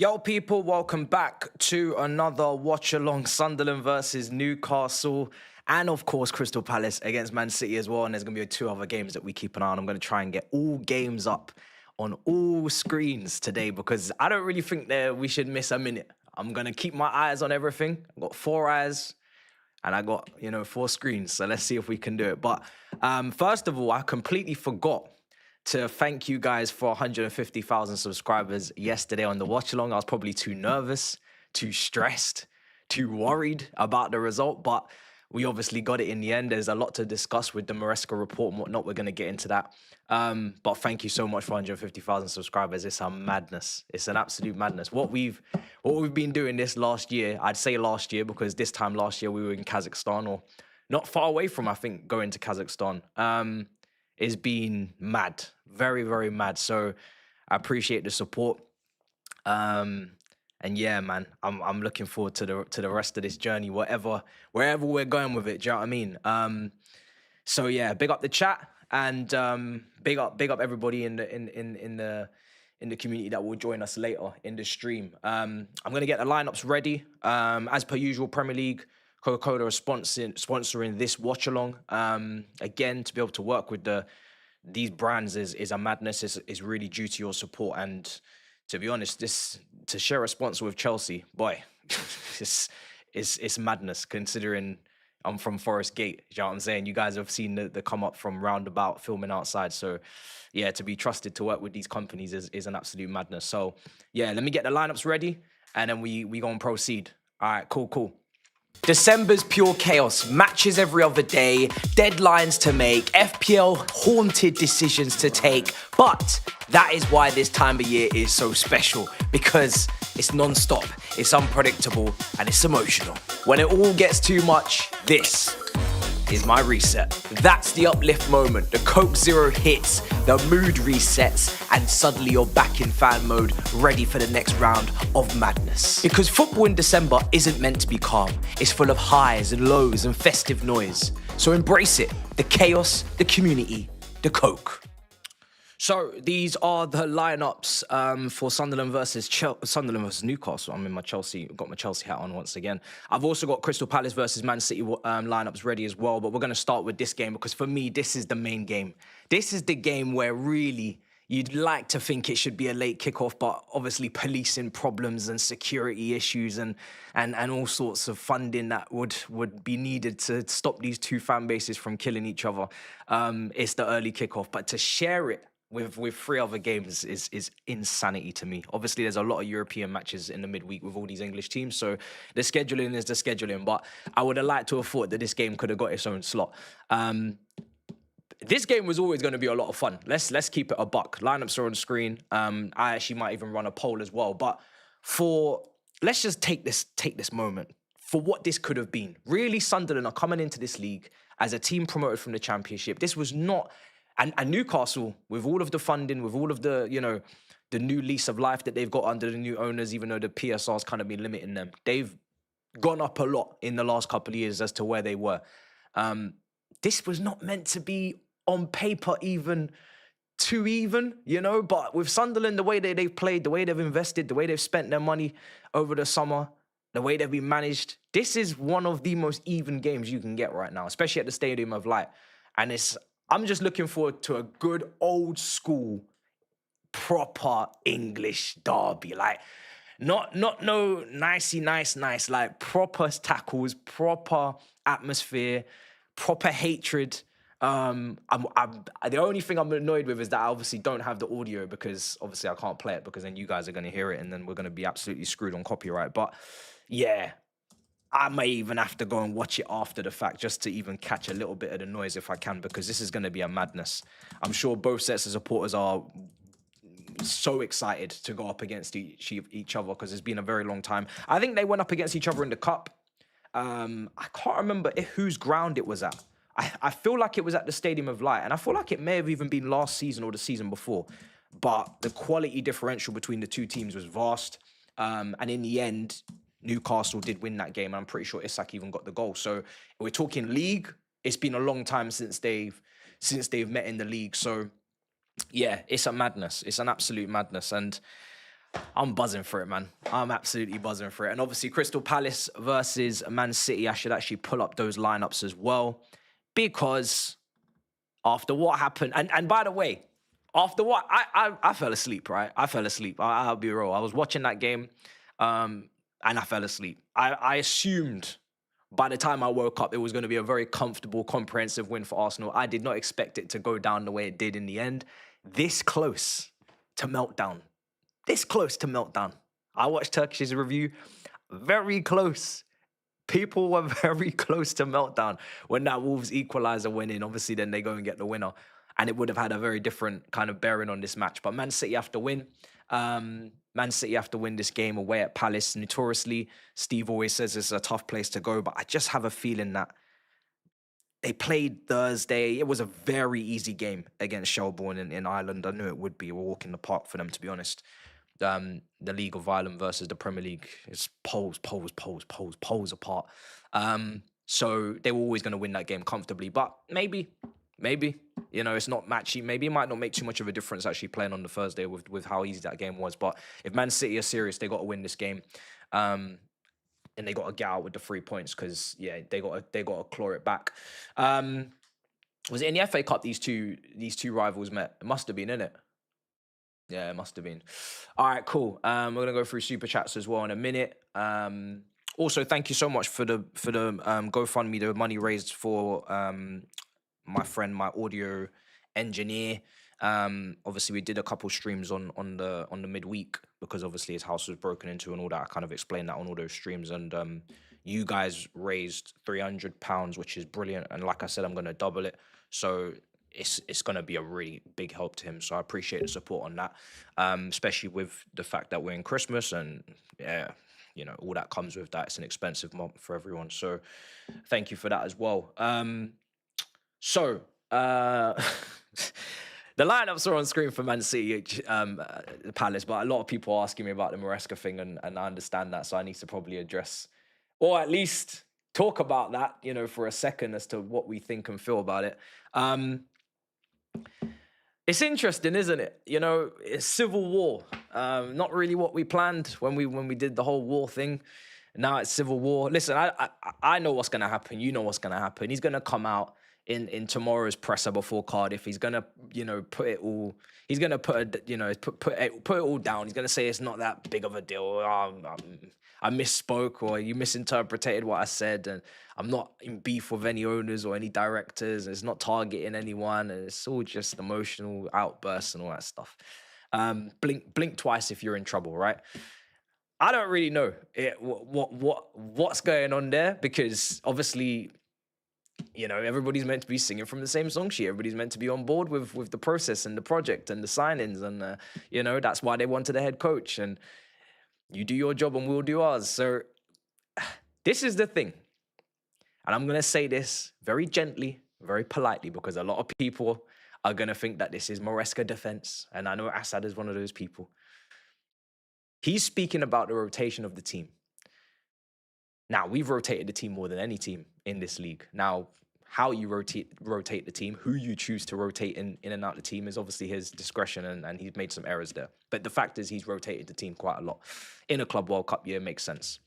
Yo, people, welcome back to another watch along. Sunderland versus Newcastle, and of course, Crystal Palace against Man City as well. And there's going to be two other games that we keep an eye on. I'm going to try and get all games up on all screens today because I don't really think that we should miss a minute. I'm going to keep my eyes on everything. I've got 4 eyes and I got, 4 screens. So let's see if we can do it. But first of all, I completely forgot to thank you guys for 150,000 subscribers yesterday on the watch along. I was probably too nervous, too stressed, too worried about the result, but we obviously got it in the end. There's a lot to discuss with the Maresca report and whatnot. We're going to get into that. But thank you so much for 150,000 subscribers. It's a madness. It's an absolute madness. What we've been doing this last year, I'd say last year, because this time last year we were in Kazakhstan, or not far away from, I think, going to Kazakhstan. Is been mad, very, very mad. So I appreciate the support. And yeah, man, I'm looking forward to the rest of this journey, wherever we're going with it. Do you know what I mean? So yeah, big up the chat and big up everybody in the community that will join us later in the stream. I'm gonna get the lineups ready. As per usual, Premier League, Coca-Cola are sponsoring this watch along. Again, to be able to work with these brands is a madness. Is really due to your support. And to be honest, to share a sponsor with Chelsea, boy, it's madness considering I'm from Forest Gate. You know what I'm saying? You guys have seen the come up from Roundabout filming outside. So yeah, to be trusted to work with these companies is an absolute madness. So yeah, let me get the lineups ready and then we go and proceed. All right, cool. December's pure chaos, matches every other day, deadlines to make, FPL haunted decisions to take. But that is why this time of year is so special, because it's non-stop, it's unpredictable, and it's emotional. When it all gets too much, this is my reset. That's the uplift moment. The Coke Zero hits, the mood resets, and suddenly you're back in fan mode, ready for the next round of madness. Because football in December isn't meant to be calm. It's full of highs and lows and festive noise. So embrace it. The chaos, the community, the Coke. So these are the lineups for Sunderland versus Newcastle. I'm in my Chelsea, got my Chelsea hat on once again. I've also got Crystal Palace versus Man City lineups ready as well. But we're going to start with this game because for me, this is the main game. This is the game where really you'd like to think it should be a late kickoff, but obviously policing problems and security issues and all sorts of funding that would be needed to stop these two fan bases from killing each other. It's the early kickoff, but to share it with 3 other games is insanity to me. Obviously, there's a lot of European matches in the midweek with all these English teams, so the scheduling is the scheduling, but I would have liked to have thought that this game could have got its own slot. This game was always going to be a lot of fun. Let's keep it a buck. Lineups are on screen. I actually might even run a poll as well, but let's just take this moment for what this could have been. Really, Sunderland are coming into this league as a team promoted from the Championship. This was not... And Newcastle, with all of the funding, with all of the, the new lease of life that they've got under the new owners, even though the PSR's kind of been limiting them, they've gone up a lot in the last couple of years as to where they were. This was not meant to be on paper even too even, but with Sunderland, the way they've played, the way they've invested, the way they've spent their money over the summer, the way they've been managed, this is one of the most even games you can get right now, especially at the Stadium of Light. And I'm just looking forward to a good old school, proper English derby. Like, not no nicey nice, like proper tackles, proper atmosphere, proper hatred. The only thing I'm annoyed with is that I obviously don't have the audio because obviously I can't play it because then you guys are going to hear it and then we're going to be absolutely screwed on copyright. But yeah, I may even have to go and watch it after the fact just to even catch a little bit of the noise if I can, because this is going to be a madness. I'm sure both sets of supporters are so excited to go up against each other because it's been a very long time. I think they went up against each other in the Cup. I can't remember whose ground it was at. I feel like it was at the Stadium of Light, and I feel like it may have even been last season or the season before. But the quality differential between the two teams was vast. And in the end, Newcastle did win that game. I'm pretty sure Isak even got the goal. So we're talking league. It's been a long time since they've met in the league. So yeah, it's a madness. It's an absolute madness. And I'm buzzing for it, man. I'm absolutely buzzing for it. And obviously, Crystal Palace versus Man City, I should actually pull up those lineups as well. Because after what happened, and by the way, after what, I fell asleep, right? I fell asleep. I'll be real. I was watching that game, and I fell asleep. I assumed by the time I woke up, it was going to be a very comfortable, comprehensive win for Arsenal. I did not expect it to go down the way it did in the end. This close to meltdown. This close to meltdown. I watched Turkish's review. Very close. People were very close to meltdown when that Wolves equaliser went in. Obviously, then they go and get the winner. And it would have had a very different kind of bearing on this match. But Man City have to win. Man City have to win this game away at Palace. Notoriously, Steve always says it's a tough place to go. But I just have a feeling that they played Thursday. It was a very easy game against Shelbourne in Ireland. I knew it would be a walk in the park for them, to be honest. The League of Ireland versus the Premier League is poles apart. So they were always going to win that game comfortably. But maybe, you know, it's not matchy. Maybe it might not make too much of a difference actually playing on the Thursday with how easy that game was. But if Man City are serious, they got to win this game. And they got to get out with the 3 points because, yeah, they got to claw it back. Was it in the FA Cup these two rivals met? It must have been, innit? Yeah, it must have been. All right, cool. We're gonna go through super chats as well in a minute. Also, thank you so much for the GoFundMe, the money raised for my friend, my audio engineer. Obviously, we did a couple streams on the midweek because obviously his house was broken into and all that. I kind of explained that on all those streams, and you guys raised £300, which is brilliant. And like I said, I'm gonna double it. So it's going to be a really big help to him. So I appreciate the support on that, especially with the fact that we're in Christmas and, yeah, you know, all that comes with that. It's an expensive month for everyone. So thank you for that as well. The lineups are on screen for Man City, Palace, but a lot of people are asking me about the Maresca thing, and I understand that. So I need to probably address, or at least talk about that, you know, for a second as to what we think and feel about it. It's interesting, isn't it? You know, it's civil war. Not really what we planned when we did the whole war thing. Now it's civil war. Listen, I know what's going to happen. You know what's going to happen. He's going to come out in tomorrow's presser before Cardiff. He's going to, you know, put it all. He's going to put it all down. He's going to say it's not that big of a deal. I misspoke, or you misinterpreted what I said, and I'm not in beef with any owners or any directors. It's not targeting anyone, and it's all just emotional outbursts and all that stuff. Blink twice if you're in trouble, right? I don't really know what's going on there, because obviously, you know, everybody's meant to be singing from the same song sheet. Everybody's meant to be on board with the process and the project and the signings, and you know, that's why they wanted a head coach. And you do your job and we'll do ours. So this is the thing. And I'm going to say this very gently, very politely, because a lot of people are going to think that this is Maresca defense. And I know Assad is one of those people. He's speaking about the rotation of the team. Now, we've rotated the team more than any team in this league. Now, how you rotate the team, who you choose to rotate in and out the team is obviously his discretion, and he's made some errors there. But the fact is he's rotated the team quite a lot. In a Club World Cup year, makes sense.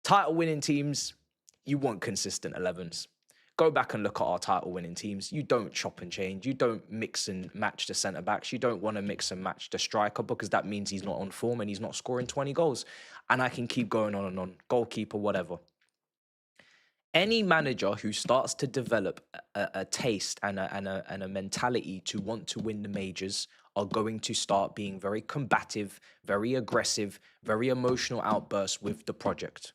Title-winning teams, you want consistent 11s. Go back and look at our title-winning teams. You don't chop and change. You don't mix and match the centre-backs. You don't want to mix and match the striker, because that means he's not on form and he's not scoring 20 goals. And I can keep going on and on. Goalkeeper, whatever. Any manager who starts to develop a taste and a mentality to want to win the majors are going to start being very combative, very aggressive, very emotional outbursts with the project.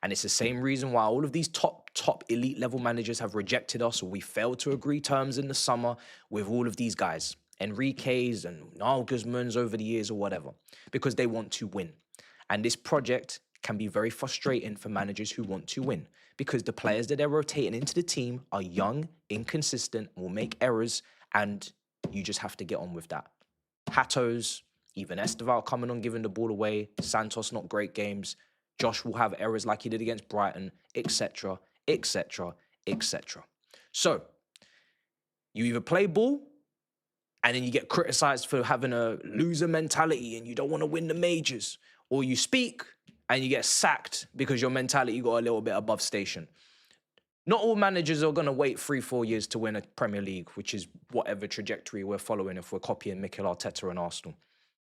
And it's the same reason why all of these top elite level managers have rejected us, or we failed to agree terms in the summer with all of these guys, Enrique's and Nagelsmann's over the years or whatever, because they want to win. And this project can be very frustrating for managers who want to win, because the players that they're rotating into the team are young, inconsistent, will make errors, and you just have to get on with that. Hatos, even Esteval coming on, giving the ball away, Santos, not great games, Josh will have errors like he did against Brighton, etc., etc., etc. So, you either play ball and then you get criticised for having a loser mentality and you don't want to win the majors. Or you speak and you get sacked because your mentality got a little bit above station. Not all managers are going to wait 3-4 years to win a Premier League, which is whatever trajectory we're following if we're copying Mikel Arteta and Arsenal,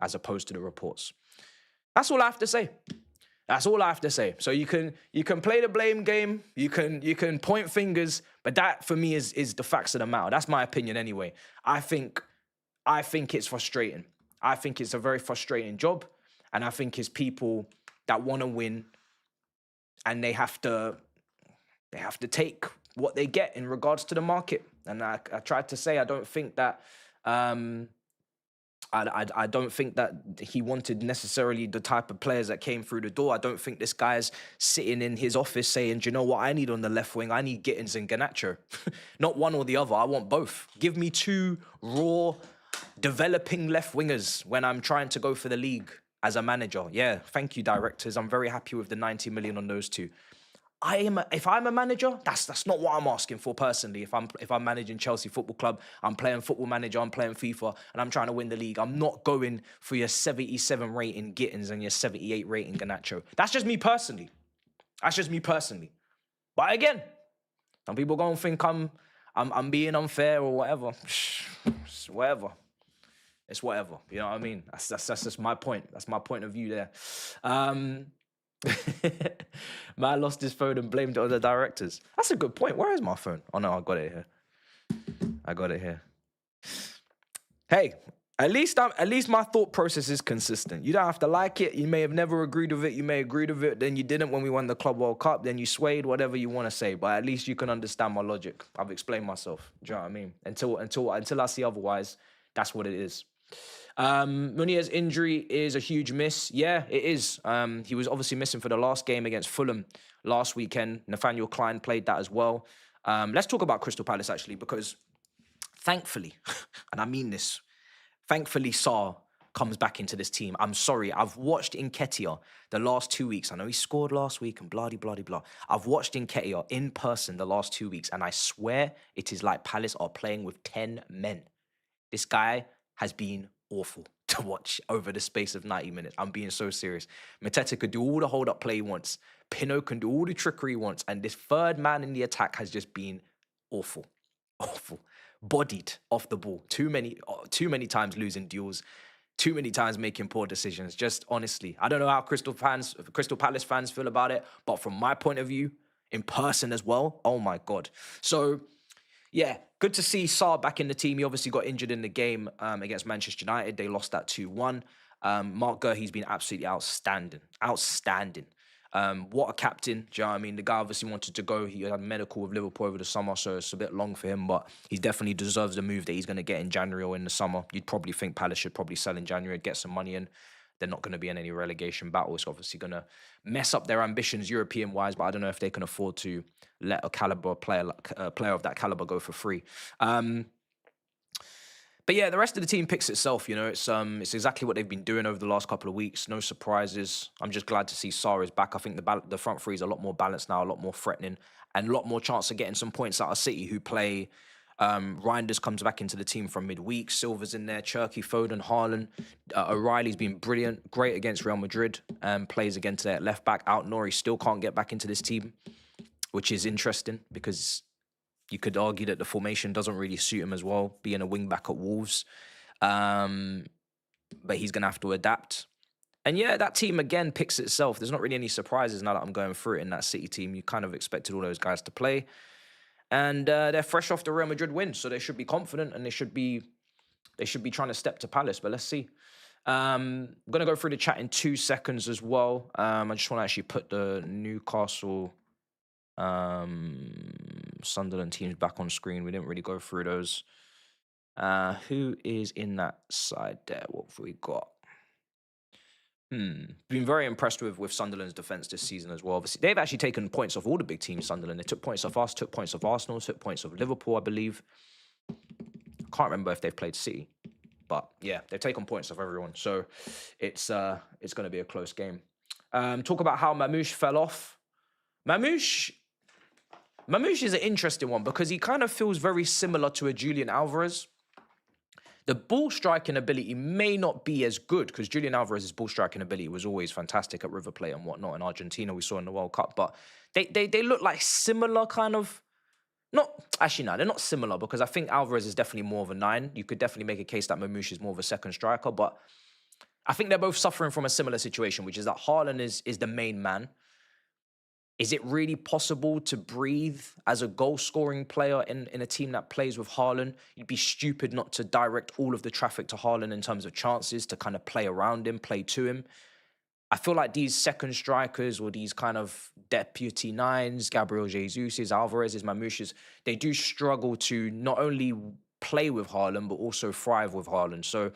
as opposed to the reports. That's all I have to say. That's all I have to say. So you can play the blame game, you can point fingers, but that for me is the facts of the matter. That's my opinion anyway. I think it's frustrating. I think it's a very frustrating job, and I think it's people that want to win, and they have to take what they get in regards to the market. And I tried to say I don't think that I don't think that he wanted necessarily the type of players that came through the door. I don't think this guy's sitting in his office saying, do you know what I need on the left wing? I need Gittins and Garnacho. Not one or the other. I want both. Give me two raw, developing left wingers when I'm trying to go for the league as a manager. Yeah, thank you, directors. I'm very happy with the 90 million on those two. If I'm a manager, that's not what I'm asking for personally. If I'm managing Chelsea Football Club, I'm playing Football Manager, I'm playing FIFA, and I'm trying to win the league. I'm not going for your 77 rating Gittins and your 78 rating Garnacho. That's just me personally. But again, some people gonna think I'm being unfair or whatever. It's whatever. It's whatever. You know what I mean? That's just my point. That's my point of view there. Man lost his phone and blamed it on the directors. That's a good point. Where is my phone? Oh no, I got it here. Hey, at least my thought process is consistent. You don't have to like it. You may have never agreed with it. You may agree with it. Then you didn't when we won the Club World Cup. Then you swayed, whatever you want to say. But at least you can understand my logic. I've explained myself. Do you know what I mean? Until I see otherwise, that's what it is. Munir's injury is a huge miss. Yeah, it is. He was obviously missing for the last game against Fulham last weekend. Nathaniel Klein played that as well. Let's talk about Crystal Palace, actually, because thankfully, and I mean this, thankfully Sarr comes back into this team. I'm sorry, I've watched Nketiah the last 2 weeks. I know he scored last week and blah. I've watched Nketiah in person the last 2 weeks, and I swear it is like Palace are playing with 10 men. This guy has been awful to watch over the space of 90 minutes. I'm being so serious. Mateta could do all the hold-up play he wants. Pinot can do all the trickery he wants. And this third man in the attack has just been awful. Bodied off the ball. Too many times losing duels. Too many times making poor decisions. Just honestly, I don't know how Crystal Palace fans feel about it, but from my point of view, in person as well, oh my God. So, yeah, good to see Sarr back in the team. He obviously got injured in the game against Manchester United. They lost that 2-1. Mark Guehi's been absolutely outstanding. What a captain. Do you know what I mean? The guy obviously wanted to go. He had medical with Liverpool over the summer, so it's a bit long for him, but he definitely deserves the move that he's going to get in January or in the summer. You'd probably think Palace should probably sell in January, get some money in. They're not going to be in any relegation battle. It's obviously going to mess up their ambitions European-wise, but I don't know if they can afford to let a player of that caliber go for free. But yeah, the rest of the team picks itself. You know, it's exactly what they've been doing over the last couple of weeks. No surprises. I'm just glad to see Sarr is back. I think the front three is a lot more balanced now, a lot more threatening, and a lot more chance of getting some points out of City, who play. Reinders comes back into the team from midweek. Silva's in there. Cherky, Foden, Haaland. O'Reilly's been brilliant. Great against Real Madrid. Plays again today at left back. Out-Nori still can't get back into this team, which is interesting because you could argue that the formation doesn't really suit him as well, being a wing-back at Wolves. But he's going to have to adapt. And yeah, that team again picks itself. There's not really any surprises now that I'm going through it in that City team. You kind of expected all those guys to play. And they're fresh off the Real Madrid win, so they should be confident and they should be trying to step to Palace. But let's see. I'm going to go through the chat in 2 seconds as well. I just want to actually put the Newcastle, Sunderland teams back on screen. We didn't really go through those. Who is in that side there? What have we got? Been very impressed with Sunderland's defence this season as well. Obviously, they've actually taken points off all the big teams, Sunderland. They took points off us, took points off Arsenal, took points off Liverpool, I believe. I can't remember if they've played City. But yeah, they've taken points off everyone. So it's going to be a close game. Talk about how Mamouche fell off. Mamouche is an interesting one because he kind of feels very similar to a Julian Alvarez. The ball striking ability may not be as good because Julian Alvarez's ball striking ability was always fantastic at River Plate and whatnot in Argentina. We saw in the World Cup, but they look like similar kind of. Not actually, no, they're not similar because I think Alvarez is definitely more of a 9. You could definitely make a case that Mamouche is more of a second striker, but I think they're both suffering from a similar situation, which is that Haaland is the main man. Is it really possible to breathe as a goal-scoring player in a team that plays with Haaland? You'd be stupid not to direct all of the traffic to Haaland in terms of chances, to kind of play around him, play to him. I feel like these second strikers or these kind of deputy 9s, Gabriel Jesus's, Alvarez's, Mamouche's, they do struggle to not only play with Haaland, but also thrive with Haaland. So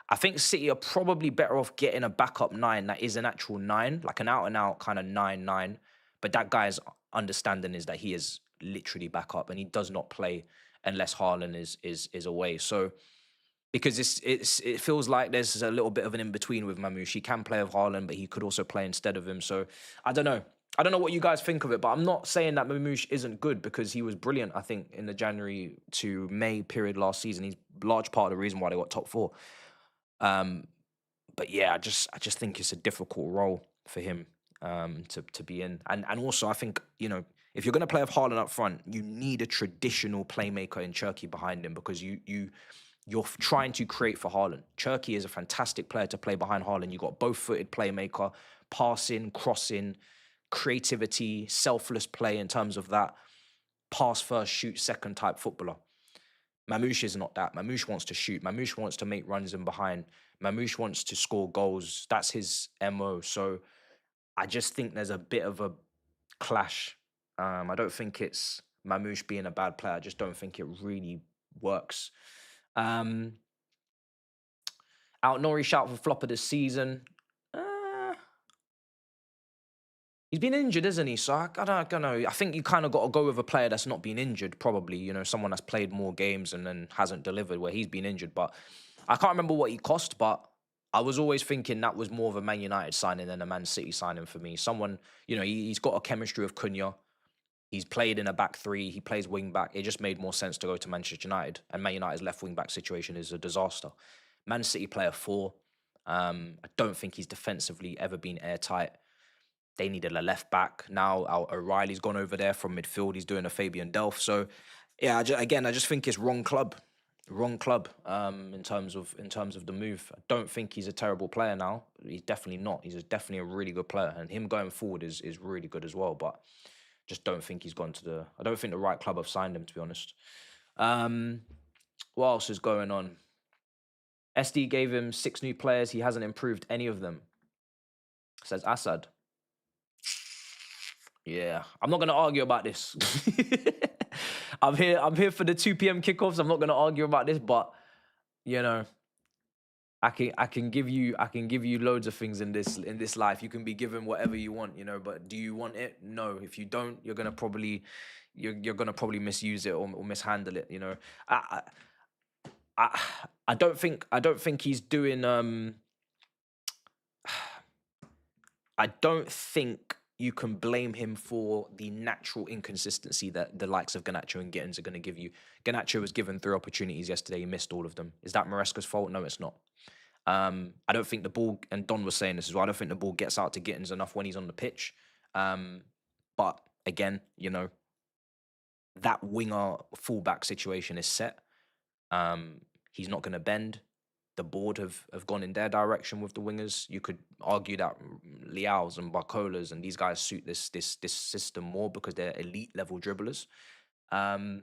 I think City are probably better off getting a backup 9 that is an actual 9, like an out-and-out kind of 9-9. But that guy's understanding is that he is literally backup and he does not play unless Haaland is away. So because it feels like there's a little bit of an in-between with Mamouche. He can play with Haaland, but he could also play instead of him. So I don't know. I don't know what you guys think of it, but I'm not saying that Mamouche isn't good because he was brilliant, I think, in the January to May period last season. He's a large part of the reason why they got top 4. But yeah, I just think it's a difficult role for him to be in. And also, I think, you know, if you're going to play with Haaland up front, you need a traditional playmaker in Turkey behind him because you're trying to create for Haaland. Turkey is a fantastic player to play behind Haaland. You've got both-footed playmaker, passing, crossing, creativity, selfless play in terms of that pass first, shoot second type footballer. Mamouche is not that. Mamouche wants to shoot. Mamouche wants to make runs in behind. Mamouche wants to score goals. That's his MO. So I just think there's a bit of a clash. I don't think it's Mamouche being a bad player. I just don't think it really works. Nori shout for flop of the season. He's been injured, isn't he? So I don't know. I think you kind of got to go with a player that's not been injured, probably. You know, someone that's played more games and then hasn't delivered where he's been injured. But I can't remember what he cost, but I was always thinking that was more of a Man United signing than a Man City signing for me. Someone, you know, he's got a chemistry of Cunha. He's played in a back 3. He plays wing back. It just made more sense to go to Manchester United. And Man United's left wing back situation is a disaster. Man City player 4. I don't think he's defensively ever been airtight. They needed a left back. Now O'Reilly's gone over there from midfield. He's doing a Fabian Delph. So yeah, I just think it's wrong club. In terms of the move. I don't think he's a terrible player now. He's definitely not. He's definitely a really good player. And him going forward is really good as well. But just don't think he's gone to I don't think the right club have signed him, to be honest. What else is going on? SD gave him 6 new players. He hasn't improved any of them, says Assad. Yeah, I'm not going to argue about this. I'm here for the 2 p.m. kickoffs. I'm not going to argue about this, but you know, I can give you loads of things in this life. You can be given whatever you want, you know, but do you want it? No. If you don't, you're gonna probably misuse it or mishandle it. You know, I don't think he's doing. I don't think you can blame him for the natural inconsistency that the likes of Garnacho and Gittins are going to give you. Garnacho was given 3 opportunities yesterday. He missed all of them. Is that Maresca's fault? No, it's not. I don't think the ball, and Don was saying this as well, I don't think the ball gets out to Gittins enough when he's on the pitch. But again, you know, that winger fullback situation is set. He's not going to bend. The board have gone in their direction with the wingers. You could argue that Leao's and Barcola's and these guys suit this system more because they're elite level dribblers. And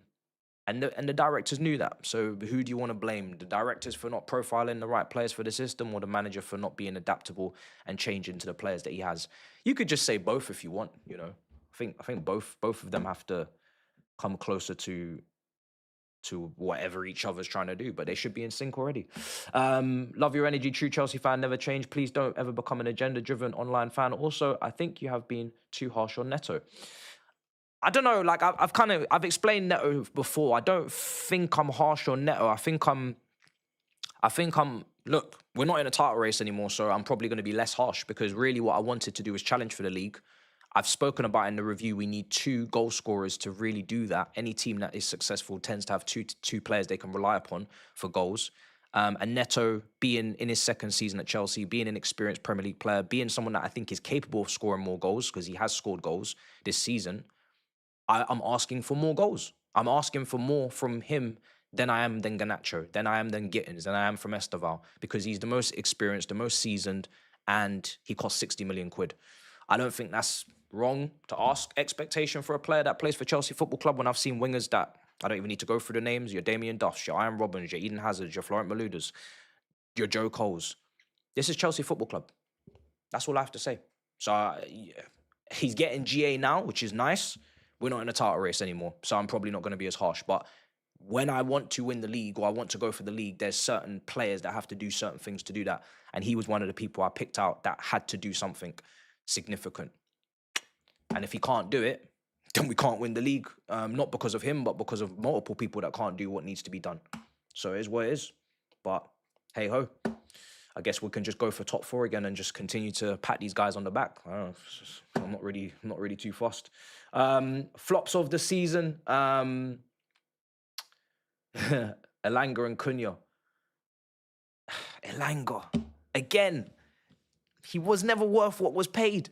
the directors knew that. So who do you want to blame? The directors for not profiling the right players for the system, or the manager for not being adaptable and changing to the players that he has? You could just say both if you want, you know. I think both of them have to come closer to whatever each other's trying to do, but they should be in sync already. Love your energy, true Chelsea fan, never change. Please don't ever become an agenda-driven online fan. Also, I think you have been too harsh on Neto. I don't know, like I've explained Neto before. I don't think I'm harsh on Neto. I think I'm look, we're not in a title race anymore, so I'm probably going to be less harsh because really what I wanted to do was challenge for the league. I've spoken about in the review, we need 2 goal scorers to really do that. Any team that is successful tends to have two players they can rely upon for goals. And Neto being in his second season at Chelsea, being an experienced Premier League player, being someone that I think is capable of scoring more goals because he has scored goals this season, I'm asking for more goals. I'm asking for more from him than I am than Garnacho, than I am than Gittins, than I am from Esteval, because he's the most experienced, the most seasoned, and he costs 60 million quid. I don't think that's wrong to ask expectation for a player that plays for Chelsea Football Club when I've seen wingers that I don't even need to go through the names. Your Damien Duffs, your Ian Robbins, your Eden Hazards, your Florent Maloudas, your Joe Coles. This is Chelsea Football Club. That's all I have to say. So yeah, he's getting GA now, which is nice. We're not in a title race anymore, so I'm probably not going to be as harsh. But when I want to win the league or I want to go for the league, there's certain players that have to do certain things to do that. And he was one of the people I picked out that had to do something significant. And if he can't do it, then we can't win the league. Not because of him, but because of multiple people that can't do what needs to be done. So it is what it is. But hey ho, I guess we can just go for top four again and just continue to pat these guys on the back. I don't know, I'm not really too fussed. Flops of the season. Elanga and Cunha. Elanga. Again, he was never worth what was paid.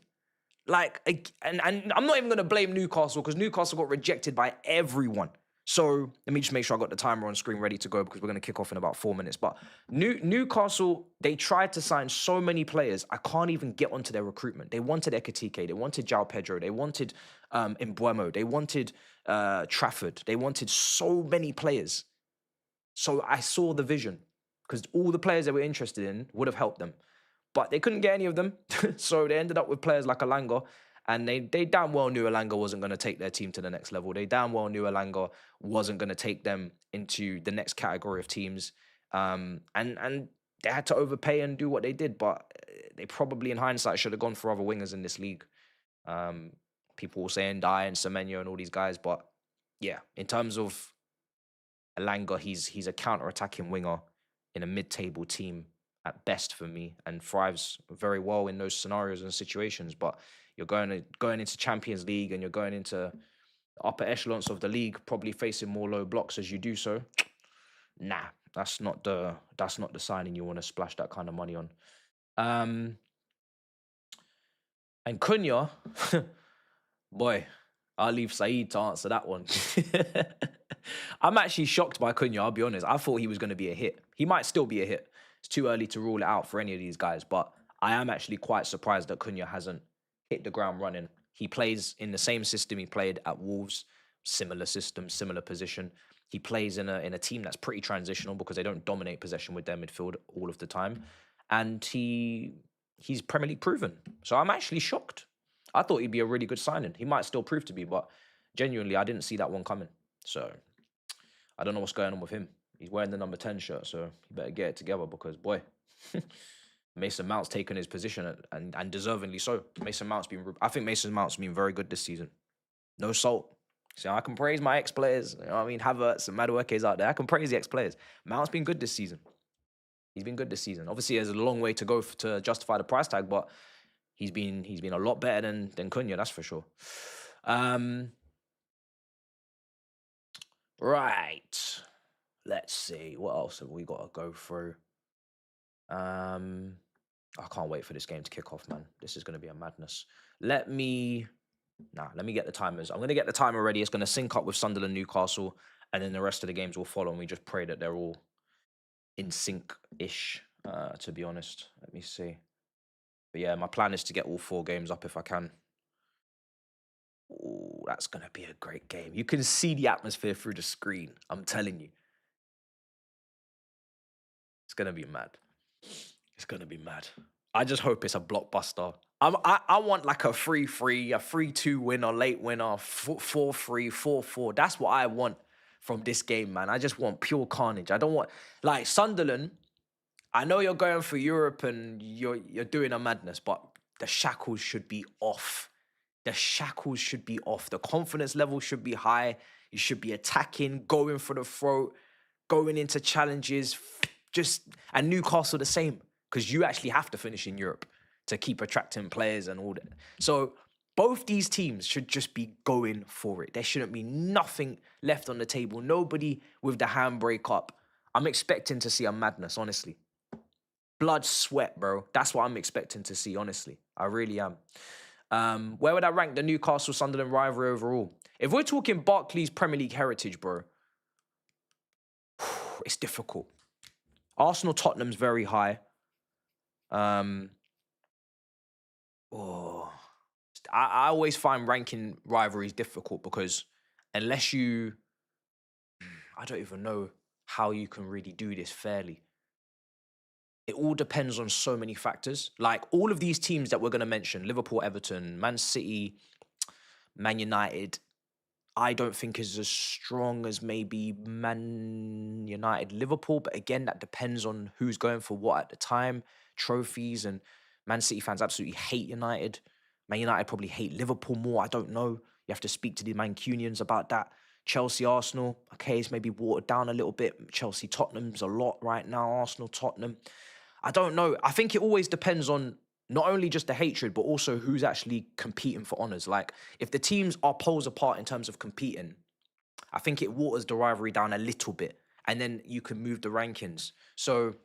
Like, and I'm not even going to blame Newcastle because Newcastle got rejected by everyone. So let me just make sure I got the timer on screen ready to go because we're going to kick off in about 4 minutes. But Newcastle, they tried to sign so many players. I can't even get onto their recruitment. They wanted Ekitike. They wanted João Pedro. They wanted Mbeumo. They wanted Trafford. They wanted so many players. So I saw the vision because all the players they were interested in would have helped them. But they couldn't get any of them. So they ended up with players like Elanga. And they damn well knew Elanga wasn't going to take their team to the next level. They damn well knew Elanga wasn't going to take them into the next category of teams. And they had to overpay and do what they did. But they probably, in hindsight, should have gone for other wingers in this league. People will say Ndiaye and Semenyo and all these guys. But yeah, in terms of Elanga, he's a counter-attacking winger in a mid-table team at best for me and thrives very well in those scenarios and situations. But you're going into Champions League and you're going into the upper echelons of the league, probably facing more low blocks as you do so. Nah, that's not the signing you want to splash that kind of money on. And Cunha, boy, I'll leave Saeed to answer that one. I'm actually shocked by Cunha, I'll be honest. I thought he was going to be a hit. He might still be a hit. It's too early to rule it out for any of these guys, but I am actually quite surprised that Cunha hasn't hit the ground running. He plays in the same system he played at Wolves, similar system, similar position. He plays in a team that's pretty transitional because they don't dominate possession with their midfield all of the time. And he's Premier League proven. So I'm actually shocked. I thought he'd be a really good signing. He might still prove to be, but genuinely, I didn't see that one coming. So I don't know what's going on with him. He's wearing the number 10 shirt, so he better get it together because, boy, Mason Mount's taken his position and deservingly so. I think Mason Mount's been very good this season. No salt. So I can praise my ex-players. You know what I mean? Havertz and Madueke's out there. I can praise the ex-players. Mount's been good this season. He's been good this season. Obviously, there's a long way to go to justify the price tag, but he's been a lot better than Cunha, that's for sure. Right. Let's see. What else have we got to go through? I can't wait for this game to kick off, man. This is going to be a madness. Let me get the timers. I'm going to get the timer ready. It's going to sync up with Sunderland Newcastle, and then the rest of the games will follow, and we just pray that they're all in sync-ish, to be honest. Let me see. But yeah, my plan is to get all 4 games up if I can. Ooh, that's going to be a great game. You can see the atmosphere through the screen. I'm telling you. It's going to be mad. It's going to be mad. I just hope it's a blockbuster. I want like a 3-3, a 3-2 winner, late winner, 4-3, 4-4. That's what I want from this game, man. I just want pure carnage. I don't want... Like, Sunderland, I know you're going for Europe and you're doing a madness, but the shackles should be off. The shackles should be off. The confidence level should be high. You should be attacking, going for the throat, going into challenges... And Newcastle the same, because you actually have to finish in Europe to keep attracting players and all that. So both these teams should just be going for it. There shouldn't be nothing left on the table. Nobody with the handbrake up. I'm expecting to see a madness, honestly. Blood, sweat, bro. That's what I'm expecting to see, honestly. I really am. Where would I rank the Newcastle-Sunderland rivalry overall? If we're talking Barclays Premier League heritage, bro, it's difficult. Arsenal-Tottenham's very high. Oh, I always find ranking rivalries difficult because unless you, I don't even know how you can really do this fairly. It all depends on so many factors. Like all of these teams that we're going to mention, Liverpool, Everton, Man City, Man United, I don't think is as strong as maybe Man United, Liverpool. But again, that depends on who's going for what at the time, trophies. And Man City fans absolutely hate United. Man United probably hate Liverpool more. I don't know. You have to speak to the Mancunians about that. Chelsea, Arsenal, okay, it's maybe watered down a little bit. Chelsea, Tottenham's a lot right now. Arsenal, Tottenham. I don't know. I think it always depends on not only just the hatred, but also who's actually competing for honours. Like, if the teams are poles apart in terms of competing, I think it waters the rivalry down a little bit, and then you can move the rankings. So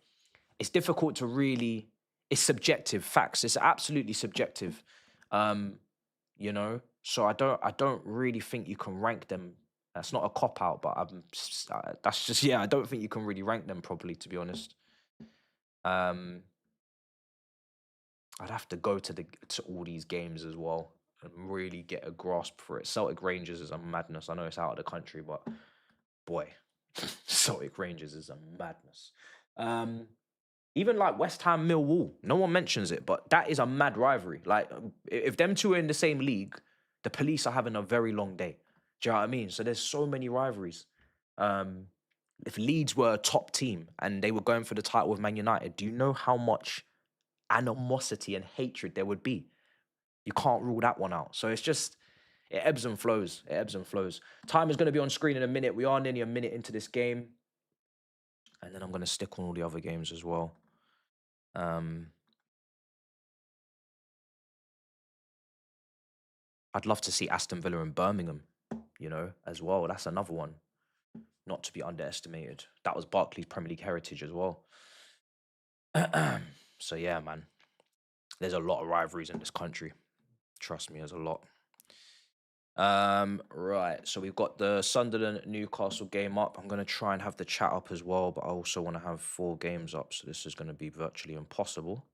it's difficult to really. It's subjective. Facts. It's absolutely subjective. You know. So I don't really think you can rank them. That's not a cop out, but that's just I don't think you can really rank them properly, to be honest. I'd have to go to all these games as well and really get a grasp for it. Celtic Rangers is a madness. I know it's out of the country, but boy, Celtic Rangers is a madness. Even like West Ham Millwall, no one mentions it, but that is a mad rivalry. Like if them two are in the same league, the police are having a very long day. Do you know what I mean? So there's so many rivalries. If Leeds were a top team and they were going for the title with Man United, do you know how much animosity and hatred there would be? You can't rule that one out. So it's just, it ebbs and flows. It ebbs and flows. Time is going to be on screen in a minute. We are nearly a minute into this game. And then I'm going to stick on all the other games as well. I'd love to see Aston Villa and Birmingham, you know, as well. That's another one not to be underestimated. That was Barclays Premier League heritage as well. So yeah, man. There's a lot of rivalries in this country. Trust me, there's a lot. Right. So we've got the Sunderland Newcastle game up. I'm going to try and have the chat up as well, but I also want to have 4 games up. So this is going to be virtually impossible.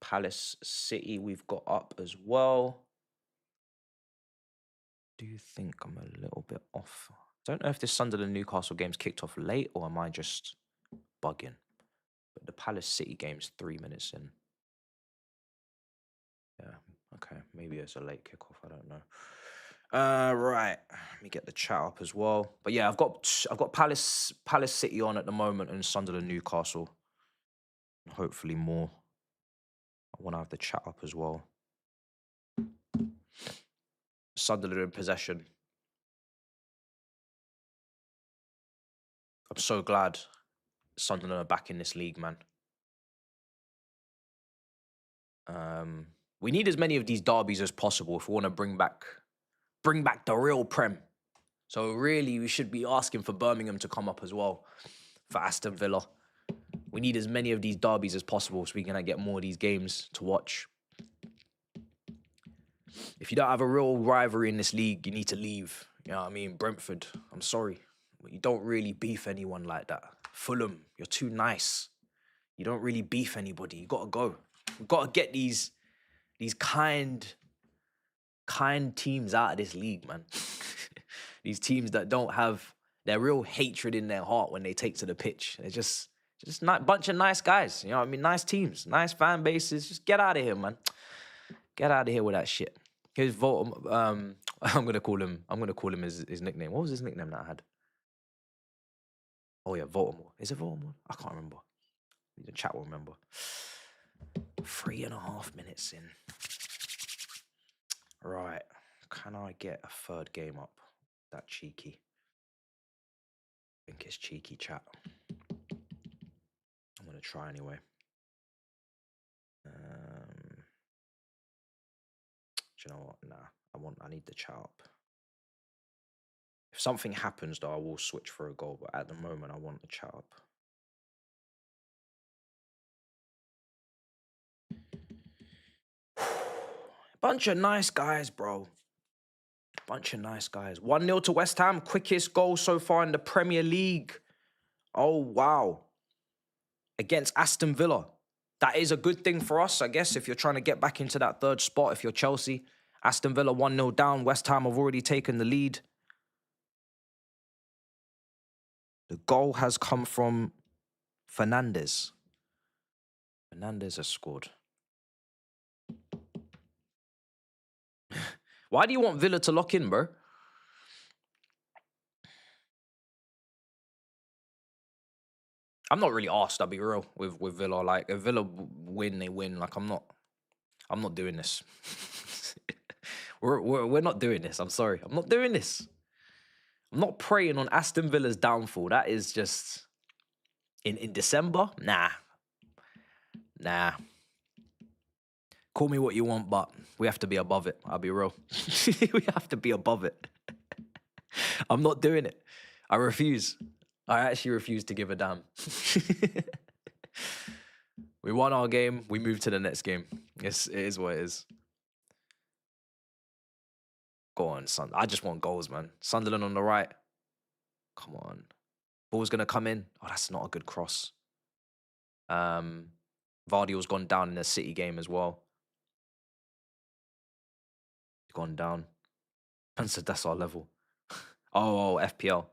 Palace City we've got up as well. Do you think I'm a little bit off? I don't know if this Sunderland Newcastle game's kicked off late or am I just bugging? But the Palace City game's 3 minutes in. Yeah, okay. Maybe it's a late kickoff. I don't know. Right. Let me get the chat up as well. But yeah, I've got Palace City on at the moment and Sunderland Newcastle. Hopefully more. I want to have the chat up as well. Sunderland in possession. I'm so glad Sunderland are back in this league, man. We need as many of these derbies as possible if we want to bring back the real Prem. So really, we should be asking for Birmingham to come up as well for Aston Villa. We need as many of these derbies as possible so we can get more of these games to watch. If you don't have a real rivalry in this league, you need to leave. You know what I mean? Brentford, I'm sorry. But you don't really beef anyone like that. Fulham, you're too nice. You don't really beef anybody. You got to go. We've got to get these kind teams out of this league, man. These teams that don't have their real hatred in their heart when they take to the pitch. They're just not bunch of nice guys. You know what I mean? Nice teams, nice fan bases. Just get out of here, man. Get out of here with that shit. Here's I'm gonna call him his nickname. What was his nickname that I had? Oh yeah, Voldemort. Is it Voldemort? I can't remember. The chat will remember. 3.5 minutes in. Right. Can I get a third game up? That cheeky. I think it's cheeky, chat. I'm gonna try anyway. Do you know what? Nah. I need the chat up. If something happens, though, I will switch for a goal. But at the moment, I want the chat up. Bunch of nice guys, bro. Bunch of nice guys. 1-0 to West Ham. Quickest goal so far in the Premier League. Oh, wow. Against Aston Villa. That is a good thing for us, I guess, if you're trying to get back into that third spot, if you're Chelsea. Aston Villa 1-0 down. West Ham have already taken the lead. The goal has come from Fernandes. Fernandes has scored. Why do you want Villa to lock in, bro? I'm not really asked, I'll be real, with Villa. Like, if Villa win, they win. Like, I'm not doing this. we're not doing this. I'm sorry. I'm not doing this. I'm not preying on Aston Villa's downfall. That is just in December. Nah. Call me what you want, but we have to be above it. I'll be real. We have to be above it. I'm not doing it. I refuse. I actually refuse to give a damn. We won our game. We moved to the next game. It is what it is. Go on, son. I just want goals, man. Sunderland on the right. Come on. Ball's going to come in. Oh, that's not a good cross. Vardy's gone down in the City game as well. Gone down. And said that's our level. Oh, FPL.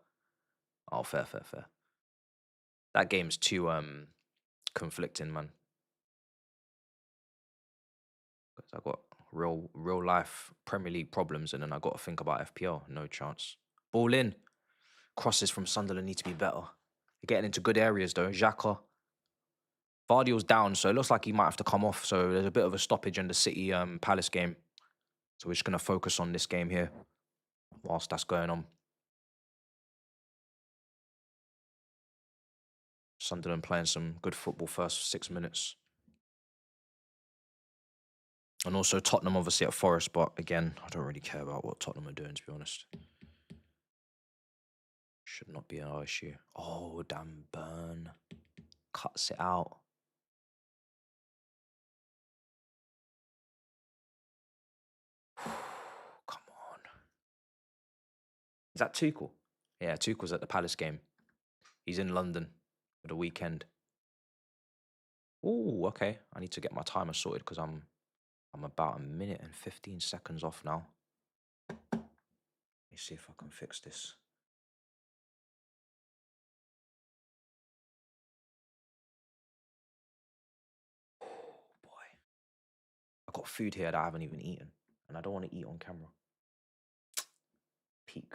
Oh, fair. That game's too conflicting, man. I got real life Premier League problems, and then I got to think about FPL. No chance. Ball in. Crosses from Sunderland need to be better. They're getting into good areas though. Xhaka. Vardy's down, so it looks like he might have to come off. So there's a bit of a stoppage in the City Palace game. So we're just gonna focus on this game here whilst that's going on. Sunderland playing some good football first 6 minutes. And also Tottenham obviously at Forest, but again, I don't really care about what Tottenham are doing, to be honest. Should not be an issue. Oh, damn, Burn. Cuts it out. Come on. Is that Tuchel? Yeah, Tuchel's at the Palace game. He's in London for the weekend. Oh, okay. I need to get my timer sorted because I'm about 1 minute and 15 seconds off now. Let me see if I can fix this. Oh, boy. I've got food here that I haven't even eaten, and I don't want to eat on camera. Peak.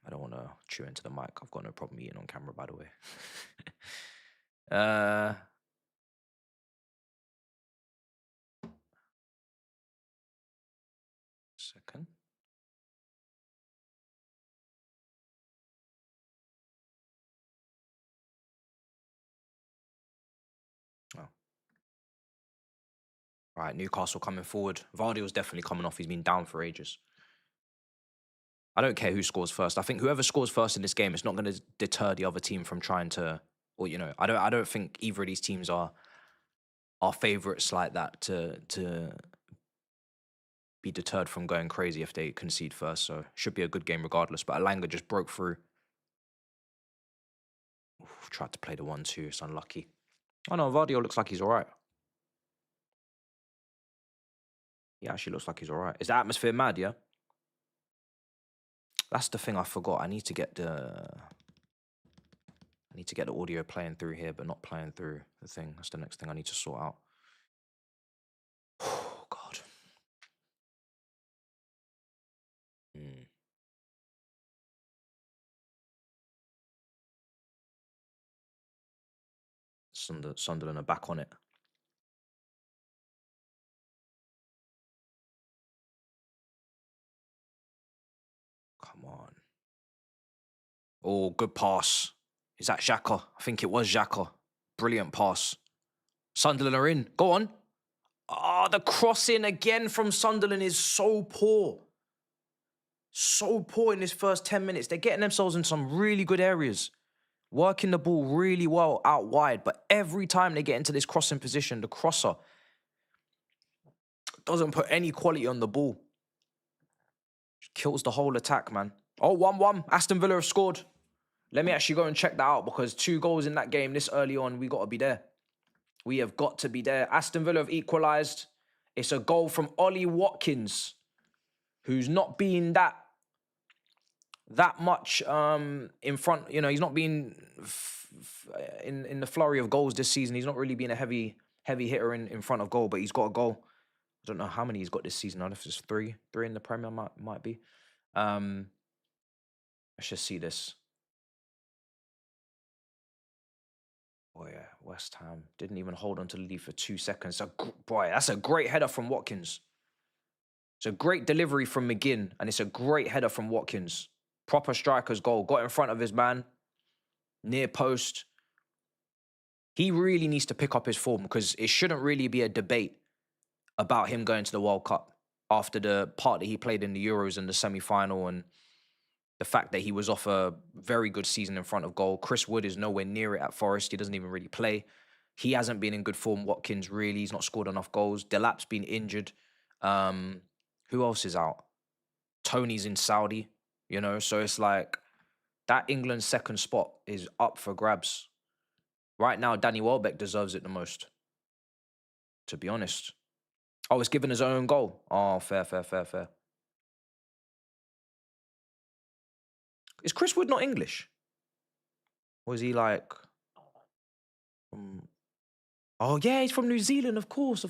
I don't want to chew into the mic. I've got no problem eating on camera, by the way. Second. Oh. All right, Newcastle coming forward. Vardy was definitely coming off. He's been down for ages. I don't care who scores first. I think whoever scores first in this game, it's not going to deter the other team from trying to, or I don't think either of these teams are favourites like that to be deterred from going crazy if they concede first. So should be a good game regardless. But Alanga just broke through. Oof, tried to play the 1-2. It's unlucky. Oh no, Vardy looks like he's all right. He actually looks like he's all right. Is the atmosphere mad, yeah? That's the thing I forgot. I need to get the audio playing through here, but not playing through the thing. That's the next thing I need to sort out. Oh, God. Sunderland are back on it. Come on. Oh, good pass. Is that Xhaka? I think it was Xhaka. Brilliant pass. Sunderland are in. Go on. Oh, the crossing again from Sunderland is so poor. So poor in this first 10 minutes. They're getting themselves in some really good areas, working the ball really well out wide. But every time they get into this crossing position, the crosser doesn't put any quality on the ball. Kills the whole attack, man. Oh, 1-1. Aston Villa have scored. Let me actually go and check that out, because 2 goals in that game this early on, we got to be there. We have got to be there. Aston Villa have equalised. It's a goal from Ollie Watkins, who's not been that much in front. You know, he's not been in the flurry of goals this season. He's not really been a heavy hitter in front of goal, but he's got a goal. I don't know how many he's got this season. I don't know if it's 3 in the Premier, might be. Let's just see this. Oh yeah, West Ham didn't even hold on to the lead for 2 seconds. So, boy, that's a great header from Watkins. It's a great delivery from McGinn, and it's a great header from Watkins. Proper striker's goal. Got in front of his man, near post. He really needs to pick up his form, because it shouldn't really be a debate about him going to the World Cup after the part that he played in the Euros and the semi-final, and the fact that he was off a very good season in front of goal. Chris Wood is nowhere near it at Forest. He doesn't even really play. He hasn't been in good form. Watkins, really, he's not scored enough goals. Delap's been injured. Who else is out? Tony's in Saudi, you know? So it's like that England second spot is up for grabs. Right now, Danny Welbeck deserves it the most, to be honest. Oh, it's given his own goal. Oh, fair. Is Chris Wood not English? Or is he like... Oh, yeah, he's from New Zealand, of course.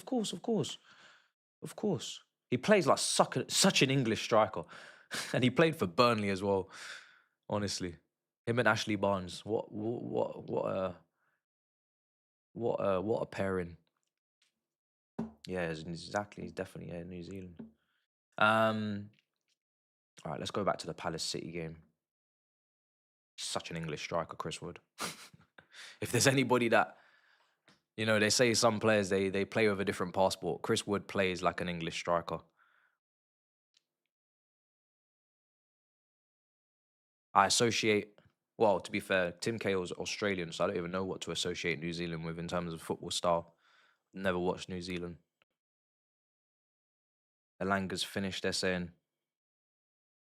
He plays like such an English striker. And he played for Burnley as well, honestly. Him and Ashley Barnes. What a pairing. Yeah, exactly. He's definitely New Zealand. All right, let's go back to the Palace City game. Such an English striker, Chris Wood. If there's anybody that, you know, they say some players, they play with a different passport. Chris Wood plays like an English striker. I associate, well, to be fair, Tim Cahill's Australian, so I don't even know what to associate New Zealand with in terms of football style. Never watched New Zealand. Elanga's finished, they're saying.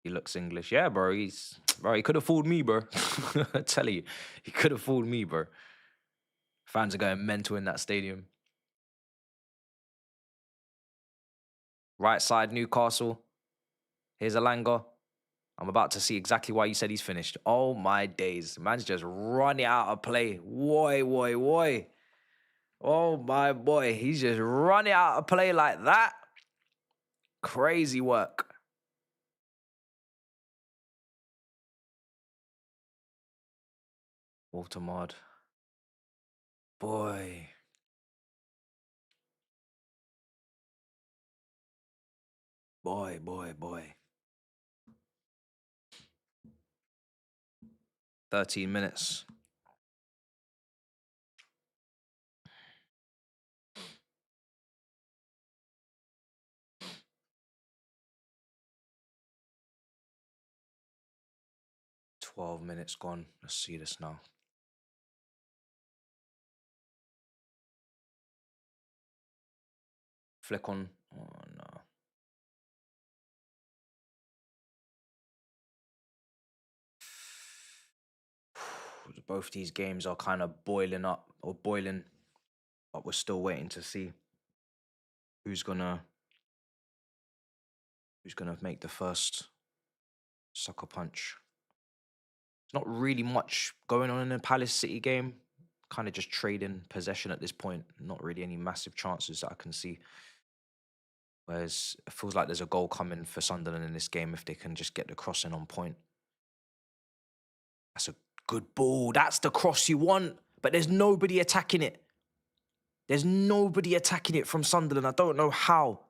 He looks English. Yeah, bro, he could have fooled me, bro. I tell you, he could have fooled me, bro. Fans are going mental in that stadium. Right side, Newcastle. Here's Elanga. I'm about to see exactly why you said he's finished. Oh, my days. Man's just running out of play. Woy. Oh, my boy. He's just running out of play like that. Crazy work. Watermod. Boy. Boy. 13 minutes. $12 minutes gone. Let's see this now. Flick on. Oh, no. Both these games are kind of boiling, but we're still waiting to see who's gonna make the first sucker punch. There's not really much going on in the Palace City game. Kind of just trading possession at this point. Not really any massive chances that I can see. Whereas it feels like there's a goal coming for Sunderland in this game if they can just get the crossing on point. That's a good ball. That's the cross you want. But there's nobody attacking it. There's nobody attacking it from Sunderland. I don't know how.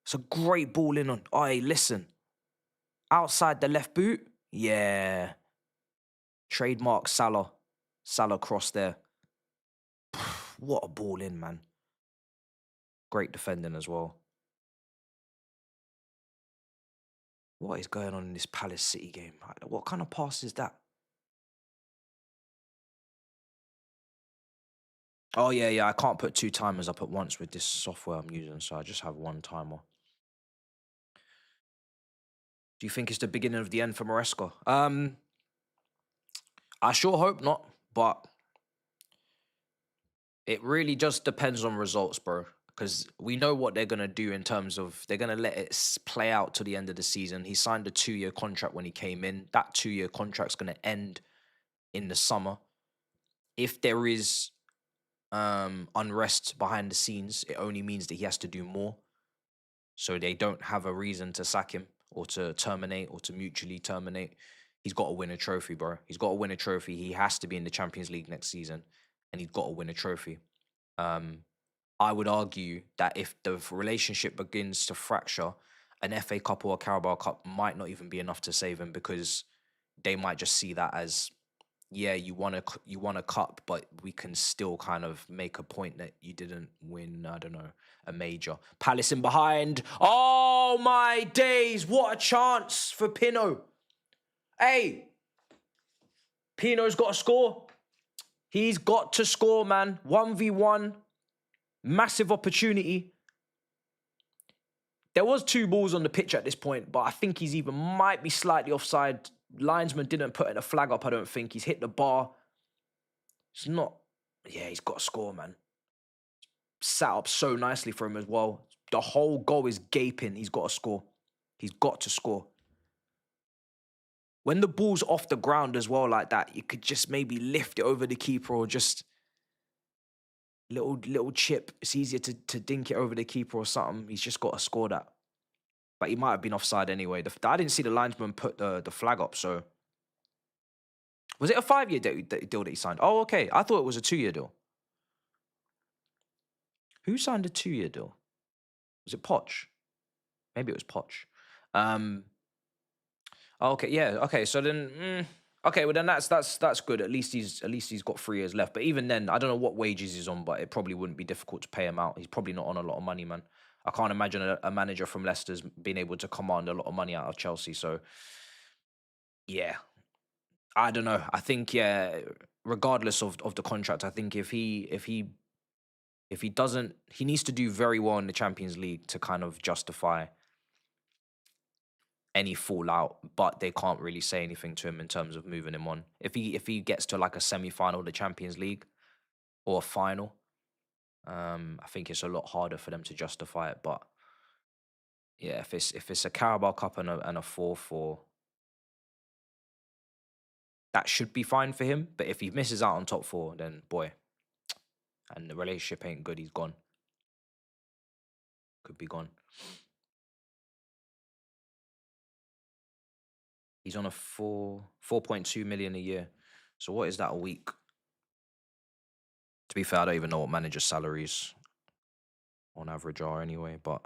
It's a great ball in on. Oi, listen. Outside the left boot. Yeah. Trademark Salah. Salah cross there. What a ball in, man. Great defending as well. What is going on in this Palace City game? What kind of pass is that? Oh, yeah. I can't put 2 timers up at once with this software I'm using, so I just have 1 timer. Do you think it's the beginning of the end for Maresca? I sure hope not, but it really just depends on results, bro. Because we know what they're going to do in terms of they're going to let it play out to the end of the season. He signed a 2-year contract when he came in. That 2-year contract's going to end in the summer. If there is unrest behind the scenes, it only means that he has to do more. So they don't have a reason to sack him or to terminate or to mutually terminate. He's got to win a trophy, bro. He's got to win a trophy. He has to be in the Champions League next season, and he's got to win a trophy. I would argue that if the relationship begins to fracture, an FA Cup or a Carabao Cup might not even be enough to save him, because they might just see that as, yeah, you won a cup, but we can still kind of make a point that you didn't win, I don't know, a major. Palace in behind. Oh my days, what a chance for Pino. Hey, Pino's got to score. He's got to score, man. 1v1. Massive opportunity. There was 2 balls on the pitch at this point, but I think he's even might be slightly offside. Linesman didn't put in a flag up, I don't think. He's hit the bar. It's not... Yeah, he's got to score, man. Sat up so nicely for him as well. The whole goal is gaping. He's got to score. He's got to score. When the ball's off the ground as well like that, you could just maybe lift it over the keeper or just... Little chip. It's easier to dink it over the keeper or something. He's just got to score that. But he might have been offside anyway. I didn't see the linesman put the flag up, so... Was it a 5-year deal that he signed? Oh, okay. I thought it was a 2-year deal. Who signed a 2-year deal? Was it Poch? Maybe it was Poch. Okay, yeah. Okay, so then... okay, well then that's good. At least he's got 3 years left. But even then, I don't know what wages he's on, but it probably wouldn't be difficult to pay him out. He's probably not on a lot of money, man. I can't imagine a manager from Leicester's being able to command a lot of money out of Chelsea. So, yeah, I don't know. I think, yeah, regardless of the contract, I think if he doesn't, he needs to do very well in the Champions League to kind of justify any fallout, but they can't really say anything to him in terms of moving him on. If he gets to like a semi-final of the Champions League or a final, I think it's a lot harder for them to justify it. But yeah, if it's a Carabao Cup and a 4-4, that should be fine for him. But if he misses out on top 4, then boy, and the relationship ain't good, he's gone. Could be gone. He's on a 4.2 million a year. So what is that a week? To be fair, I don't even know what managers' salaries on average are anyway, but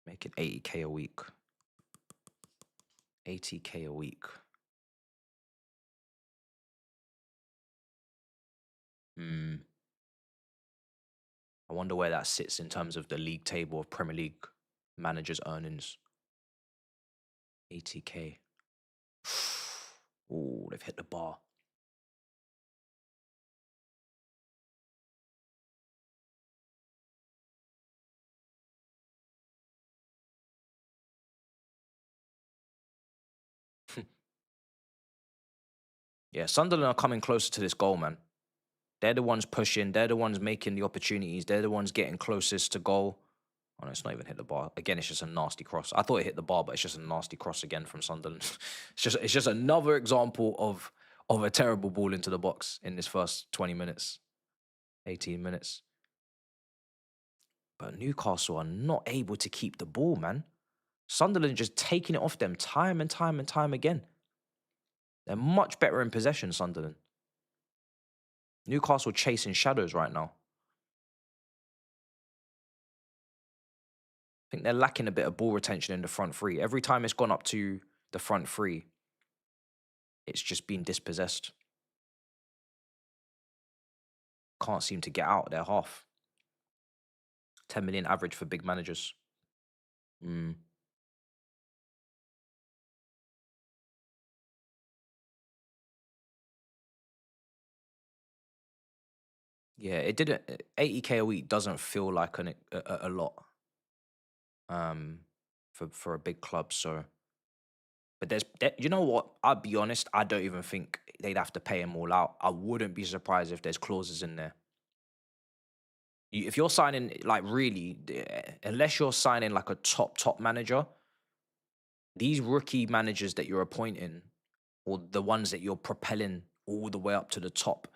make it 80k a week. 80k a week. I wonder where that sits in terms of the league table of Premier League managers' earnings. 80k. Oh, they've hit the bar. Yeah, Sunderland are coming closer to this goal, man. They're the ones pushing. They're the ones making the opportunities. They're the ones getting closest to goal. Oh, no, it's not even hit the bar. Again, it's just a nasty cross. I thought it hit the bar, but it's just a nasty cross again from Sunderland. it's just another example of a terrible ball into the box in this first 20 minutes, 18 minutes. But Newcastle are not able to keep the ball, man. Sunderland just taking it off them time and time and time again. They're much better in possession, Sunderland. Newcastle chasing shadows right now. I think they're lacking a bit of ball retention in the front three. Every time it's gone up to the front three, it's just been dispossessed. Can't seem to get out of their half. 10 million average for big managers. Mm. Yeah, it didn't. 80K a week doesn't feel like a lot um, for a big club. So, but you know what? I'll be honest. I don't even think they'd have to pay him all out. I wouldn't be surprised if there's clauses in there. If you're signing like really, unless you're signing like a top manager, these rookie managers that you're appointing, or the ones that you're propelling all the way up to the top,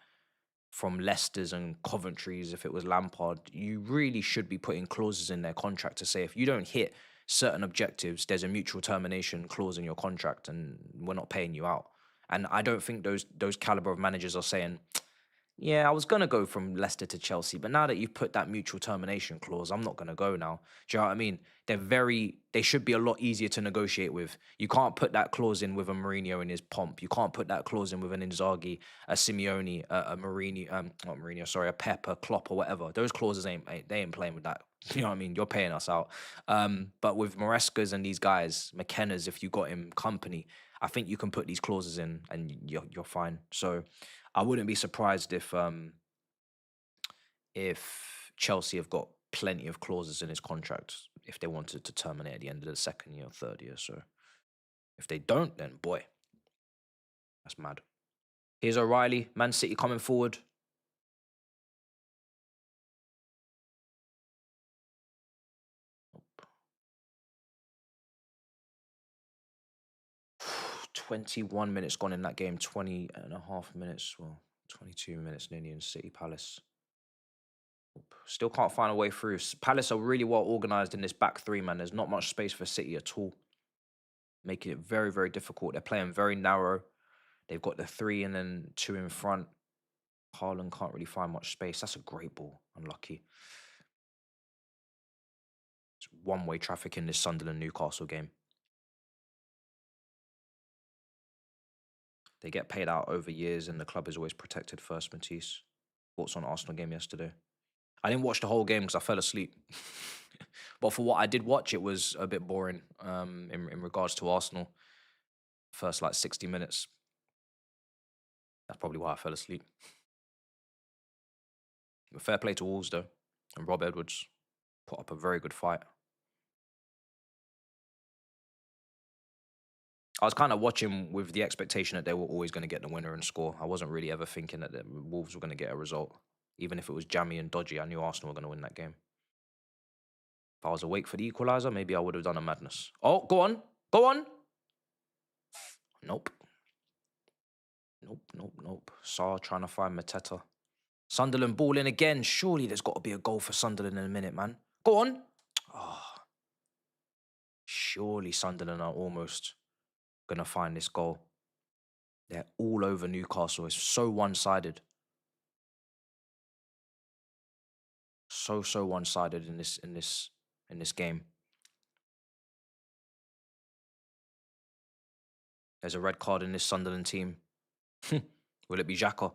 from Leicester's and Coventry's, if it was Lampard, you really should be putting clauses in their contract to say if you don't hit certain objectives, there's a mutual termination clause in your contract, and we're not paying you out. And I don't think those caliber of managers are saying, yeah, I was gonna go from Leicester to Chelsea, but now that you've put that mutual termination clause, I'm not gonna go now. Do you know what I mean? They should be a lot easier to negotiate with. You can't put that clause in with a Mourinho in his pomp. You can't put that clause in with an Inzaghi, a Simeone, a Mourinho, not Mourinho, sorry, a Pep, a Klopp, or whatever. Those clauses they ain't playing with that. You know what I mean? You're paying us out. But with Maresca's and these guys, McKenna's, if you got him company, I think you can put these clauses in and you're fine. So I wouldn't be surprised if Chelsea have got plenty of clauses in his contract if they wanted to terminate at the end of the second year or third year. So if they don't, then boy, that's mad. Here's O'Reilly, Man City coming forward. 21 minutes gone in that game, 20 and a half minutes, well, 22 minutes nearly in City Palace. Still can't find a way through. Palace are really well organised in this back three, man. There's not much space for City at all, making it very, very difficult. They're playing very narrow. They've got the three and then two in front. Haaland can't really find much space. That's a great ball. Unlucky. It's one-way traffic in this Sunderland Newcastle game. They get paid out over years and the club is always protected first, Matisse. Thoughts on Arsenal game yesterday? I didn't watch the whole game because I fell asleep. But for what I did watch, it was a bit boring in regards to Arsenal. First, like 60 minutes. That's probably why I fell asleep. But fair play to Wolves, though. And Rob Edwards put up a very good fight. I was kind of watching with the expectation that they were always going to get the winner and score. I wasn't really ever thinking that the Wolves were going to get a result. Even if it was jammy and dodgy, I knew Arsenal were going to win that game. If I was awake for the equaliser, maybe I would have done a madness. Oh, go on. Go on. Nope. Nope. Saar trying to find Mateta. Sunderland ball in again. Surely there's got to be a goal for Sunderland in a minute, man. Go on. Oh, surely Sunderland are almost going to find this goal. They're all over Newcastle. It's so one-sided. So one-sided in this game. There's a red card in this Sunderland team. Will it be Xhaka?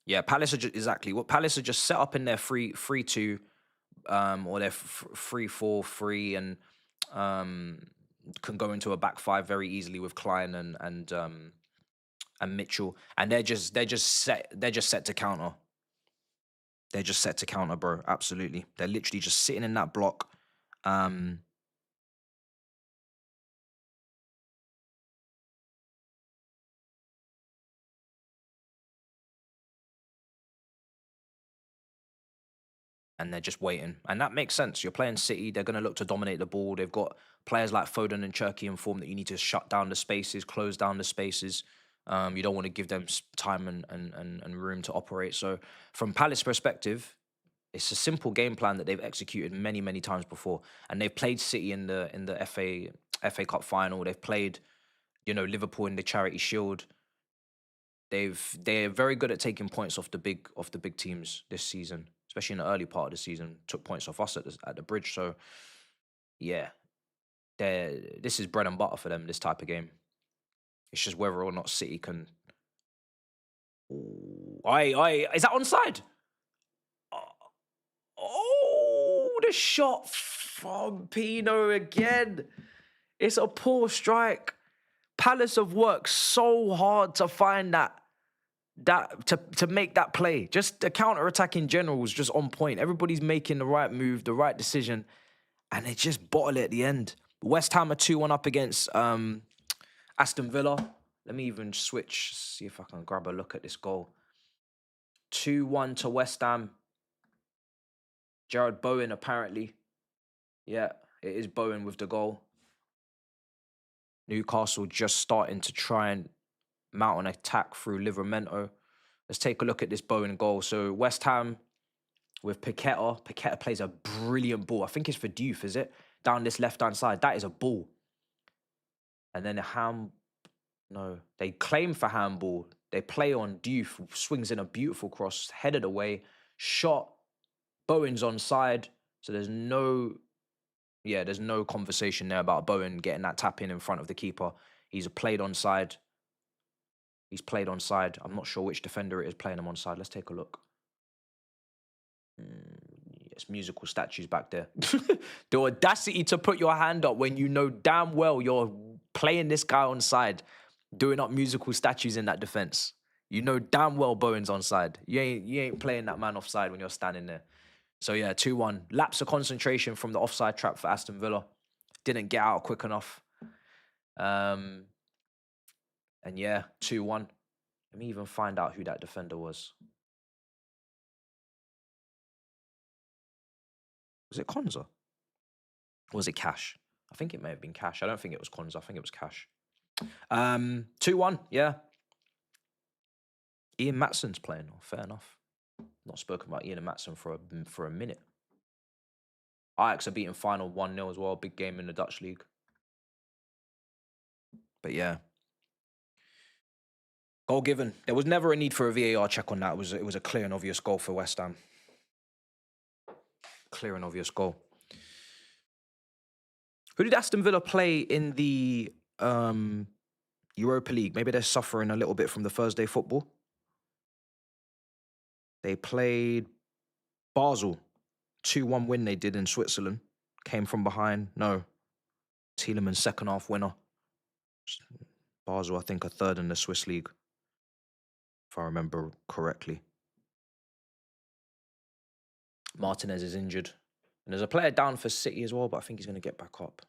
Yeah, Palace are exactly what Palace are just set up in their 3-2, or their 3-4-3, and can go into a back five very easily with Klein and Mitchell, and they're just set to counter. They're just set to counter, bro. Absolutely, they're literally just sitting in that block. And they're just waiting. And that makes sense. You're playing City, they're going to look to dominate the ball. They've got players like Foden and Cherki in form that you need to shut down the spaces, close down the spaces. You don't want to give them time and room to operate. So from Palace perspective, it's a simple game plan that they've executed many times before. And they've played City in the FA Cup final. They've played, Liverpool in the Charity Shield. They're very good at taking points off the big teams this season, especially in the early part of the season. Took points off us at the bridge. So yeah, this is bread and butter for them. This type of game. It's just whether or not City can. Ooh, is that onside? What a shot from Pino again. It's a poor strike. Palace have worked so hard to find to make that play. Just the counter-attack in general was just on point. Everybody's making the right move, the right decision, and they just bottle it at the end. West Ham are 2-1 up against Aston Villa. Let me even switch, see if I can grab a look at this goal. 2-1 to West Ham. Jared Bowen, apparently. Yeah, it is Bowen with the goal. Newcastle just starting to try and mount an attack through Livramento. Let's take a look at this Bowen goal. So West Ham with Paqueta. Paqueta plays a brilliant ball. I think it's for Diouf, is it? Down this left-hand side. That is a ball. And then no, they claim for handball. They play on Diouf, swings in a beautiful cross, headed away, shot. Bowen's onside. So there's no conversation there about Bowen getting that tap in front of the keeper. He's played onside. He's played onside. I'm not sure which defender it is playing him onside. Let's take a look. Yes, musical statues back there. The audacity to put your hand up when you know damn well you're playing this guy onside, doing up musical statues in that defense. You know damn well Bowen's onside. You ain't playing that man offside when you're standing there. So yeah, 2-1. Lapse of concentration from the offside trap for Aston Villa. Didn't get out quick enough. And yeah, 2-1. Let me even find out who that defender was. Was it Konza? Or was it Cash? I think it may have been Cash. I don't think it was Konza. I think it was Cash. 2-1, yeah. Ian Matson's playing. Oh, fair enough. Not spoken about Ian and Matson for a minute. Ajax are beating final 1-0 as well. Big game in the Dutch league. But yeah. Goal given. There was never a need for a VAR check on that. It was a clear and obvious goal for West Ham. Clear and obvious goal. Who did Aston Villa play in the Europa League? Maybe they're suffering a little bit from the Thursday football. They played Basel. 2-1 win they did in Switzerland. Came from behind. No. Tielemans' second half winner. Basel, I think, a third in the Swiss league, if I remember correctly. Martinez is injured. And there's a player down for City as well, but I think he's going to get back up.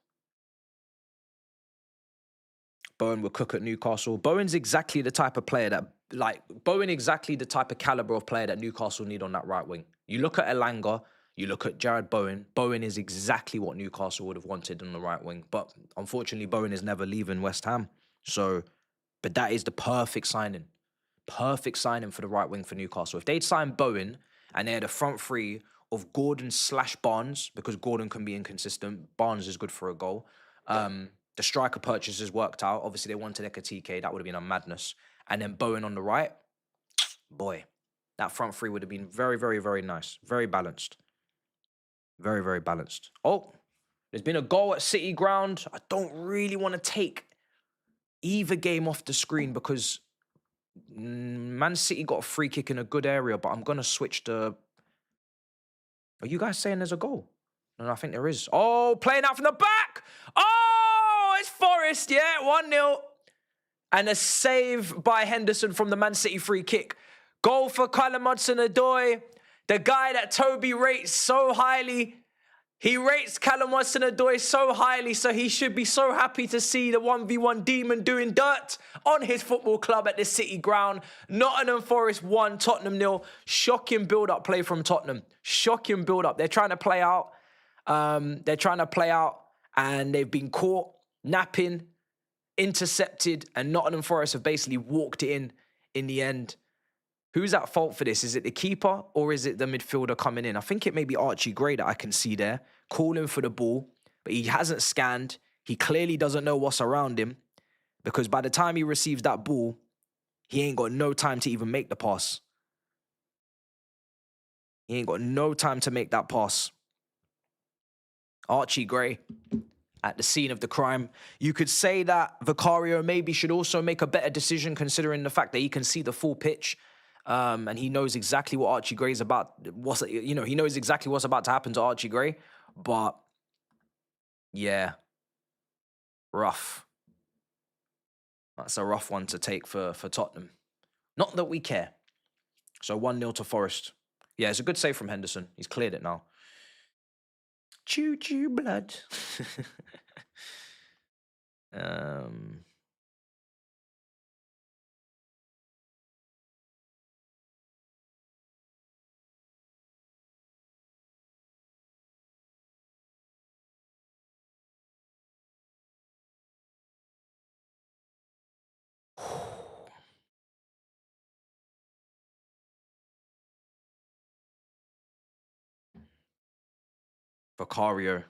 Bowen will cook at Newcastle. Bowen's exactly the type of player exactly the type of caliber of player that Newcastle need on that right wing. You look at Elanga, you look at Jared Bowen. Bowen is exactly what Newcastle would have wanted on the right wing. But unfortunately, Bowen is never leaving West Ham. But that is the perfect signing. Perfect signing for the right wing for Newcastle. If they'd signed Bowen and they had a front three of Gordon/Barnes, because Gordon can be inconsistent, Barnes is good for a goal. The striker purchases worked out. Obviously, they wanted Ekatike. That would have been a madness. And then Bowen on the right. Boy, that front three would have been very, very, very nice. Very balanced. Very, very balanced. Oh, there's been a goal at City ground. I don't really want to take either game off the screen because Man City got a free kick in a good area, but I'm going to switch the... Are you guys saying there's a goal? No, I think there is. Oh, playing out from the back. Oh, it's Forest, yeah, 1-0. And a save by Henderson from the Man City free kick. Goal for Callum Hudson-Odoi, the guy that Toby rates so highly. He rates Callum Hudson-Odoi so highly, so he should be so happy to see the 1v1 demon doing dirt on his football club at the City ground. Nottingham Forest 1, Tottenham 0. Shocking build-up play from Tottenham. Shocking build-up. They're trying to play out. And they've been caught napping, intercepted, and Nottingham Forest have basically walked it in the end. Who's at fault for this? Is it the keeper or is it the midfielder coming in? I think it may be Archie Gray that I can see there, calling for the ball, but he hasn't scanned. He clearly doesn't know what's around him because by the time he receives that ball, he ain't got no time to even make the pass. He ain't got no time to make that pass. Archie Gray at the scene of the crime. You could say that Vicario maybe should also make a better decision considering the fact that he can see the full pitch. And he knows exactly what Archie Gray's about. He knows exactly what's about to happen to Archie Gray. But yeah, rough. That's a rough one to take for Tottenham. Not that we care. So 1-0 to Forest. Yeah, it's a good save from Henderson. He's cleared it now. Choo choo blood. um, Vicario.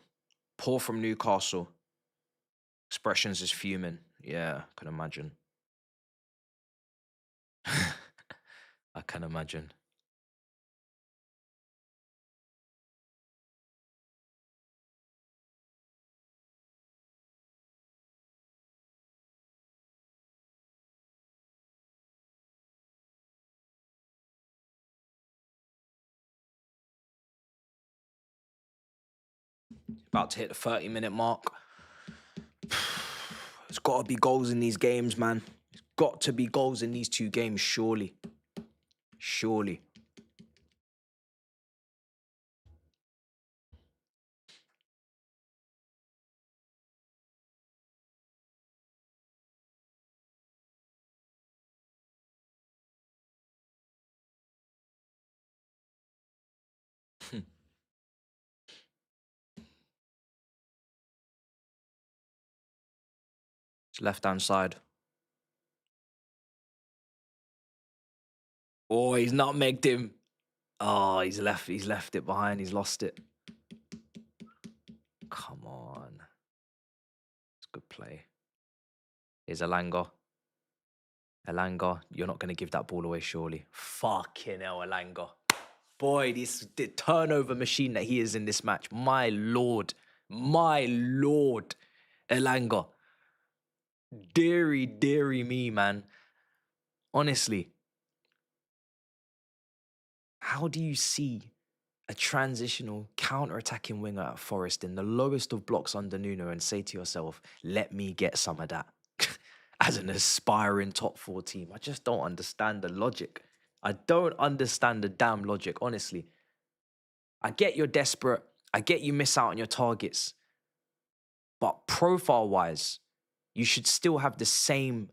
Poor from Newcastle. Expressions is fuming. Yeah, I can imagine. I can imagine. About to hit the 30-minute mark. There's got to be goals in these games, man. There's got to be goals in these two games, surely. Surely. It's left-hand side. Oh, he's nutmegged him. Oh, he's left it behind. He's lost it. Come on. It's good play. Here's Elanga. Elanga, you're not going to give that ball away, surely. Fucking hell, Elanga. Boy, the turnover machine that he is in this match. My lord. My lord. Elanga. Deary me, man. Honestly. How do you see a transitional counter-attacking winger at Forest in the lowest of blocks under Nuno and say to yourself, let me get some of that as an aspiring top 4 team? I just don't understand the logic. I don't understand the damn logic, honestly. I get you're desperate. I get you miss out on your targets. But profile-wise, you should still have the same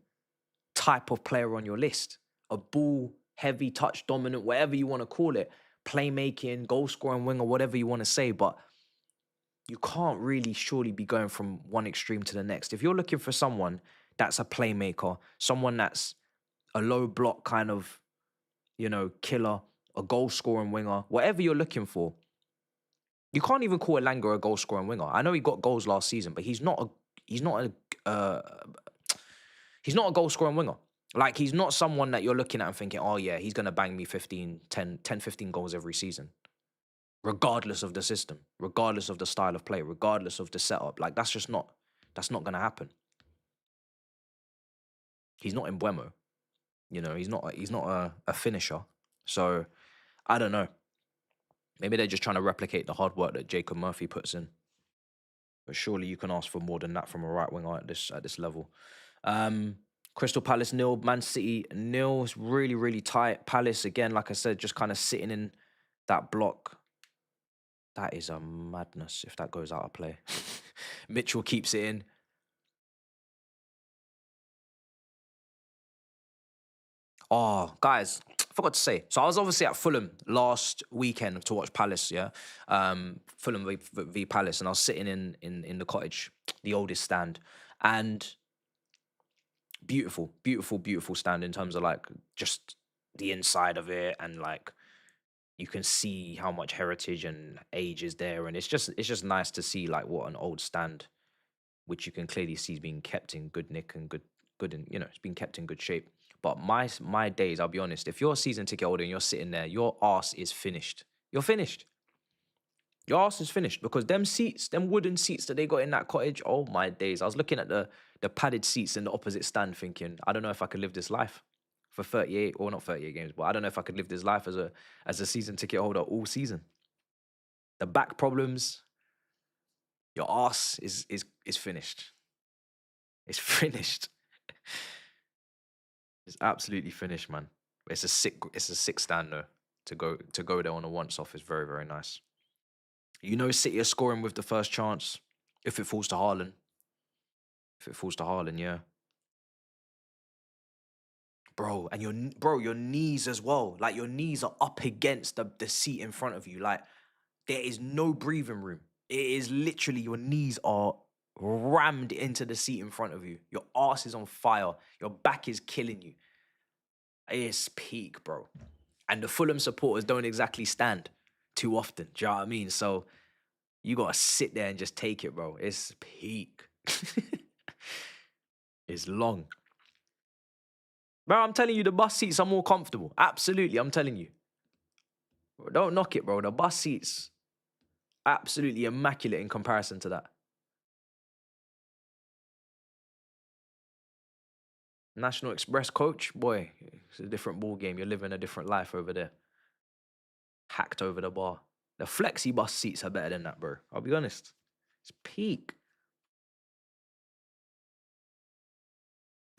type of player on your list. A ball, heavy, touch dominant, whatever you want to call it. Playmaking, goal-scoring winger, whatever you want to say. But you can't really surely be going from one extreme to the next. If you're looking for someone that's a playmaker, someone that's a low block kind of, killer, a goal-scoring winger, whatever you're looking for, you can't even call Elanga a goal-scoring winger. I know he got goals last season, but he's not a goal-scoring winger. Like, he's not someone that you're looking at and thinking, oh yeah, he's going to bang me 15 goals every season. Regardless of the system, regardless of the style of play, regardless of the setup. Like, that's not going to happen. He's not in Buemo. He's not a finisher. So, I don't know. Maybe they're just trying to replicate the hard work that Jacob Murphy puts in. But surely you can ask for more than that from a right winger at this level. Crystal Palace 0, Man City 0. It's really, really tight. Palace, again, like I said, just kind of sitting in that block. That is a madness if that goes out of play. Mitchell keeps it in. Oh, guys, I forgot to say. So I was obviously at Fulham last weekend to watch Palace, yeah? Fulham v Palace, and I was sitting in the cottage, the oldest stand. And beautiful, beautiful, beautiful stand in terms of, like, just the inside of it, and, like, you can see how much heritage and age is there, and it's just nice to see, like, what an old stand, which you can clearly see is being kept in good nick and good, and it's been kept in good shape. But my days, I'll be honest, if you're a season ticket holder and you're sitting there, your arse is finished. You're finished. Your arse is finished, because them seats, them wooden seats that they got in that cottage, oh my days. I was looking at the padded seats in the opposite stand thinking, I don't know if I could live this life. for 38, or not 38 games, but I don't know if I could live this life as a season ticket holder all season. The back problems, your arse is finished. It's finished. It's absolutely finished, man. It's a sick stand though. To go there on a once off is very, very nice. You know, City are scoring with the first chance if it falls to Haaland. If it falls to Haaland, yeah. Bro, and your knees as well. Like your knees are up against the seat in front of you. Like there is no breathing room. It is literally your knees are rammed into the seat in front of you. Your ass is on fire. Your back is killing you. It's peak, bro. And the Fulham supporters don't exactly stand too often. Do you know what I mean? So you gotta sit there and just take it, bro. It's peak. It's long. Bro, I'm telling you, the bus seats are more comfortable. Absolutely, I'm telling you. Bro, don't knock it, bro. The bus seats, absolutely immaculate in comparison to that. National Express coach, boy, it's a different ball game. You're living a different life over there. Hacked over the bar. The flexi bus seats are better than that, bro. I'll be honest. It's peak.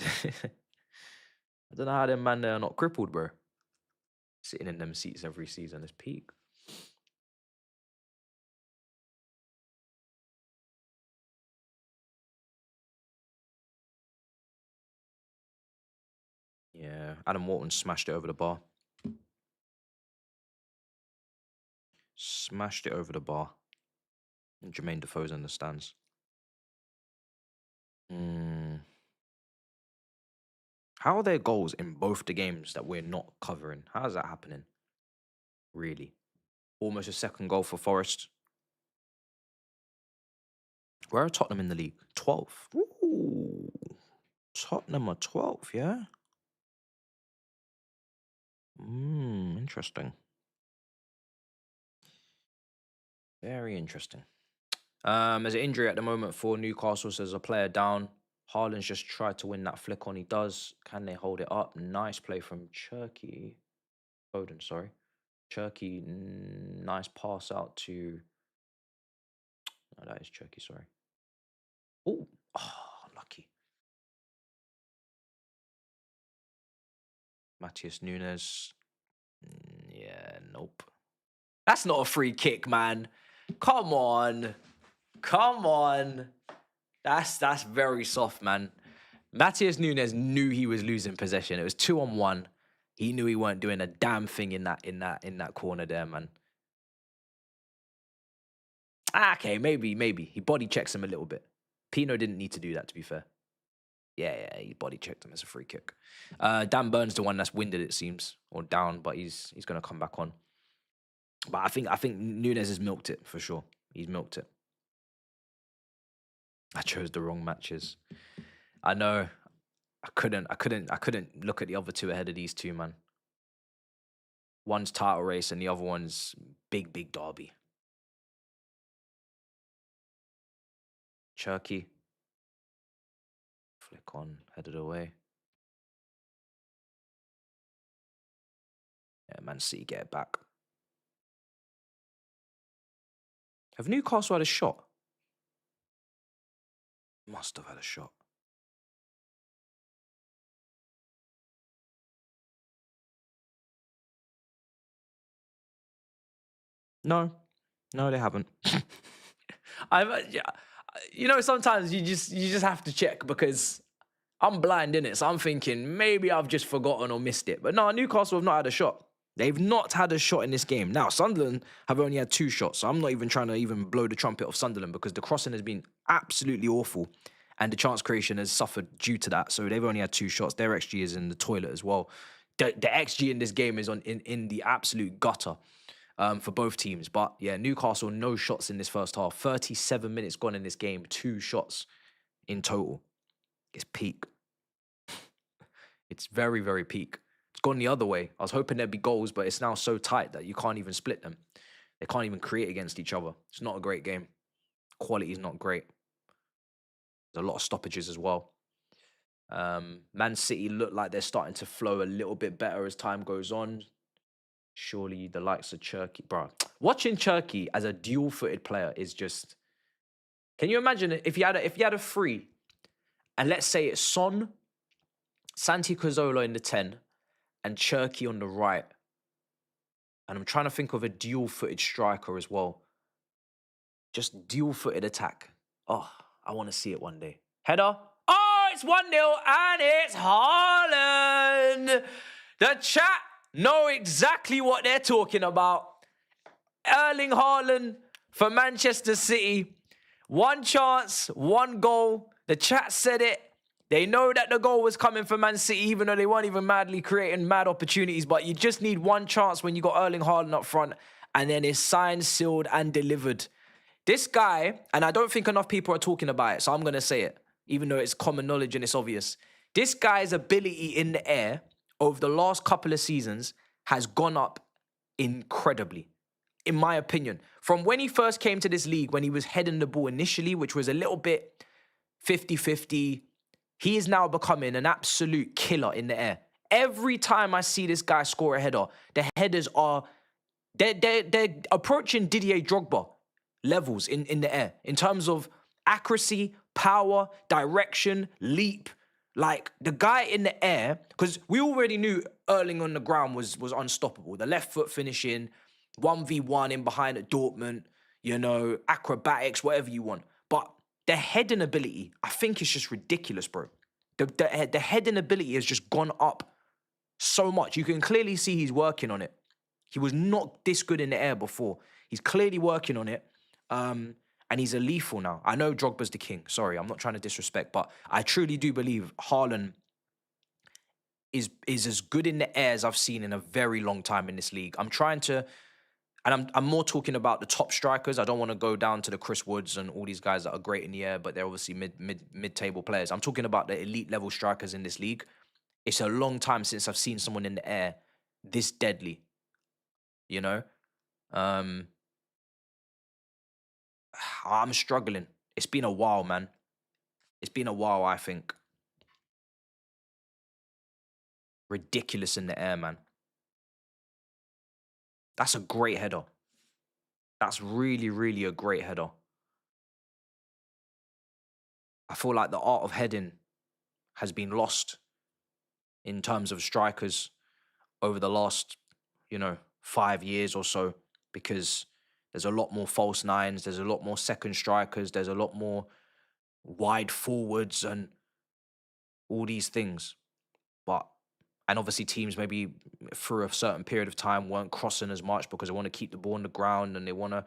I don't know how them man there are not crippled, bro. Sitting in them seats every season is peak. Yeah, Adam Walton smashed it over the bar. Smashed it over the bar. And Jermaine Defoe's in the stands. How are there goals in both the games that we're not covering? How is that happening? Really? Almost a second goal for Forest. Where are Tottenham in the league? 12th. Ooh. Tottenham are 12th, yeah? Interesting. Very interesting. There's an injury at the moment for Newcastle, so there's a player down. Haaland's just tried to win that flick on. He does. Can they hold it up? Nice play from Cherky. Foden, sorry. Cherky, nice pass out to... No, that is Cherky, sorry. Oh, lucky. Matheus Nunes. Yeah, nope. That's not a free kick, man. Come on. Come on. That's very soft, man. Matheus Nunes knew he was losing possession. It was 2-on-1. He knew he weren't doing a damn thing in that corner there, man. Okay, maybe. He body checks him a little bit. Pino didn't need to do that, to be fair. Yeah, he body checked him as a free kick. Dan Burns the one that's winded, it seems, or down, but he's gonna come back on. But I think Nunes has milked it for sure. He's milked it. I chose the wrong matches. I know. I couldn't look at the other two ahead of these two, man. One's title race and the other one's big derby. Cherky. Flick on, headed away. Yeah, Man City get it back. Have Newcastle had a shot? Must have had a shot. No, they haven't. Sometimes you just have to check because I'm blind in it. So I'm thinking maybe I've just forgotten or missed it. But no, Newcastle have not had a shot. They've not had a shot in this game. Now, Sunderland have only had 2 shots. So I'm not even trying to even blow the trumpet of Sunderland because the crossing has been absolutely awful. And the chance creation has suffered due to that. So they've only had 2 shots. Their XG is in the toilet as well. The XG in this game is in the absolute gutter for both teams. But yeah, Newcastle, no shots in this first half. 37 minutes gone in this game. 2 shots in total. It's peak. It's very, very peak. It's gone the other way. I was hoping there'd be goals, but it's now so tight that you can't even split them. They can't even create against each other. It's not a great game. Quality is not great. There's a lot of stoppages as well. Man City look like they're starting to flow a little bit better as time goes on. Surely the likes of Cherki, bro. Watching Cherki as a dual-footed player is just. Can you imagine if you had a free, and let's say it's Son, Santi Cazorla in the 10, and Cherki on the right. And I'm trying to think of a dual-footed striker as well. Just dual-footed attack. Oh, I want to see it one day. Header. Oh, it's 1-0 and it's Haaland. The chat know exactly what they're talking about. Erling Haaland for Manchester City. One chance, one goal. The chat said it. They know that the goal was coming for Man City, even though they weren't even madly creating mad opportunities. But you just need one chance when you got Erling Haaland up front, and then it's signed, sealed, and delivered. This guy, and I don't think enough people are talking about it, so I'm going to say it, even though it's common knowledge and it's obvious. This guy's ability in the air over the last couple of seasons has gone up incredibly, in my opinion. From when he first came to this league, when he was heading the ball initially, which was a little bit 50-50, he is now becoming an absolute killer in the air. Every time I see this guy score a header, the headers are, they're approaching Didier Drogba levels in the air in terms of accuracy, power, direction, leap. Like, the guy in the air, because we already knew Erling on the ground was unstoppable. The left foot finishing, 1v1 in behind at Dortmund, you know, acrobatics, whatever you want. But the heading ability, I think, is just ridiculous, bro. The heading ability has just gone up so much. You can clearly see he's working on it. He was not this good in the air before. He's clearly working on it. And he's a lethal now. I know Drogba's the king. Sorry, I'm not trying to disrespect, but I truly do believe Haaland is as good in the air as I've seen in a very long time in this league. I'm trying to, and I'm more talking about the top strikers. I don't want to go down to the Chris Woods and all these guys that are great in the air, but they're obviously mid-table players. I'm talking about the elite level strikers in this league. It's a long time since I've seen someone in the air this deadly, you know? I'm struggling. It's been a while, man. It's been a while, I think. Ridiculous in the air, man. That's a great header. That's really, really a great header. I feel like the art of heading has been lost in terms of strikers over the last, 5 years or so, because there's a lot more false nines, there's a lot more second strikers, there's a lot more wide forwards and all these things. And obviously teams maybe through a certain period of time weren't crossing as much because they want to keep the ball on the ground and they want to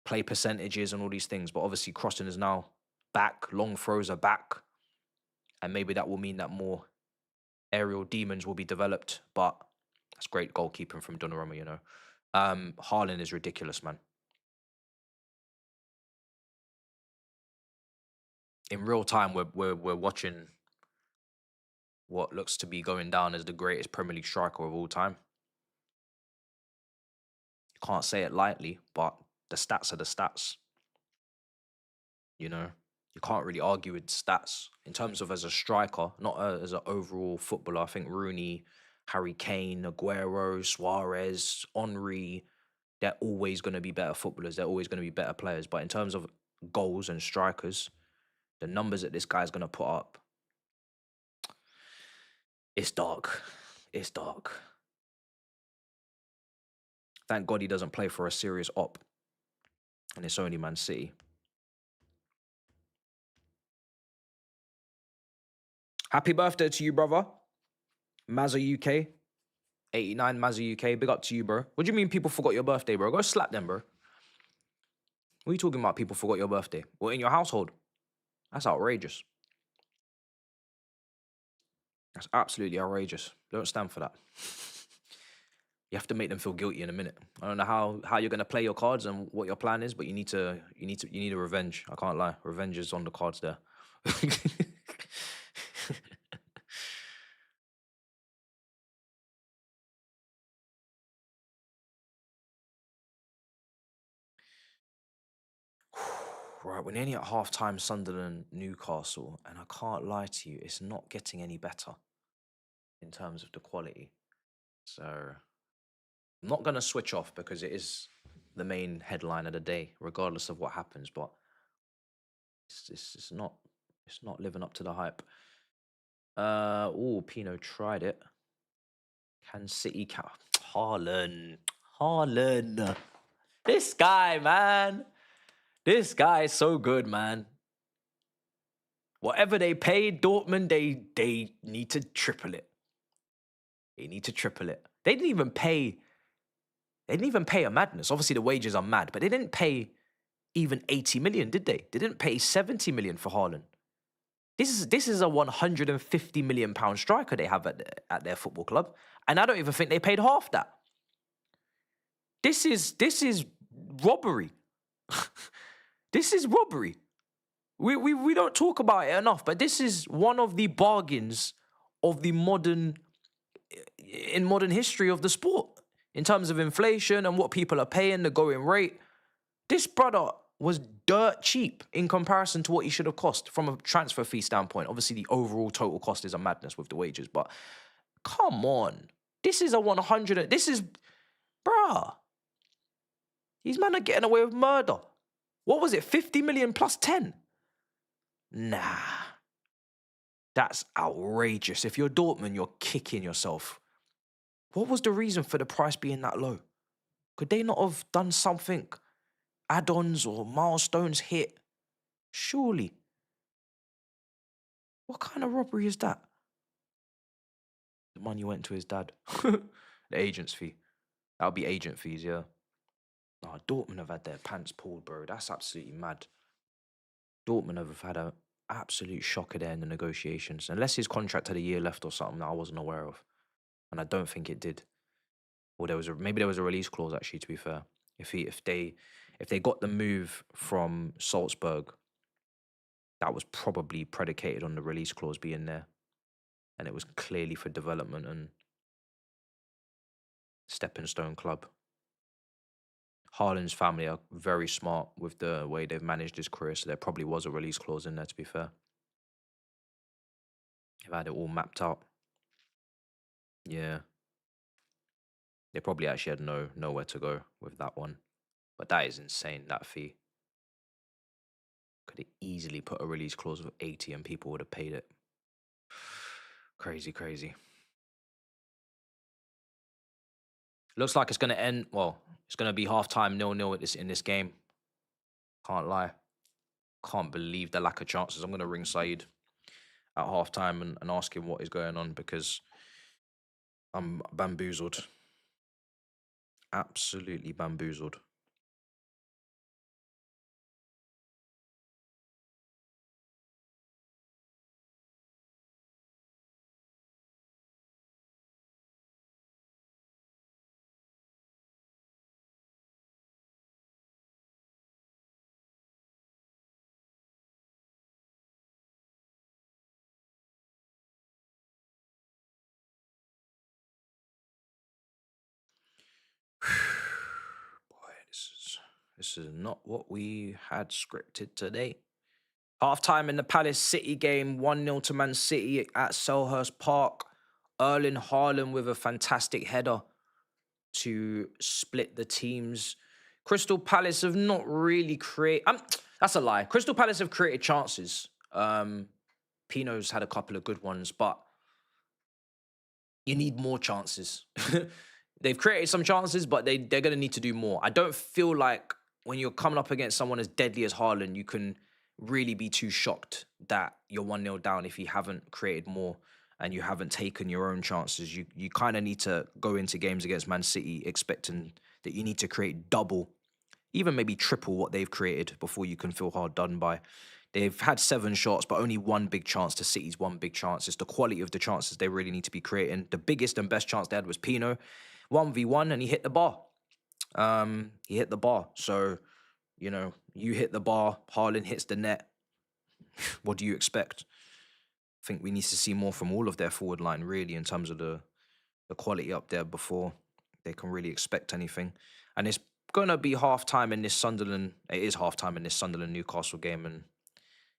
play percentages and all these things. But obviously crossing is now back, long throws are back. And maybe that will mean that more aerial demons will be developed. But that's great goalkeeping from Donnarumma, Haaland is ridiculous, man. In real time, we're watching what looks to be going down as the greatest Premier League striker of all time. Can't say it lightly, but the stats are the stats. You can't really argue with stats in terms of as a striker, not as an overall footballer. I think Rooney, Harry Kane, Aguero, Suarez, Henry, they're always going to be better footballers. They're always going to be better players. But in terms of goals and strikers, the numbers that this guy's going to put up, it's dark. It's dark. Thank God he doesn't play for a serious op. And it's only Man City. Happy birthday to you, brother. Mazza UK. 89 Mazza UK. Big up to you, bro. What do you mean people forgot your birthday, bro? Go slap them, bro. What are you talking about people forgot your birthday? Well, in your household? That's outrageous. That's absolutely outrageous. Don't stand for that. You have to make them feel guilty in a minute. I don't know how you're gonna play your cards and what your plan is, but you need a revenge. I can't lie. Revenge is on the cards there. Right, we're nearly at half-time, Sunderland Newcastle, and I can't lie to you, it's not getting any better in terms of the quality. So I'm not going to switch off because it is the main headline of the day, regardless of what happens. But it's not living up to the hype. Pino tried it. Can City Haaland. Haaland. This guy, man. This guy is so good, man. Whatever they paid Dortmund, they need to triple it. They need to triple it. They didn't even pay a madness. Obviously, the wages are mad, but they didn't pay even 80 million, did they? They didn't pay 70 million for Haaland. This is a 150 million pound striker they have at their football club, and I don't even think they paid half that. This is robbery. This is robbery. We don't talk about it enough, but this is one of the bargains of the modern history of the sport in terms of inflation and what people are paying, the going rate. This brother was dirt cheap in comparison to what he should have cost from a transfer fee standpoint. Obviously, the overall total cost is a madness with the wages, but come on. This is a 100. This is, bruh. These men are getting away with murder. What was it? 50 million plus 10? Nah. That's outrageous. If you're Dortmund, you're kicking yourself. What was the reason for the price being that low? Could they not have done something? Add-ons or milestones hit? Surely. What kind of robbery is that? The money went to his dad. The agent's fee. That'll be agent fees, yeah. Nah, Dortmund have had their pants pulled, bro. That's absolutely mad. Dortmund have had an absolute shocker there in the negotiations. Unless his contract had a year left or something that I wasn't aware of. And I don't think it did. Or maybe there was a release clause, actually, to be fair. If they got the move from Salzburg, that was probably predicated on the release clause being there. And it was clearly for development and stepping stone club. Haaland's family are very smart with the way they've managed his career, so there probably was a release clause in there, to be fair. They've had it all mapped out. Yeah. They probably actually had nowhere to go with that one. But that is insane, that fee. Could have easily put a release clause of 80 and people would have paid it. Crazy, crazy. Looks like it's going to end, well, it's going to be half-time 0-0 in this game. Can't lie. Can't believe the lack of chances. I'm going to ring Saeed at half-time and ask him what is going on because I'm bamboozled. Absolutely bamboozled. Boy, this is not what we had scripted today. Half-time in the Palace City game, 1-0 to Man City at Selhurst Park. Erling Haaland with a fantastic header to split the teams. Crystal Palace have not really created... that's a lie. Crystal Palace have created chances. Pino's had a couple of good ones, but you need more chances. They've created some chances, but they're going to need to do more. I don't feel like when you're coming up against someone as deadly as Haaland, you can really be too shocked that you're 1-0 down if you haven't created more and you haven't taken your own chances. You kind of need to go into games against Man City expecting that you need to create double, even maybe triple what they've created before you can feel hard done by. They've had 7 shots, but only one big chance to City's one big chance. It's the quality of the chances they really need to be creating. The biggest and best chance they had was Pino, 1v1, and he hit the bar. He hit the bar. So, you know, you hit the bar, Haaland hits the net. What do you expect? I think we need to see more from all of their forward line, really, in terms of the quality up there before they can really expect anything. And it's gonna be half-time in this Sunderland. It is half-time in this Sunderland Newcastle game, and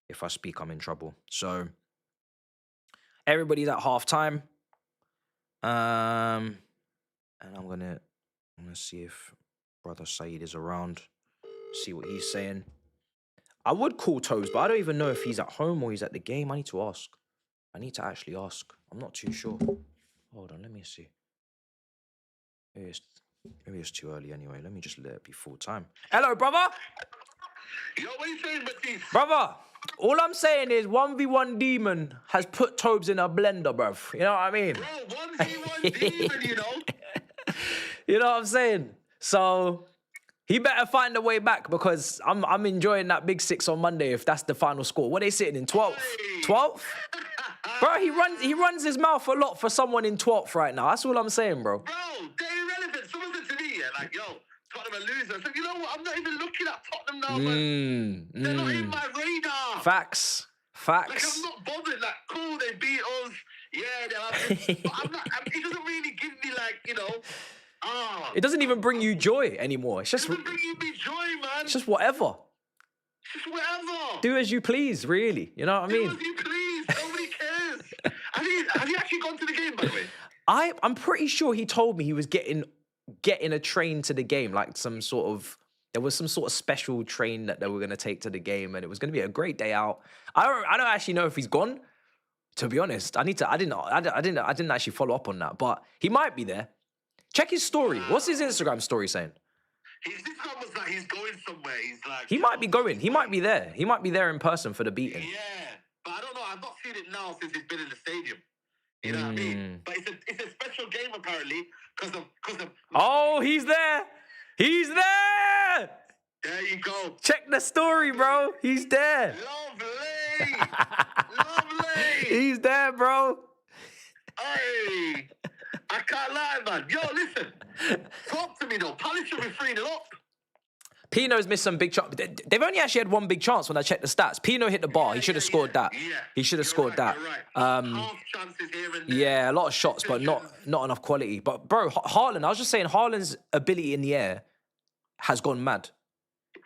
if I speak, I'm in trouble. So everybody's at half-time. And I'm gonna see if brother Saeed is around. See what he's saying. I would call Tobes, but I don't even know if he's at home or he's at the game. I need to ask. I need to actually ask. I'm not too sure. Hold on, let me see. Maybe it's too early anyway. Let me just let it be full time. Hello, brother. Yo, what are you saying, Matisse? Brother, all I'm saying is 1v1 Demon has put Tobes in a blender, bruv. You know what I mean? Bro, 1v1 Demon, you know? You know what I'm saying? So he better find a way back because I'm enjoying that big six on Monday if that's the final score. What are they sitting in? 12th? 12th? Bro, he runs his mouth a lot for someone in 12th right now. That's all I'm saying, bro. Bro, they're irrelevant. Someone said to me, yeah, like, yo, Tottenham are losers. I said, you know what? I'm not even looking at Tottenham now, man. They're not in my radar. Facts. Like, I'm not bothered. Like, cool, they beat us. Yeah, they're like, but I'm not, it doesn't really give me, like, you know, it doesn't even bring you joy anymore. It's just, it doesn't bring me joy, man. It's just whatever. It's just whatever. Do as you please, really. You know what I mean? Do as you please. Nobody cares. Have you actually gone to the game, by the way? I'm pretty sure he told me he was getting a train to the game, like there was some sort of special train that they were going to take to the game, and it was going to be a great day out. I don't actually know if he's gone. To be honest, I didn't actually follow up on that, but he might be there. Check his story. What's his Instagram story saying? His Instagram was like he's going somewhere. He's like he might be going. He might be there. He might be there in person for the beating. Yeah, but I don't know. I've not seen it now since he's been in the stadium. You know what I mean? But it's a special game apparently because of. Oh, he's there. He's there. There you go. Check the story, bro. He's there. Lovely. Lovely. He's there, bro. Hey, I can't lie, man. Yo, listen. Talk to me though. Palace should be 3-0 up. Pino's missed some big chance. They've only actually had one big chance when I checked the stats. Pino hit the bar. He should have scored that. Yeah. He should have scored that. Right. Half chances here and there. Yeah, a lot of shots, but not enough quality. But bro, Haaland, I was just saying, Haaland's ability in the air has gone mad.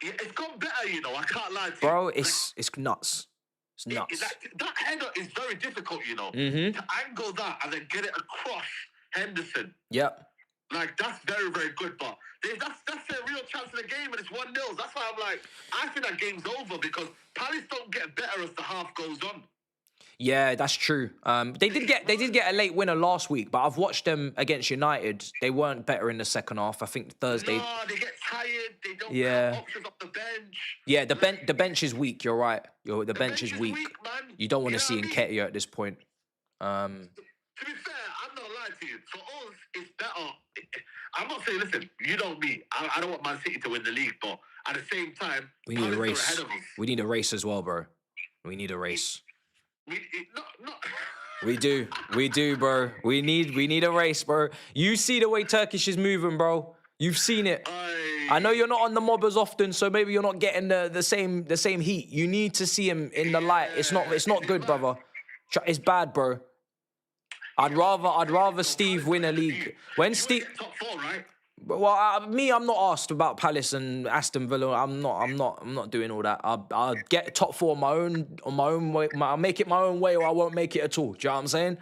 Yeah, it's gone better, you know. I can't lie to you. Bro, it's nuts. It's nuts. That header is very difficult, you know. Mm-hmm. To angle that and then get it across Henderson. Yep. Like, that's very, very good. But that's a real chance of the game, and it's 1-0. That's why I'm like, I think that game's over because Palace don't get better as the half goes on. Yeah, that's true. They did get a late winner last week, but I've watched them against United. They weren't better in the second half. I think Thursday. No, they get tired. They don't have options off the bench. Yeah, the bench is weak. You're right. The bench is weak. Man. You don't want to see Nketiah at this point. To be fair, I'm not lying to you. For us, it's better. I'm not saying, listen, you know me. I don't want Man City to win the league, but at the same time, we need a race. We need a race as well, bro. We need a race. We do, bro. We need a race, bro. You see the way Turkish is moving, bro. You've seen it. I know you're not on the mob as often, so maybe you're not getting the same heat. You need to see him in the light. It's not good, brother. It's bad, bro. I'd rather Steve win a league. When Steve top 4, right? Well, I'm not asked about Palace and Aston Villa. I'm not doing all that. I'll get top 4 on my own way. I'll make it my own way, or I won't make it at all. Do you know what I'm saying?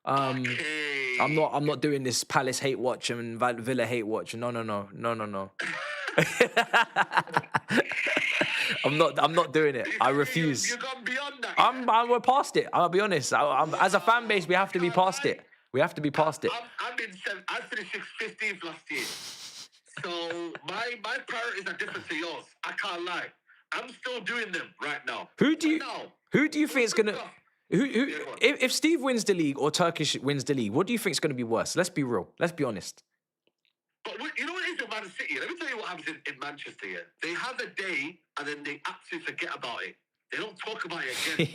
Okay. I'm not doing this Palace hate watch and Villa hate watch. No. I'm not doing it. I refuse. You've gone beyond that. We're past it. I'll be honest. As a fan base, we have to be past it. We have to be past it. I finished 15th last year. So my priorities are different to yours. I can't lie. I'm still doing them right now. Who do you think is gonna if Steve wins the league or Turkish wins the league, what do you think is gonna be worse? Let's be real. Let's be honest. But you know what it is with Man City? Let me tell you what happens in Manchester here. They have a day and then they absolutely forget about it. They don't talk about it again.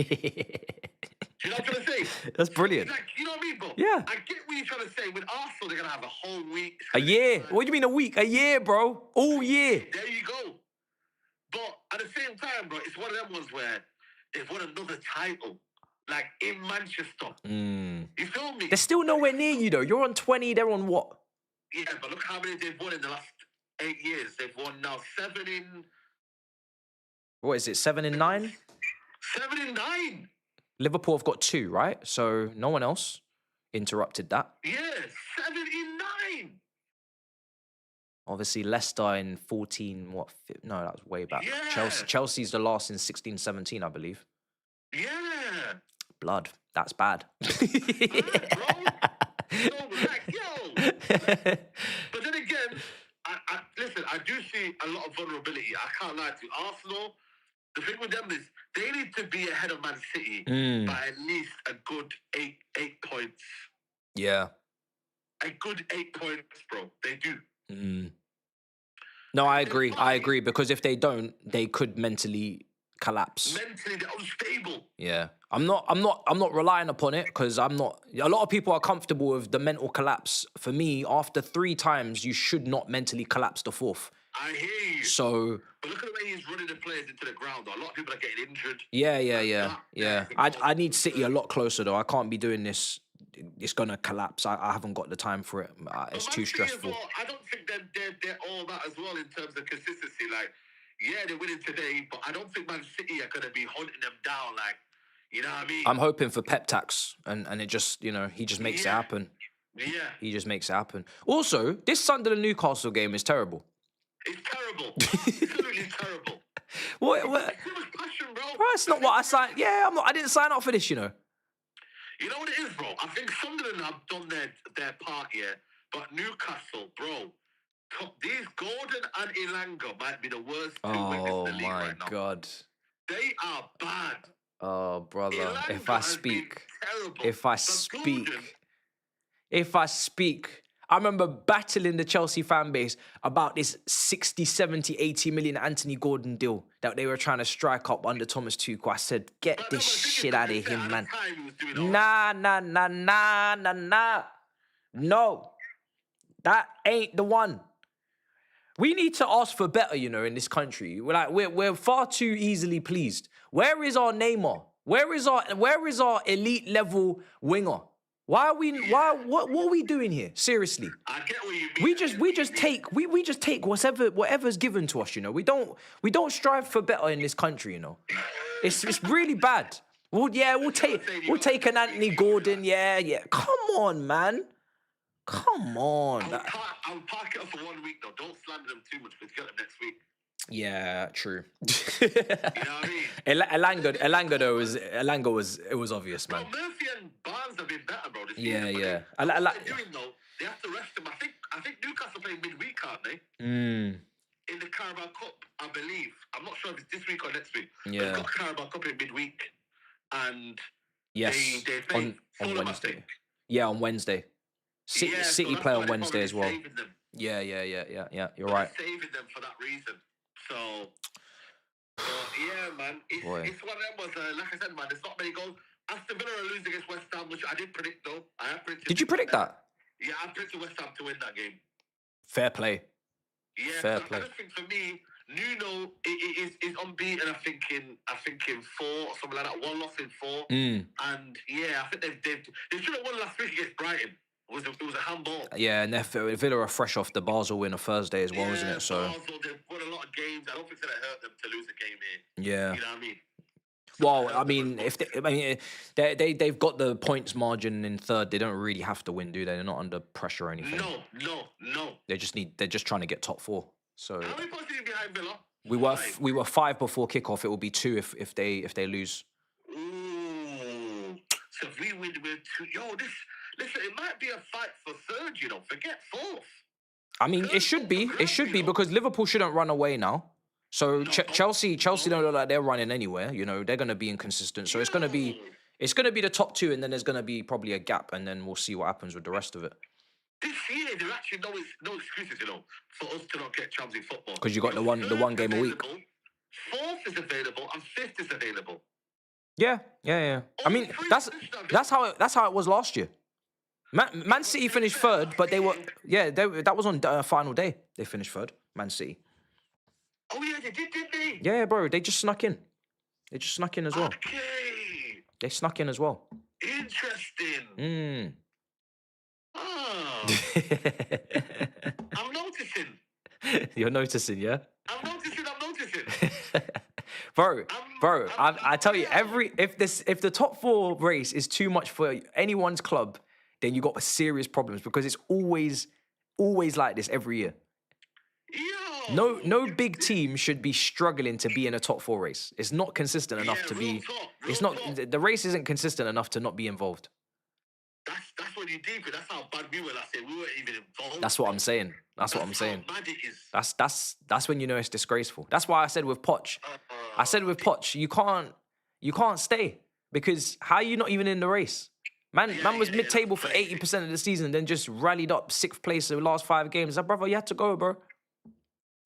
Do you know what I'm trying to say? That's brilliant. Like, you know what I mean, bro? Yeah. I get what you're trying to say. With Arsenal, they're going to have a whole week. A year? What do you mean a week? A year, bro. All year. There you go. But at the same time, bro, it's one of them ones where they've won another title. Like, in Manchester. You feel me? They're still nowhere near you, though. You're on 20, they're on what? Yeah, but look how many they've won in the last 8 years. They've won now 7 in... What is it, 7 in 9? 7 in 9. Liverpool have got 2, right? So no one else interrupted that. Yeah, 7 in 9. Obviously, Leicester in 14, no, that was way back. Yeah. Chelsea's the last in 16, 17, I believe. Yeah. Blood. That's bad. Bad, bro. So, like, yo. But then again, listen, I do see a lot of vulnerability. I can't lie to you. Arsenal, the thing with them is they need to be ahead of Man City by at least a good eight points. Yeah. A good 8 points, bro. They do. No, I agree. Because if they don't, they could mentally collapse. Mentally, they're unstable. Yeah. I'm not relying upon it because I'm not. A lot of people are comfortable with the mental collapse. For me, after 3 times, you should not mentally collapse the 4th. I hear you. So. But look at the way he's running the players into the ground, though. A lot of people are getting injured. Yeah. I need City a lot closer, though. I can't be doing this. It's gonna collapse. I haven't got the time for it. It's too stressful. Well, I don't think they're all that as well in terms of consistency. Like, yeah, they're winning today, but I don't think Man City are gonna be hunting them down. Like, you know what I mean? I'm hoping for pep tax, and it just, he just makes it happen. Yeah. He just makes it happen. Also, this Sunderland Newcastle game is terrible. It's terrible. Absolutely terrible. What? Too much passion, bro. It's not what I signed. Yeah, I didn't sign up for this, You know what it is, bro? I think Sunderland have done their part here, but Newcastle, bro, these Gordon and Elanga might be the worst 2 wingers in the league right now. Oh, my God. They are bad. Oh, brother. Elanga If I speak, I remember battling the Chelsea fan base about this 60, 70, 80 million Anthony Gordon deal that they were trying to strike up under Thomas Tuchel. I said, get this shit out of him, man. Nah. No. That ain't the one. We need to ask for better, in this country. We're far too easily pleased. Where is our Neymar? Where is our elite level winger? What are we doing here? Seriously. I get what you mean. We just take whatever's given to us, We don't strive for better in this country, It's really bad. We'll take an Anthony Gordon, yeah. Come on, man. Come on. I'll park it up for 1 week though. Don't slander them too much because get them next week. Yeah, true. You know what I mean? Elanga though it was obvious, man. Well, Murphy and Barnes have been better, bro. This Yeah. season, what they're doing though, they have to rest them. I think Newcastle play midweek, aren't they? In the Carabao Cup, I believe. I'm not sure if it's this week or next week. Yeah. They've got Carabao Cup in midweek, and yes, they play on Fulham, Wednesday. I think. Yeah, on Wednesday. City play on Wednesday as well. Yeah. You're right. Saving them for that reason. So, yeah, man. It's one of them. Like I said, man. There's not many goals. Aston Villa are losing against West Ham, which I did predict though. Did you predict that? Yeah, I predicted West Ham to win that game. Fair play. Yeah, fair play. I just think for me, Nuno is unbeaten. I think in 4 or something like that. 1 loss in 4. And yeah, I think they should have won last week against Brighton. It was a handball. Yeah, and Villa are fresh off the Basel win on Thursday as well, isn't it? So Basel, they've won a lot of games. I don't think it's gonna hurt them to lose a game here. Yeah. You know what I mean? Well, they've got the points margin in 3rd. They don't really have to win, do they? They're not under pressure or anything. No. They're just trying to get top 4. So how many points are you behind Villa? We were 5 before kickoff. It will be 2 if they lose. Ooh. So if we win, we're 2. Listen, it might be a fight for 3rd, Forget 4th. I mean, it should be. It should be because Liverpool shouldn't run away now. So Chelsea don't look like they're running anywhere. They're going to be inconsistent. So it's going to be the top 2, and then there's going to be probably a gap, and then we'll see what happens with the rest of it. This year, there are actually no excuses, for us to not get Champions League football. Because you got the one game a week. 4th is available and 5th is available. Yeah. I mean, that's how it was last year. Man City finished 3rd, but that was on final day. They finished 3rd, Man City. Oh yeah, they did, didn't they? Yeah, bro, they just snuck in. As well. Okay. They snuck in as well. Interesting. Oh. I'm noticing. You're noticing, yeah? I'm noticing. Bro, I tell you, Yeah. if the top four race is too much for anyone's club, then you got serious problems because it's always like this every year. No big team should be struggling to be in a top four race. It's not consistent enough to real be. talk, It's real not. talk. The race isn't consistent enough to not be involved. That's what you deep. That's how bad we were last year. We weren't even involved. That's what bro. I'm saying. That's what I'm saying. How mad it is. That's when you know it's disgraceful. That's why I said with Poch. I said with Poch, you can't stay because how are you not even in the race? Man was mid-table for 80% of the season, then just rallied up 6th place in the last 5 games. Like, brother, you have to go, bro.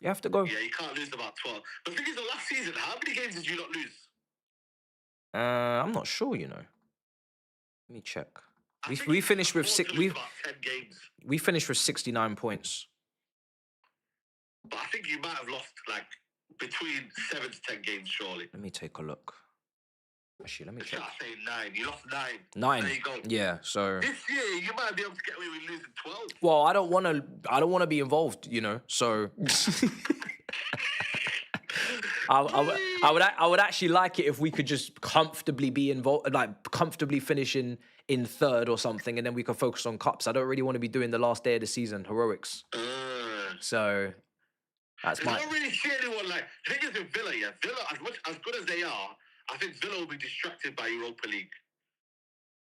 You have to go. Yeah, you can't lose about 12. The thing is, the last season, how many games did you not lose? I'm not sure, you know. Let me check. I think We it's finished with about 10 games. we finished with 69 points. But I think you might have lost like between 7 to 10 games, surely. Let me take a look. Actually, let me check. I say 9. You lost 9. 9. There you go. Yeah, so This year you might be able to get away with losing 12. well, I don't want to be involved, you know. So I would actually like it if we could just comfortably be involved, like comfortably finish in 3rd or something, and then we can focus on cups. I don't really want to be doing the last day of the season heroics. So that's I don't really see anyone like. The thing is with Villa, yeah. Villa, as good as they are, I think Villa will be distracted by Europa League.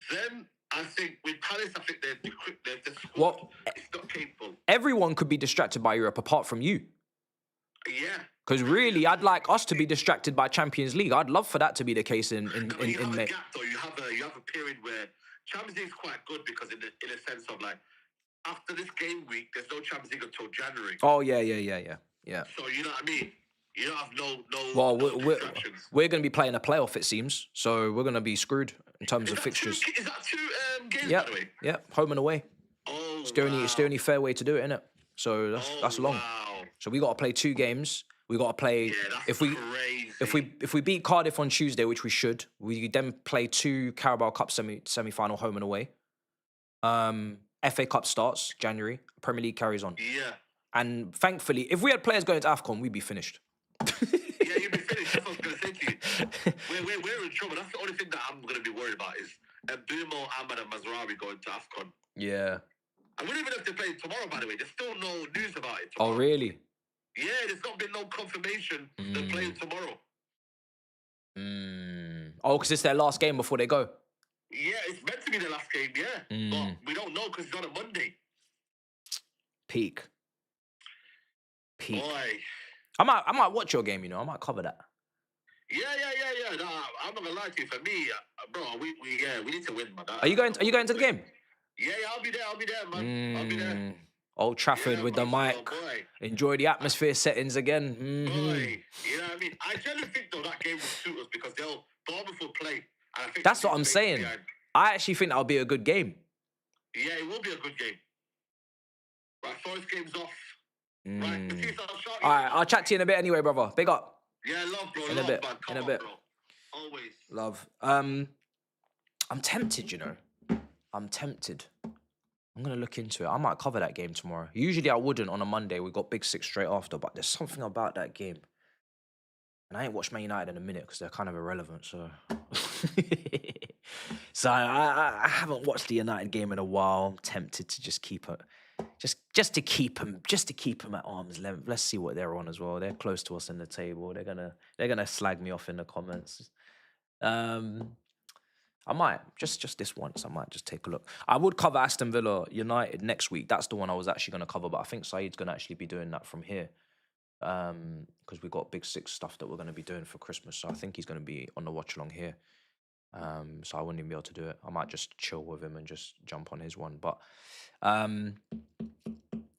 Then I think with Palace, I think the squad is not capable. Everyone could be distracted by Europe apart from you. Yeah. Because really, I'd like us to be distracted by Champions League. I'd love for that to be the case in you have May. a gap though. You have a period where Champions League is quite good because in a sense of like after this game week, there's no Champions League until January. Oh yeah. So you know what I mean. You don't have no. Well, distractions. we're going to be playing a playoff, it seems. So we're going to be screwed in terms of fixtures. Is that 2 games, Yeah, by the way? yeah, home and away. Oh, It's the only fair way to do it, isn't it? So that's long. Wow. So we got to play 2 games. We got to play. Yeah, that's crazy. If we beat Cardiff on Tuesday, which we should, we then play 2 Carabao Cup semi-final home and away. FA Cup starts January. Premier League carries on. Yeah. And thankfully, if we had players going to AFCON, we'd be finished. Yeah, you'd be finished. That's what I was going to say to you. We're in trouble. That's the only thing that I'm going to be worried about is Mbumo, Ahmad, and Mazraoui going to AFCON. Yeah. I wouldn't even have to play tomorrow, by the way. There's still no news about it. Oh, really? Yeah, there's not been no confirmation they're playing tomorrow. Oh, because it's their last game before they go. Yeah, it's meant to be the last game, yeah. But we don't know because it's on a Monday. Peak. Boy. I might watch your game, you know. I might cover that. Yeah. No, I'm not gonna lie to you. For me, bro, we need to win, man. Are you going to the game? Yeah, I'll be there, man. I'll be there. Old Trafford with the mic. Enjoy the atmosphere settings again. Boy, you know what I mean? I generally think though that game will suit us because Bournemouth will play. And I think that's what I'm saying. I actually think that'll be a good game. Yeah, it will be a good game. Right, first game's off. Right, all right, I'll chat to you in a bit anyway, brother. Big up. Yeah, love, bro. In a bit. Man. In a bit. Bro. Always. Love. I'm tempted, you know. I'm tempted. I'm going to look into it. I might cover that game tomorrow. Usually I wouldn't on a Monday. We got Big Six straight after, but there's something about that game. And I ain't watched Man United in a minute because they're kind of irrelevant, so... So I haven't watched the United game in a while. I'm tempted to just keep it... Just to keep them at arm's length. Let's see what they're on as well. They're close to us in the table. They're gonna slag me off in the comments. I might just this once. I might just take a look. I would cover Aston Villa United next week. That's the one I was actually gonna cover, but I think Saeed's gonna actually be doing that from here. Because we got Big Six stuff that we're gonna be doing for Christmas. So I think he's gonna be on the watch along here. So I wouldn't even be able to do it. I might just chill with him and just jump on his one. But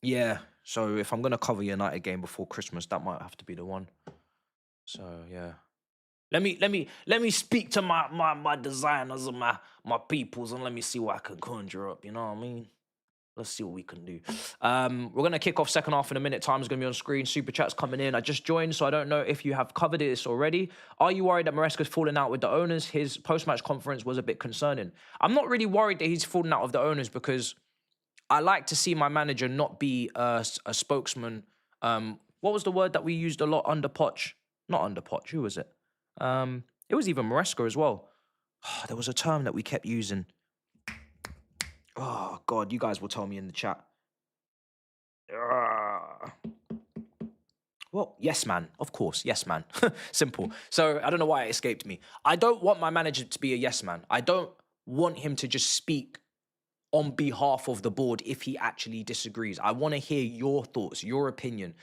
yeah. So if I'm gonna cover United game before Christmas, that might have to be the one. So yeah. Let me speak to my designers and my peoples and let me see what I can conjure up. You know what I mean? Let's see what we can do. We're going to kick off second half in a minute. Time's going to be on screen. Super chat's coming in. I just joined, so I don't know if you have covered this already. Are you worried that Maresca's fallen out with the owners? His post-match conference was a bit concerning. I'm not really worried that he's fallen out of the owners because I like to see my manager not be a spokesman What was the word that we used a lot under Poch? Not under Poch. Who was it? It was even Maresca as well. There was a term that we kept using. Oh, God, you guys will tell me in the chat. Well, yes, man. Of course, yes, man. Simple. So I don't know why it escaped me. I don't want my manager to be a yes man. I don't want him to just speak on behalf of the board if he actually disagrees. I want to hear your thoughts, your opinion.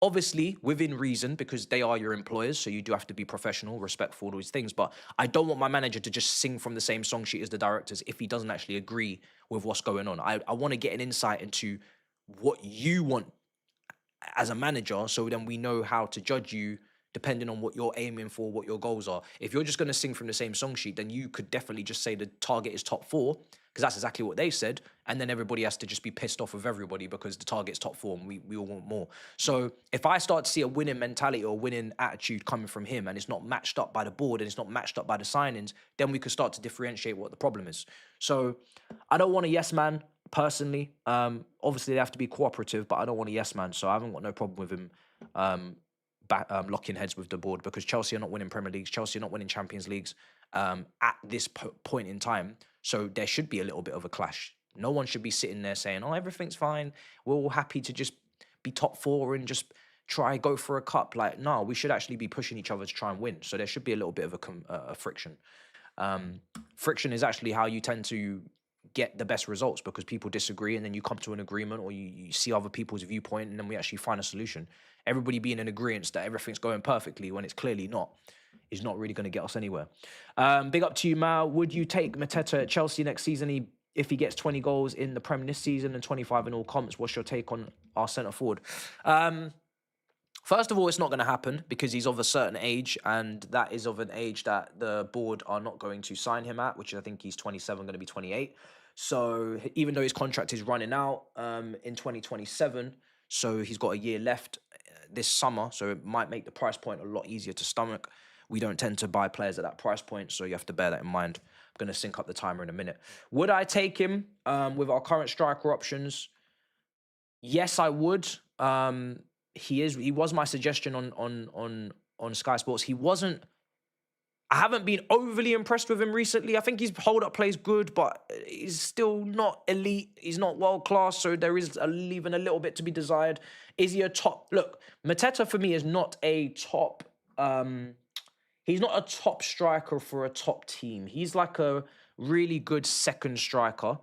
Obviously, within reason, because they are your employers, so you do have to be professional, respectful, all these things. But I don't want my manager to just sing from the same song sheet as the directors if he doesn't actually agree with what's going on. I want to get an insight into what you want as a manager, so then we know how to judge you depending on what you're aiming for, what your goals are. If you're just going to sing from the same song sheet, then you could definitely just say the target is top 4, because that's exactly what they said, and then everybody has to just be pissed off with everybody because the target's top 4 and we all want more. So if I start to see a winning mentality or winning attitude coming from him and it's not matched up by the board and it's not matched up by the signings, then we could start to differentiate what the problem is. So I don't want a yes man. Personally, obviously they have to be cooperative, but I don't want a yes man, so I haven't got no problem with him locking heads with the board, because Chelsea are not winning Premier Leagues, Chelsea are not winning Champions Leagues at this point in time, so there should be a little bit of a clash. No one should be sitting there saying, oh, everything's fine, we're all happy to just be top 4 and just go for a cup. Like, no, we should actually be pushing each other to try and win, so there should be a little bit of a friction. Friction is actually how you tend to get the best results, because people disagree and then you come to an agreement, or you see other people's viewpoint and then we actually find a solution. Everybody being in agreement that everything's going perfectly when it's clearly not is not really going to get us anywhere. Big up to you, Mal. Would you take Mateta at Chelsea next season if he gets 20 goals in the Prem this season and 25 in all comps? What's your take on our centre forward? First of all, it's not going to happen because he's of a certain age, and that is of an age that the board are not going to sign him at, which I think he's 27, going to be 28. So even though his contract is running out in 2027, so he's got a year left this summer, so it might make the price point a lot easier to stomach. We don't tend to buy players at that price point, so you have to bear that in mind. I'm going to sync up the timer in a minute. Would I take him with our current striker options? Yes, I would. He was my suggestion on Sky Sports. I haven't been overly impressed with him recently. I think his hold-up play is good, but he's still not elite. He's not world-class, so there is leaving a little bit to be desired. Is he a top... Look, Mateta for me is not a top... he's not a top striker for a top team. He's like a really good second striker.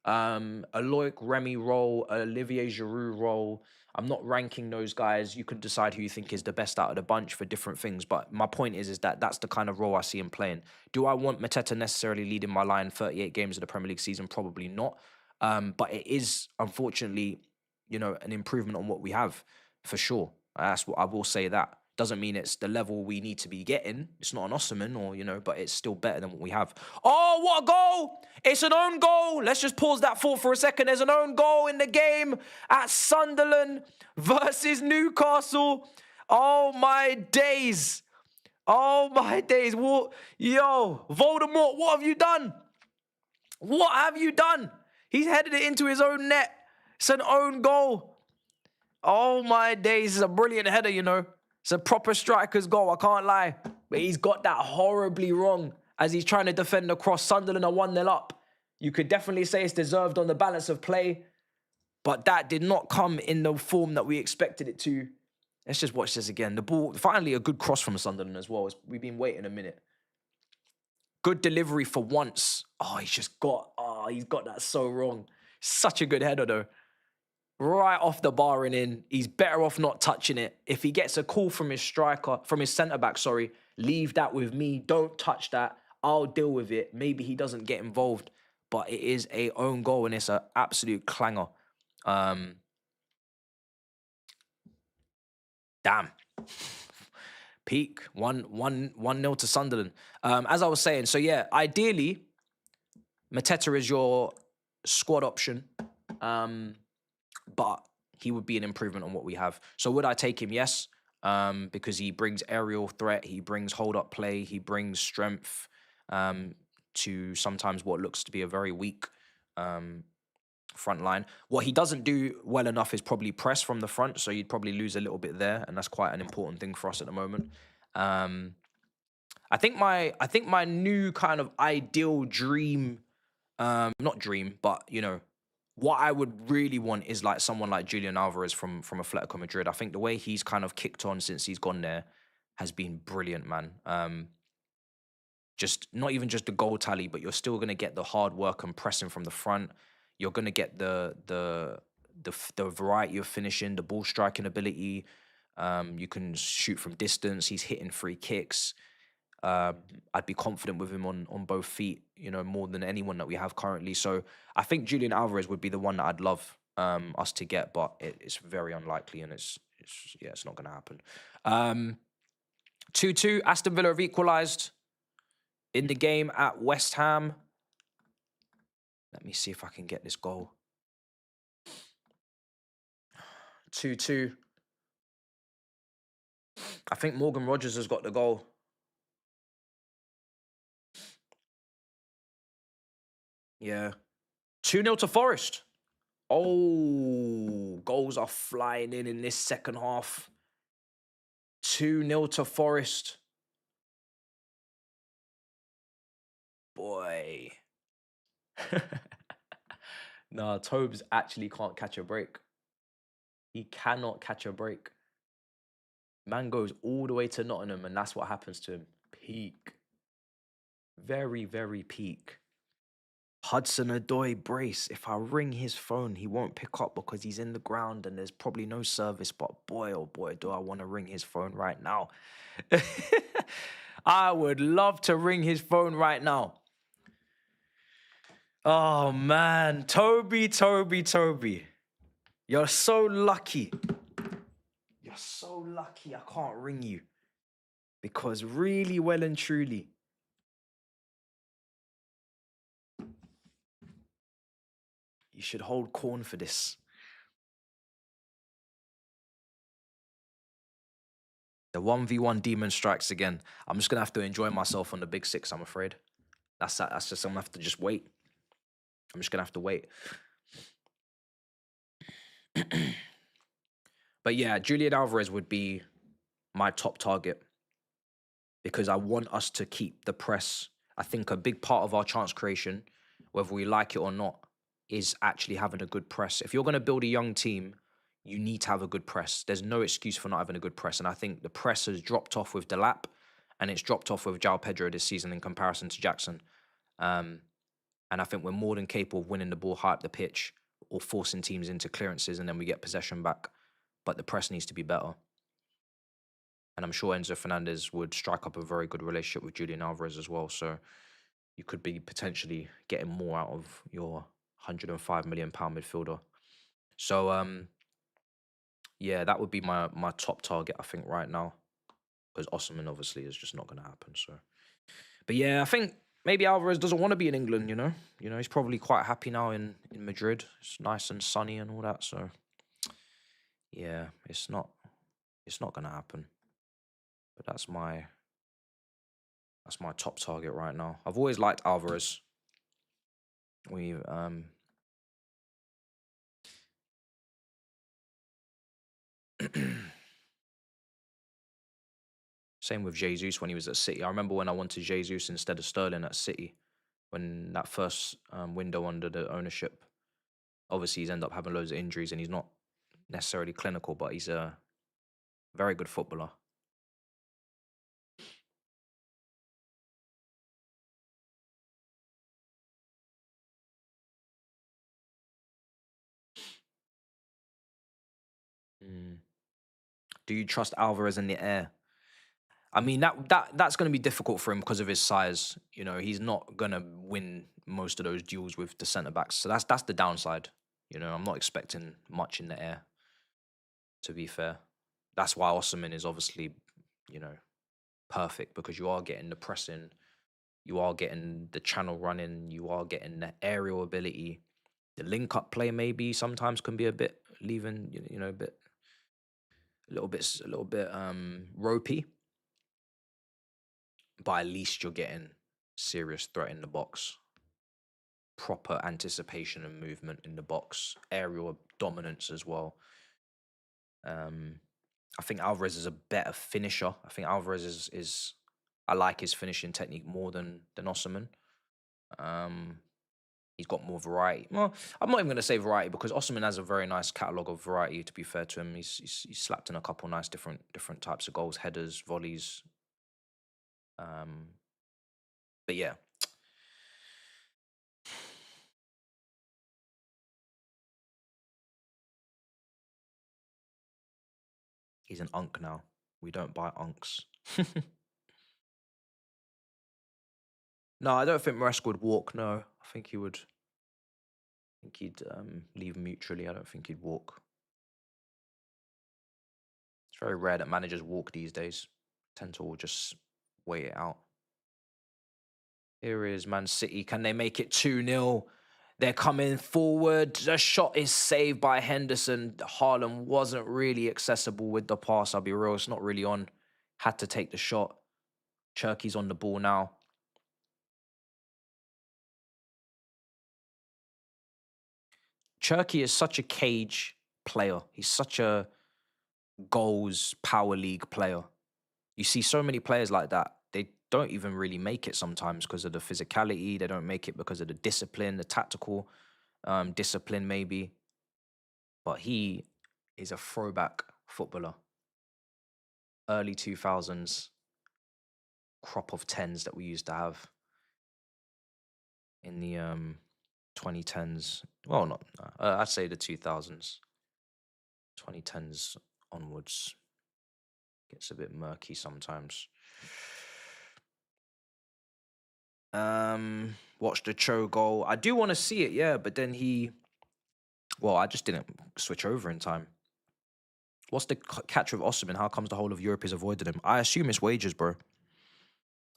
A Loic Remy role, Olivier Giroud role. I'm not ranking those guys. You can decide who you think is the best out of the bunch for different things. But my point is that that's the kind of role I see him playing. Do I want Mateta necessarily leading my line 38 games of the Premier League season? Probably not. But it is, unfortunately, an improvement on what we have, for sure. That's what I will say. That doesn't mean it's the level we need to be getting. It's not an Osman but it's still better than what we have. Oh, what a goal! It's an own goal. Let's just pause that thought for a second. There's an own goal in the game at Sunderland versus Newcastle. Oh, my days. Oh, my days. What? Yo, Voldemort, what have you done? What have you done? He's headed it into his own net. It's an own goal. Oh, my days. It's a brilliant header, It's a proper striker's goal, I can't lie. But he's got that horribly wrong as he's trying to defend across. Sunderland are 1-0 up. You could definitely say it's deserved on the balance of play, but that did not come in the form that we expected it to. Let's just watch this again. The ball, finally a good cross from Sunderland as well. We've been waiting a minute. Good delivery for once. Oh, he's got that so wrong. Such a good header though. Right off the bar and in. He's better off not touching it. If he gets a call from his centre-back, leave that with me. Don't touch that. I'll deal with it. Maybe he doesn't get involved, but it is a own goal and it's an absolute clanger. Damn. Peak 1-0 to Sunderland. As I was saying, so yeah, ideally, Mateta is your squad option. But he would be an improvement on what we have. So would I take him? Yes, because he brings aerial threat, he brings hold-up play, he brings strength to sometimes what looks to be a very weak front line. What he doesn't do well enough is probably press from the front, so you'd probably lose a little bit there, and that's quite an important thing for us at the moment. I think my new kind of ideal dream, not dream, but what I would really want is like someone like Julian Alvarez from Atletico Madrid. I think the way he's kind of kicked on since he's gone there has been brilliant, man. Just not even just the goal tally, but you're still going to get the hard work and pressing from the front. You're going to get the variety of finishing, the ball striking ability. You can shoot from distance. He's hitting free kicks. I'd be confident with him on both feet, more than anyone that we have currently. So I think Julian Alvarez would be the one that I'd love us to get, but it's very unlikely, and it's not going to happen. 2-2. Aston Villa have equalised in the game at West Ham. Let me see if I can get this goal. 2-2. I think Morgan Rogers has got the goal. Yeah. 2-0 to Forest. Oh, goals are flying in this second half. 2-0 to Forest. Boy. Nah, Tobes actually can't catch a break. He cannot catch a break. Man goes all the way to Nottingham, and that's what happens to him. Peak. Very, very peak. Hudson-Odoi brace. If I ring his phone, he won't pick up because he's in the ground and there's probably no service. But boy, oh boy, do I want to ring his phone right now. I would love to ring his phone right now. Oh, man. Toby. You're so lucky. You're so lucky I can't ring you. Because really well and truly, you should hold corn for this. The 1v1 demon strikes again. I'm just going to have to enjoy myself on the big six, I'm afraid. That's just, I'm going to have to just wait. I'm just going to have to wait. But yeah, Julian Alvarez would be my top target because I want us to keep the press. I think a big part of our chance creation, whether we like it or not, is actually having a good press. If you're going to build a young team, you need to have a good press. There's no excuse for not having a good press. And I think the press has dropped off with Delap and it's dropped off with João Pedro this season in comparison to Jackson. And I think we're more than capable of winning the ball high up the pitch or forcing teams into clearances and then we get possession back. But the press needs to be better. And I'm sure Enzo Fernandez would strike up a very good relationship with Julian Alvarez as well. So you could be potentially getting more out of your £105 million midfielder. So, yeah, that would be my top target, I think, right now. Because Osimhen, obviously, is just not going to happen. So, but yeah, I think maybe Alvarez doesn't want to be in England, he's probably quite happy now in Madrid. It's nice and sunny and all that. So, yeah, it's not going to happen. But that's my top target right now. I've always liked Alvarez. We've same with Jesus when he was at City. I remember when I wanted Jesus instead of Sterling at City, when that first window under the ownership. Obviously, he's ended up having loads of injuries and he's not necessarily clinical, but he's a very good footballer. Do you trust Alvarez in the air? I mean, that's going to be difficult for him because of his size. He's not going to win most of those duels with the centre-backs. So that's the downside. I'm not expecting much in the air, to be fair. That's why Osimhen is obviously, perfect because you are getting the pressing, you are getting the channel running, you are getting the aerial ability. The link-up play maybe sometimes can be a bit leaving, a little bit ropey. But at least you're getting serious threat in the box. proper anticipation and movement in the box, aerial dominance as well. I think Alvarez is a better finisher. I think Alvarez is I like his finishing technique more than Osimhen. He's got more variety. Well, I'm not even going to say variety because Osimhen has a very nice catalogue of variety. To be fair to him, he's slapped in a couple nice different types of goals, headers, volleys. But yeah. He's an unk now. We don't buy unks. No, I don't think Maresca would walk. No, I think he would. I think he'd leave mutually. I don't think he'd walk. It's very rare that managers walk these days. Tend to all just wait it out. Here is Man City. Can they make it 2-0? They're coming forward. The shot is saved by Henderson. Haaland wasn't really accessible with the pass. I'll be real. It's not really on. Had to take the shot. Cherky's on the ball now. Cherky is such a cage player. He's such a goals power league player. You see so many players like that. They don't even really make it sometimes because of the physicality. They don't make it because of the discipline, the tactical discipline maybe. But he is a throwback footballer. Early 2000s crop of 10s that we used to have in the 2010s. Well, not, I'd say the 2000s. 2010s onwards. Gets a bit murky sometimes. Watch the Cho goal. I do want to see it, yeah, but then I just didn't switch over in time. What's the catch with Osimhen? How comes the whole of Europe is avoiding him? I assume it's wages, bro.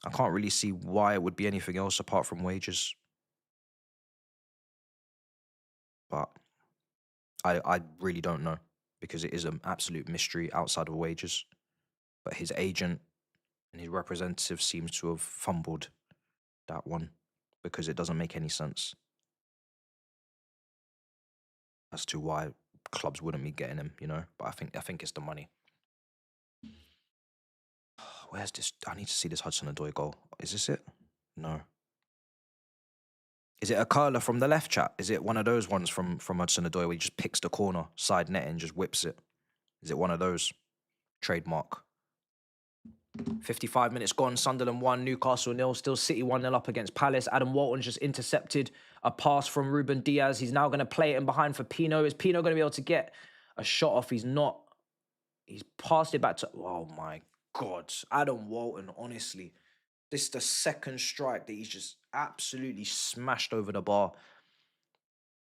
I can't really see why it would be anything else apart from wages. But I really don't know because it is an absolute mystery outside of wages. But his agent and his representative seems to have fumbled that one because it doesn't make any sense as to why clubs wouldn't be getting him, you know. But I think it's the money. Where's this? I need to see this Hudson-Odoi goal. Is this it? No. Is it a curler from the left, chat? Is it one of those ones from Hudson-Odoi where he just picks the corner, side net, and just whips it? Is it one of those? Trademark. 55 minutes gone. Sunderland 1, Newcastle 0. Still City 1-0 up against Palace. Adam Walton just intercepted a pass from Ruben Diaz. He's now going to play it in behind for Pino. Is Pino going to be able to get a shot off? He's not. He's passed it back to... Oh, my God. Adam Walton, honestly. This is the second strike that he's just absolutely smashed over the bar.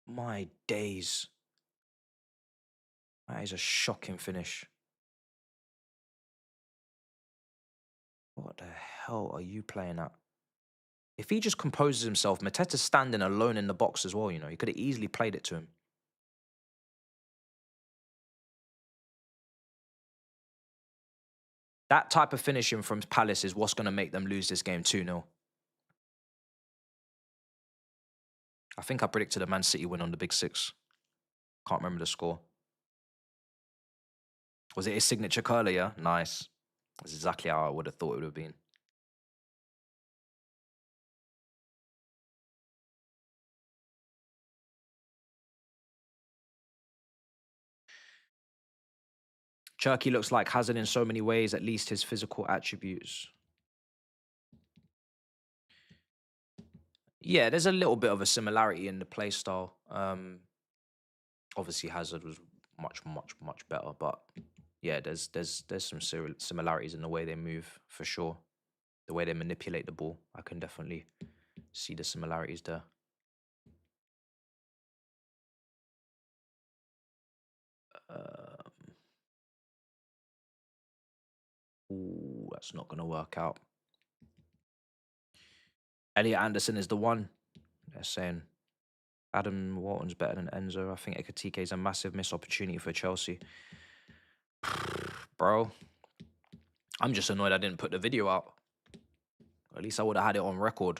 My days. That is a shocking finish. What the hell are you playing at? If he just composes himself, Mateta's standing alone in the box as well, you know. He could have easily played it to him. That type of finishing from Palace is what's going to make them lose this game 2-0. I think I predicted a Man City win on the Big Six. Can't remember the score. Was it his signature curler, yeah? Nice. That's exactly how I would have thought it would have been. Cherky looks like Hazard in so many ways, at least his physical attributes. Yeah, there's a little bit of a similarity in the play style. Obviously, Hazard was much better, but yeah, there's some similarities in the way they move for sure. The way they manipulate the ball, I can definitely see the similarities there. Ooh, that's not going to work out. Elliot Anderson is the one. They're saying Adam Walton's better than Enzo. I think Ekatike is a massive missed opportunity for Chelsea. Bro, I'm just annoyed I didn't put the video out. At least I would have had it on record.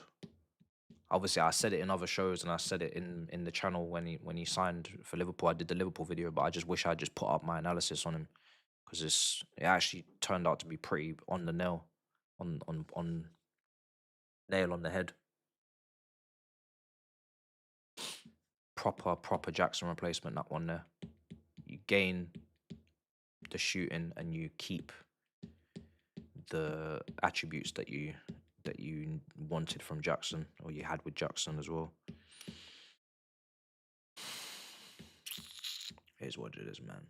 obviously I said it in other shows and I said it in the channel when he signed for Liverpool. I did the Liverpool video, but I just wish I just put up my analysis on him because it actually turned out to be pretty on the nail, on nail on the head. Proper Jackson replacement, that one there. You gain the shooting and you keep the attributes that you wanted from Jackson, or you had with Jackson as well. Here's what it is, man.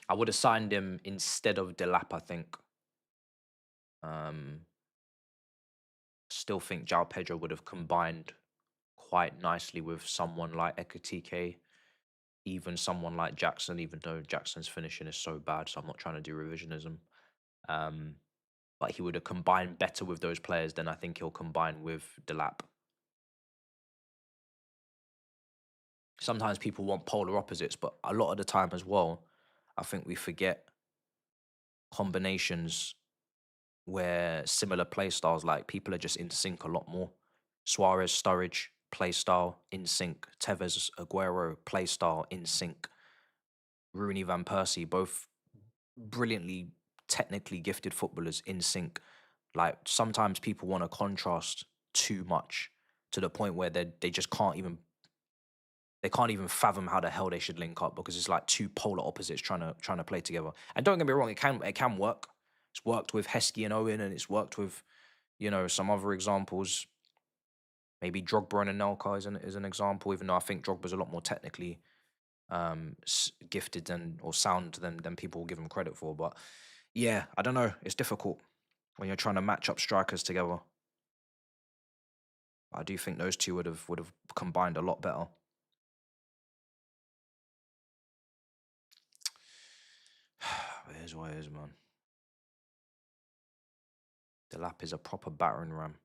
I would have signed him instead of Delap, I think. Still think João Pedro would have combined quite nicely with someone like Ekitike, even someone like Jackson, even though Jackson's finishing is so bad, so I'm not trying to do revisionism. But he would have combined better with those players than I think he'll combine with Delap. Sometimes people want polar opposites, but a lot of the time as well, I think we forget combinations where similar play styles, like people are just in sync a lot more. Suarez, Sturridge, play style in sync. Tevez, Aguero, play style in sync. Rooney, Van Persie, both brilliantly technically gifted footballers in sync. Like sometimes people want to contrast too much to the point where they just can't even fathom how the hell they should link up because it's like two polar opposites trying to play together. And don't get me wrong, it can work. It's worked with Heskey and Owen, and it's worked with, you know, some other examples. Maybe Drogba and Anelka is an example, even though I think Drogba's a lot more technically gifted or sound than people will give him credit for. But yeah, I don't know. It's difficult when you're trying to match up strikers together. I do think those two would have combined a lot better. It is what it is, man. Delap is a proper battering ram.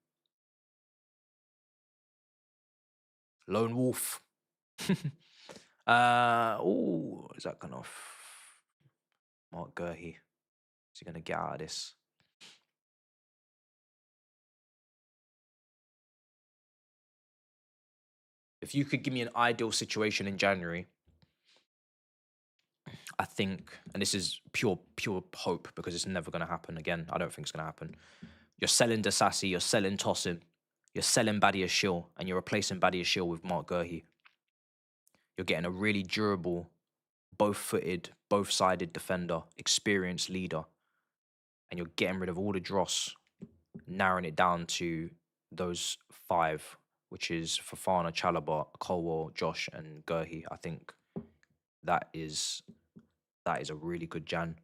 Lone Wolf. Is that gonna Mark Gurhey? Is he gonna get out of this? If you could give me an ideal situation in January, I think, and this is pure hope because it's never going to happen again. I don't think it's going to happen. You're selling Dasasi, you're selling Tossin, you're selling Badiashile, and you're replacing Badiashile with Mark Gurhey. You're getting a really durable, both-footed, both-sided defender, experienced leader, and you're getting rid of all the dross, narrowing it down to those five, which is Fofana, Chalobah, Colwell, Josh, and Gurhey. I think that is a really good Jan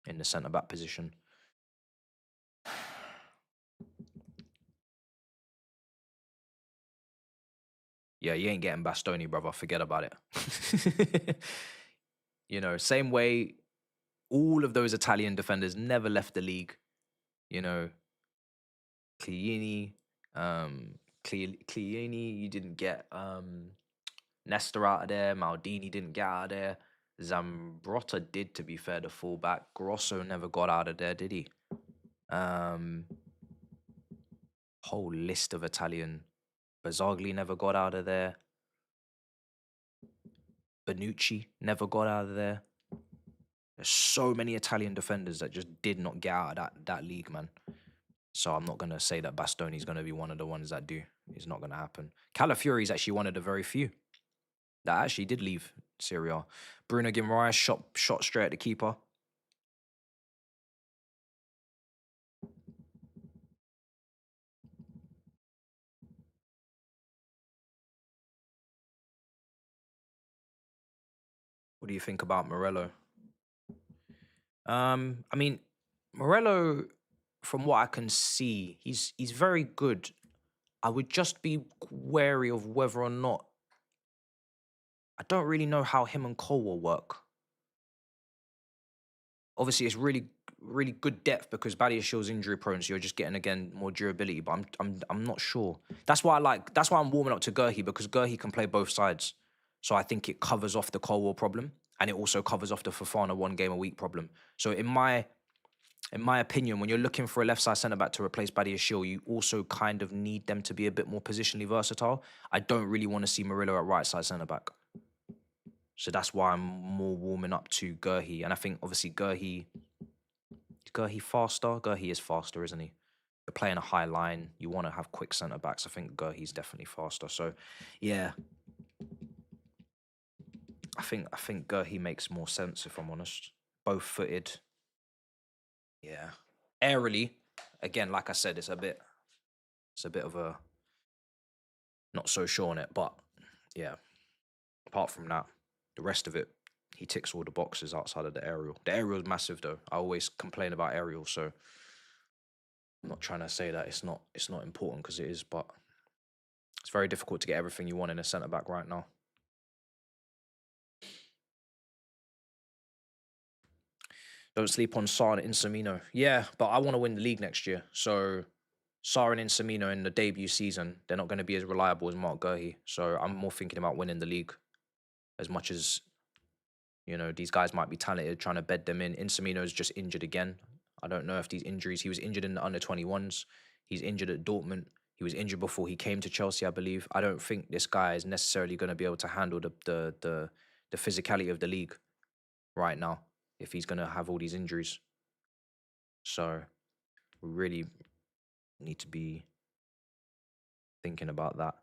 in the centre-back position. Yeah, you ain't getting Bastoni, brother. Forget about it. You know, same way all of those Italian defenders never left the league. You know, Chiellini, you didn't get Nesta out of there. Maldini didn't get out of there. Zambrotta did, to be fair, the fullback. Grosso never got out of there, did he? Whole list of Italian. Bazzagli never got out of there. Bonucci never got out of there. There's so many Italian defenders that just did not get out of that league, man. So I'm not going to say that Bastoni's going to be one of the ones that do. It's not going to happen. Calafiori is actually one of the very few that actually did leave Serie A. Bruno Guimaraes shot straight at the keeper. What do you think about Morello? I mean, Morello, from what I can see, he's very good. I would just be wary of whether or not. I don't really know how him and Colwell work. Obviously, it's really good depth because Badiashile's injury prone, so you're just getting again more durability. But I'm not sure. That's why I'm warming up to Gurhey because Gurhey can play both sides. So I think it covers off the Colwell problem. and it also covers off the Fofana 1 game a week problem. So in my opinion, when you're looking for a left side centre back to replace Badiashile, you also kind of need them to be a bit more positionally versatile. I don't really want to see Murillo at right side centre back. So that's why I'm more warming up to Gurhi. And I think obviously Gurhi faster? Gurhi is faster, isn't he? You're playing a high line. You want to have quick centre backs. I think Gurhi's definitely faster. So yeah. I think Gurhi makes more sense, if I'm honest. Both footed. Yeah. Airily, again, like I said, it's a bit of a not so sure on it, but yeah. Apart from that, the rest of it, he ticks all the boxes outside of the aerial. The aerial is massive though. I always complain about aerial, so I'm not trying to say that it's not important, because it is, but it's very difficult to get everything you want in a centre back right now. Don't sleep on Sarr and Insamino. Yeah, but I want to win the league next year. So Sarr and Insamino in the debut season, they're not going to be as reliable as Mark Gurhi. So I'm more thinking about winning the league. As much as, you know, these guys might be talented, trying to bed them in. Insamino's just injured again. I don't know if these injuries... He was injured in the under-21s. He's injured at Dortmund. He was injured before he came to Chelsea, I believe. I don't think this guy is necessarily going to be able to handle the physicality of the league right now, if he's going to have all these injuries. So we really need to be thinking about that.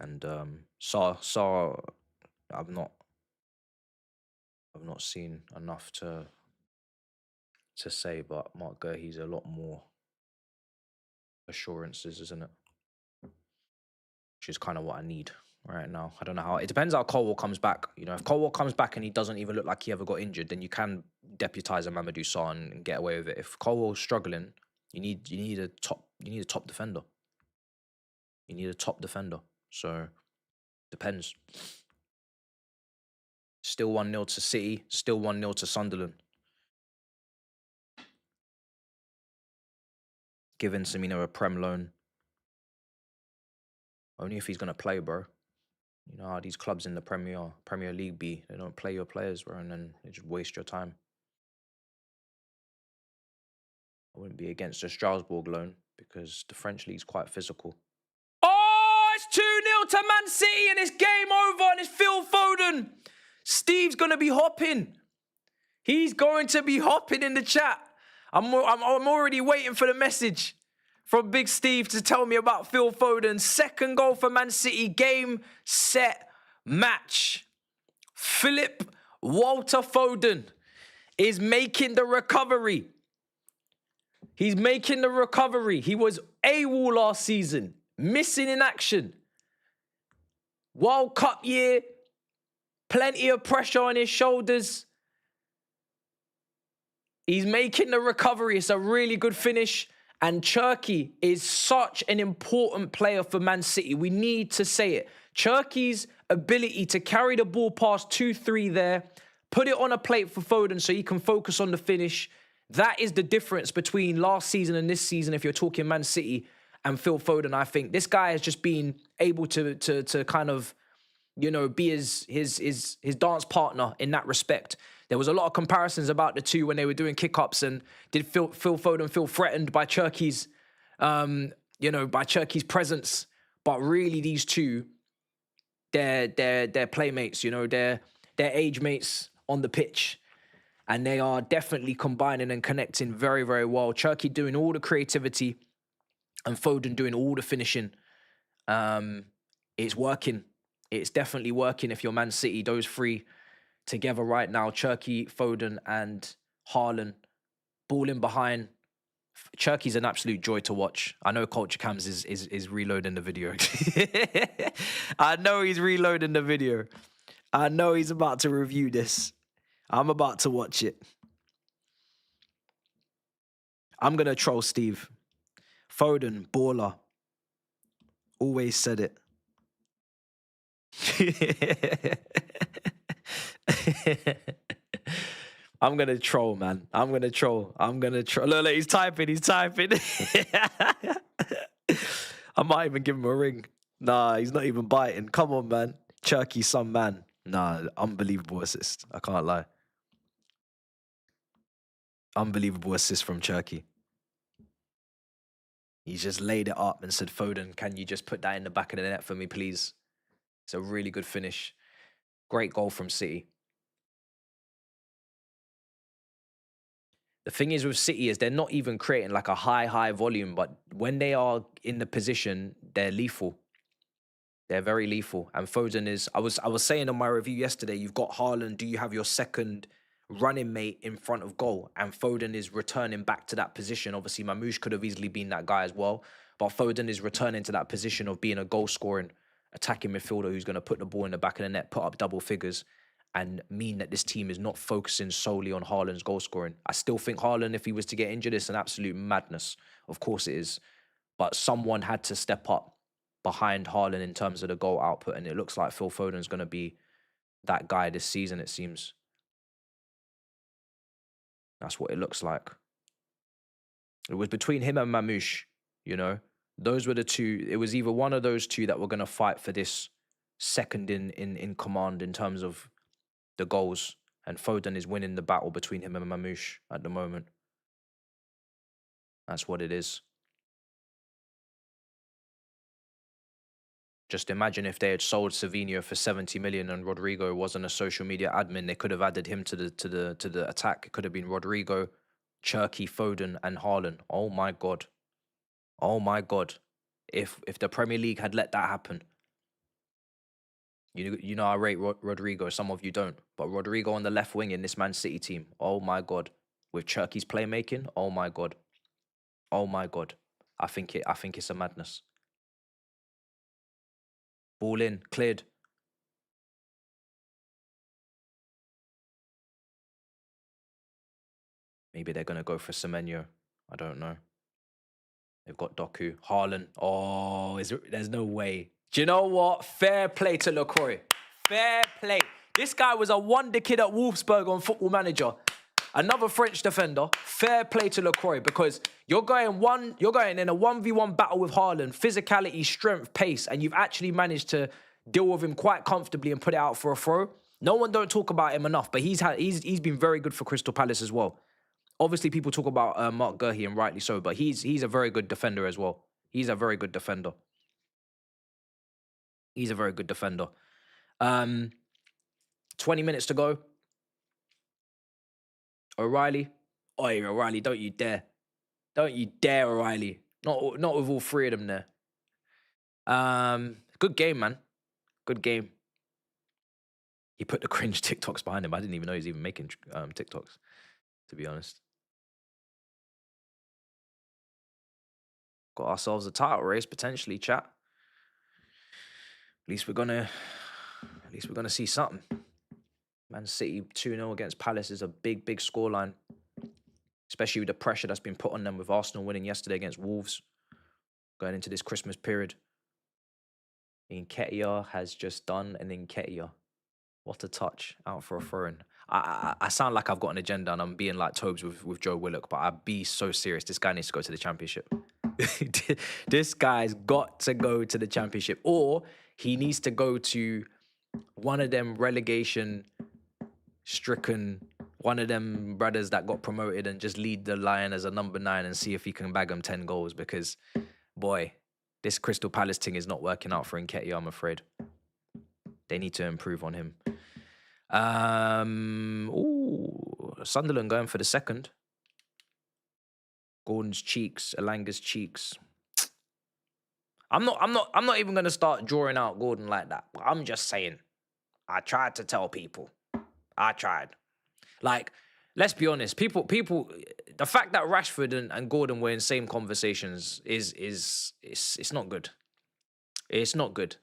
And Sarr, I've not seen enough to say, but Mark Gurhi's a lot more assurances, isn't it? Which is kind of what I need right now. I don't know how. It depends how Colwell comes back. You know, if Colwell comes back and he doesn't even look like he ever got injured, then you can deputise a Mamadou Sarr and get away with it. If Colwell's struggling, you need a top defender. You need a top defender. So depends. Still 1-0 to City. Still 1-0 to Sunderland. Giving Samino a Prem loan. Only if he's going to play, bro. You know how these clubs in the Premier League be. They don't play your players, bro, and then they just waste your time. I wouldn't be against a Strasbourg loan because the French league's quite physical. Oh, it's 2-0 to Man City and it's game over and it's Phil Foden. Steve's going to be hopping. He's going to be hopping in the chat. I'm already waiting for the message from Big Steve to tell me about Phil Foden. Second goal for Man City. Game, set, match. Philip Walter Foden is making the recovery. He's making the recovery. He was AWOL last season. Missing in action. World Cup year. Plenty of pressure on his shoulders. He's making the recovery. It's a really good finish. And Cherki is such an important player for Man City. We need to say it. Cherki's ability to carry the ball past 2-3 there, put it on a plate for Foden so he can focus on the finish. That is the difference between last season and this season if you're talking Man City and Phil Foden. I think this guy has just been able to kind of, you know, be his dance partner in that respect. There was a lot of comparisons about the two when they were doing kick-ups, and did Phil Foden feel threatened by Cherki's, by Cherki's presence? But really, these two, they're playmates. You know, they're age mates on the pitch, and they are definitely combining and connecting very, very well. Cherki doing all the creativity, and Foden doing all the finishing. It's working. It's definitely working. If you're Man City, those three together right now, Cherki, Foden, and Haaland, balling behind. Cherki's an absolute joy to watch. I know Culture Cams is reloading the video. I know he's reloading the video. I know he's about to review this. I'm about to watch it. I'm going to troll Steve. Foden, baller. Always said it. I'm gonna troll, man. I'm gonna troll. Look, he's typing. I might even give him a ring. Nah, he's not even biting. Come on, man. Cherky, some man. Nah, unbelievable assist. I can't lie. Unbelievable assist from Cherky. He's just laid it up and said, Foden, can you just put that in the back of the net for me, please? It's a really good finish. Great goal from City. The thing is with City is they're not even creating like a high volume, but when they are in the position, they're lethal. They're very lethal. And Foden is, I was saying on my review yesterday, you've got Haaland, do you have your second running mate in front of goal? And Foden is returning back to that position. Obviously, Mamouche could have easily been that guy as well. But Foden is returning to that position of being a goal-scoring, attacking midfielder who's going to put the ball in the back of the net, put up double figures, and mean that this team is not focusing solely on Haaland's goal scoring. I still think Haaland, if he was to get injured, it's an absolute madness. Of course it is. But someone had to step up behind Haaland in terms of the goal output, and it looks like Phil Foden's going to be that guy this season, it seems. That's what it looks like. It was between him and Mamouche, you know. Those were the two. It was either one of those two that were going to fight for this second in command in terms of the goals, and Foden is winning the battle between him and Mamouche at the moment. That's what it is. Just imagine if they had sold Savinho for 70 million and Rodrigo wasn't a social media admin. They could have added him to the attack. It could have been Rodrigo, Cherky, Foden, and Haaland. Oh my god. Oh my god. If the Premier League had let that happen. You know I rate Rodrigo, some of you don't. But Rodrigo on the left wing in this Man City team, oh my God. With Cherky's playmaking, oh my God. Oh my God. I think it's a madness. Ball in, cleared. Maybe they're going to go for Semenyo. I don't know. They've got Doku. Haaland. Oh, there's no way. Do you know what? Fair play to LaCroix. Fair play. This guy was a wonder kid at Wolfsburg on Football Manager. Another French defender. Fair play to LaCroix, because you're going in a 1v1 battle with Haaland, physicality, strength, pace, and you've actually managed to deal with him quite comfortably and put it out for a throw. No one don't talk about him enough, but he's been very good for Crystal Palace as well. Obviously, people talk about Mark Guehi, and rightly so, but he's a very good defender as well. He's a very good defender. He's a very good defender. 20 minutes to go. O'Reilly. Oi, O'Reilly, don't you dare. Don't you dare, O'Reilly. Not with all three of them there. Good game, man. Good game. He put the cringe TikToks behind him. I didn't even know he was even making TikToks, to be honest. Got ourselves a title race, potentially, chat. At least we're gonna see something. Man City 2-0 against Palace is a big scoreline, especially with the pressure that's been put on them with Arsenal winning yesterday against Wolves, going into this Christmas period. Nketiah has just done an Nketiah. What a touch, out for a throw-in. I sound like I've got an agenda and I'm being like Tobes with Joe Willock, but I'd be so serious. This guy needs to go to the Championship. This guy's got to go to the Championship, or he needs to go to one of them relegation-stricken, one of them brothers that got promoted, and just lead the Lion as a number 9 and see if he can bag them 10 goals, because, boy, this Crystal Palace thing is not working out for Nketiah, I'm afraid. They need to improve on him. Sunderland going for the second. Gordon's cheeks, Elanga's cheeks. I'm not even gonna start drawing out Gordon like that. But I'm just saying, I tried to tell people. I tried. Like, let's be honest. People. The fact that Rashford and Gordon were in same conversations is not good. It's not good.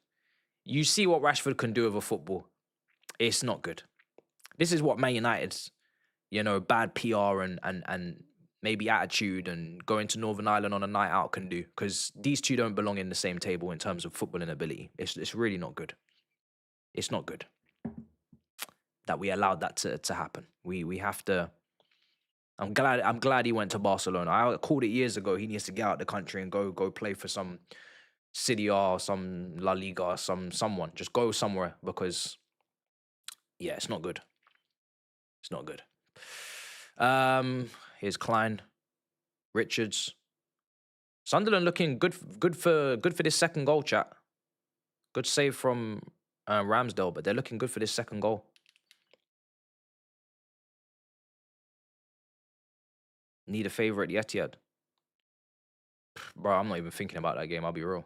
You see what Rashford can do with a football. It's not good. This is what Man United's, bad PR and maybe attitude and going to Northern Ireland on a night out can do, because these two don't belong in the same table in terms of footballing ability. It's really not good. It's not good that we allowed that to happen. We have to. I'm glad he went to Barcelona. I called it years ago. He needs to get out of the country and go play for some City or some La Liga or someone. Just go somewhere because, yeah, it's not good. It's not good. Here's Klein, Richards. Sunderland looking good for this second goal, chat. Good save from Ramsdale, but they're looking good for this second goal. Need a favour at the Etihad. Bro, I'm not even thinking about that game. I'll be real.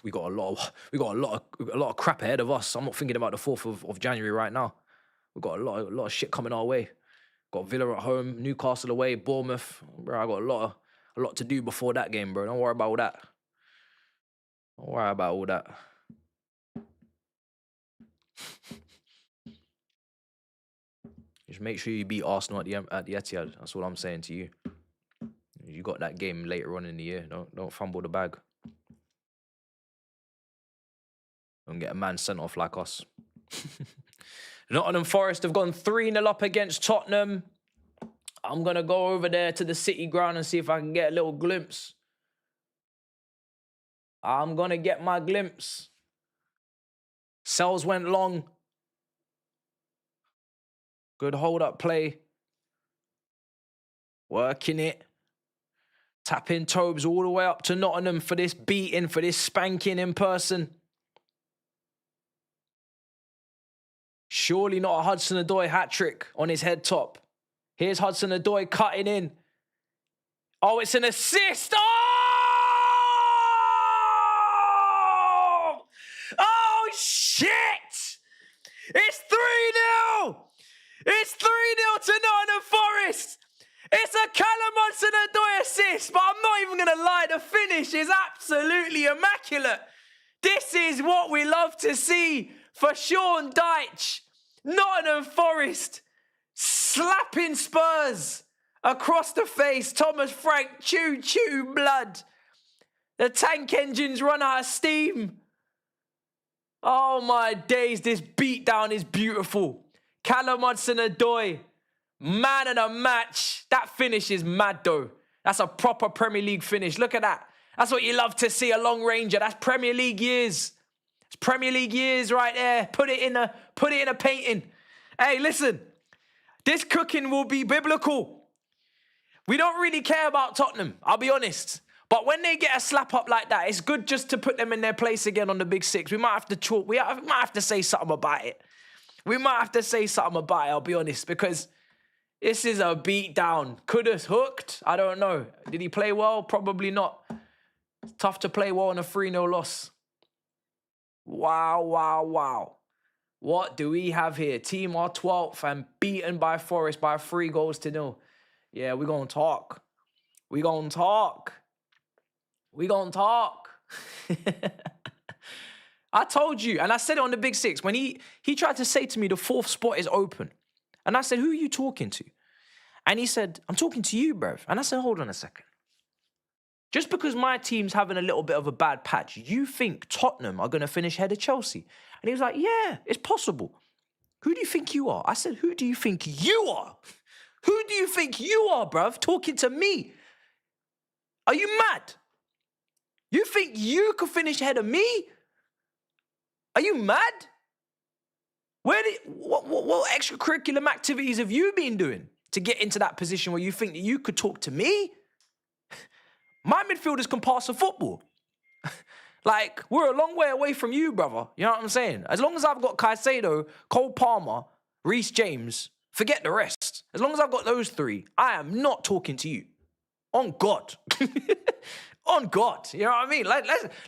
we got a lot of crap ahead of us. I'm not thinking about the 4th of January right now. We've got a lot of shit coming our way. Got Villa at home, Newcastle away, Bournemouth. Bro, I got a lot to do before that game, bro. Don't worry about all that. Don't worry about all that. Just make sure you beat Arsenal at the Etihad. That's what I'm saying to you. You got that game later on in the year. Don't fumble the bag. Don't get a man sent off like us. Nottingham Forest have gone 3-0 up against Tottenham. I'm going to go over there to the City ground and see if I can get a little glimpse. I'm going to get my glimpse. Sells went long. Good hold-up play. Working it. Tapping Tobes all the way up to Nottingham for this beating, for this spanking in person. Surely not a Hudson-Odoi hat-trick on his head top. Here's Hudson-Odoi cutting in. Oh, it's an assist! Oh! Oh, shit! It's 3-0! It's 3-0 to Nottingham Forest! It's a Callum Hudson-Odoi assist, but I'm not even going to lie, the finish is absolutely immaculate. This is what we love to see for Sean Dyche. Nottingham Forest slapping Spurs across the face. Thomas Frank, choo-choo blood. The tank engines run out of steam. Oh my days, this beatdown is beautiful. Callum Hudson-Odoi, man of the match. That finish is mad though. That's a proper Premier League finish. Look at that. That's what you love to see, a long ranger. That's Premier League years. It's Premier League years right there. Put it in a painting. Hey, listen. This cooking will be biblical. We don't really care about Tottenham, I'll be honest. But when they get a slap up like that, it's good just to put them in their place again on the big six. We might have to talk. We might have to say something about it. We might have to say something about it, I'll be honest, because this is a beatdown. Could have hooked. I don't know. Did he play well? Probably not. It's tough to play well in a 3-0 loss. Wow, wow, wow. What do we have here? Team are 12th and beaten by Forest by 3-0. Yeah, we're going to talk. We're going to talk. We're going to talk. I told you, and I said it on the Big Six, when he tried to say to me the 4th spot is open. And I said, who are you talking to? And he said, I'm talking to you, bruv. And I said, hold on a second. Just because my team's having a little bit of a bad patch, you think Tottenham are going to finish ahead of Chelsea? And he was like, yeah, it's possible. Who do you think you are? I said, who do you think you are? Who do you think you are, bruv, talking to me? Are you mad? You think you could finish ahead of me? Are you mad? What extracurricular activities have you been doing to get into that position where you think that you could talk to me? My midfielders can pass a football. Like, we're a long way away from you, brother. You know what I'm saying? As long as I've got Caicedo, Cole Palmer, Reece James, forget the rest. As long as I've got those three, I am not talking to you. On God. On God. You know what I mean?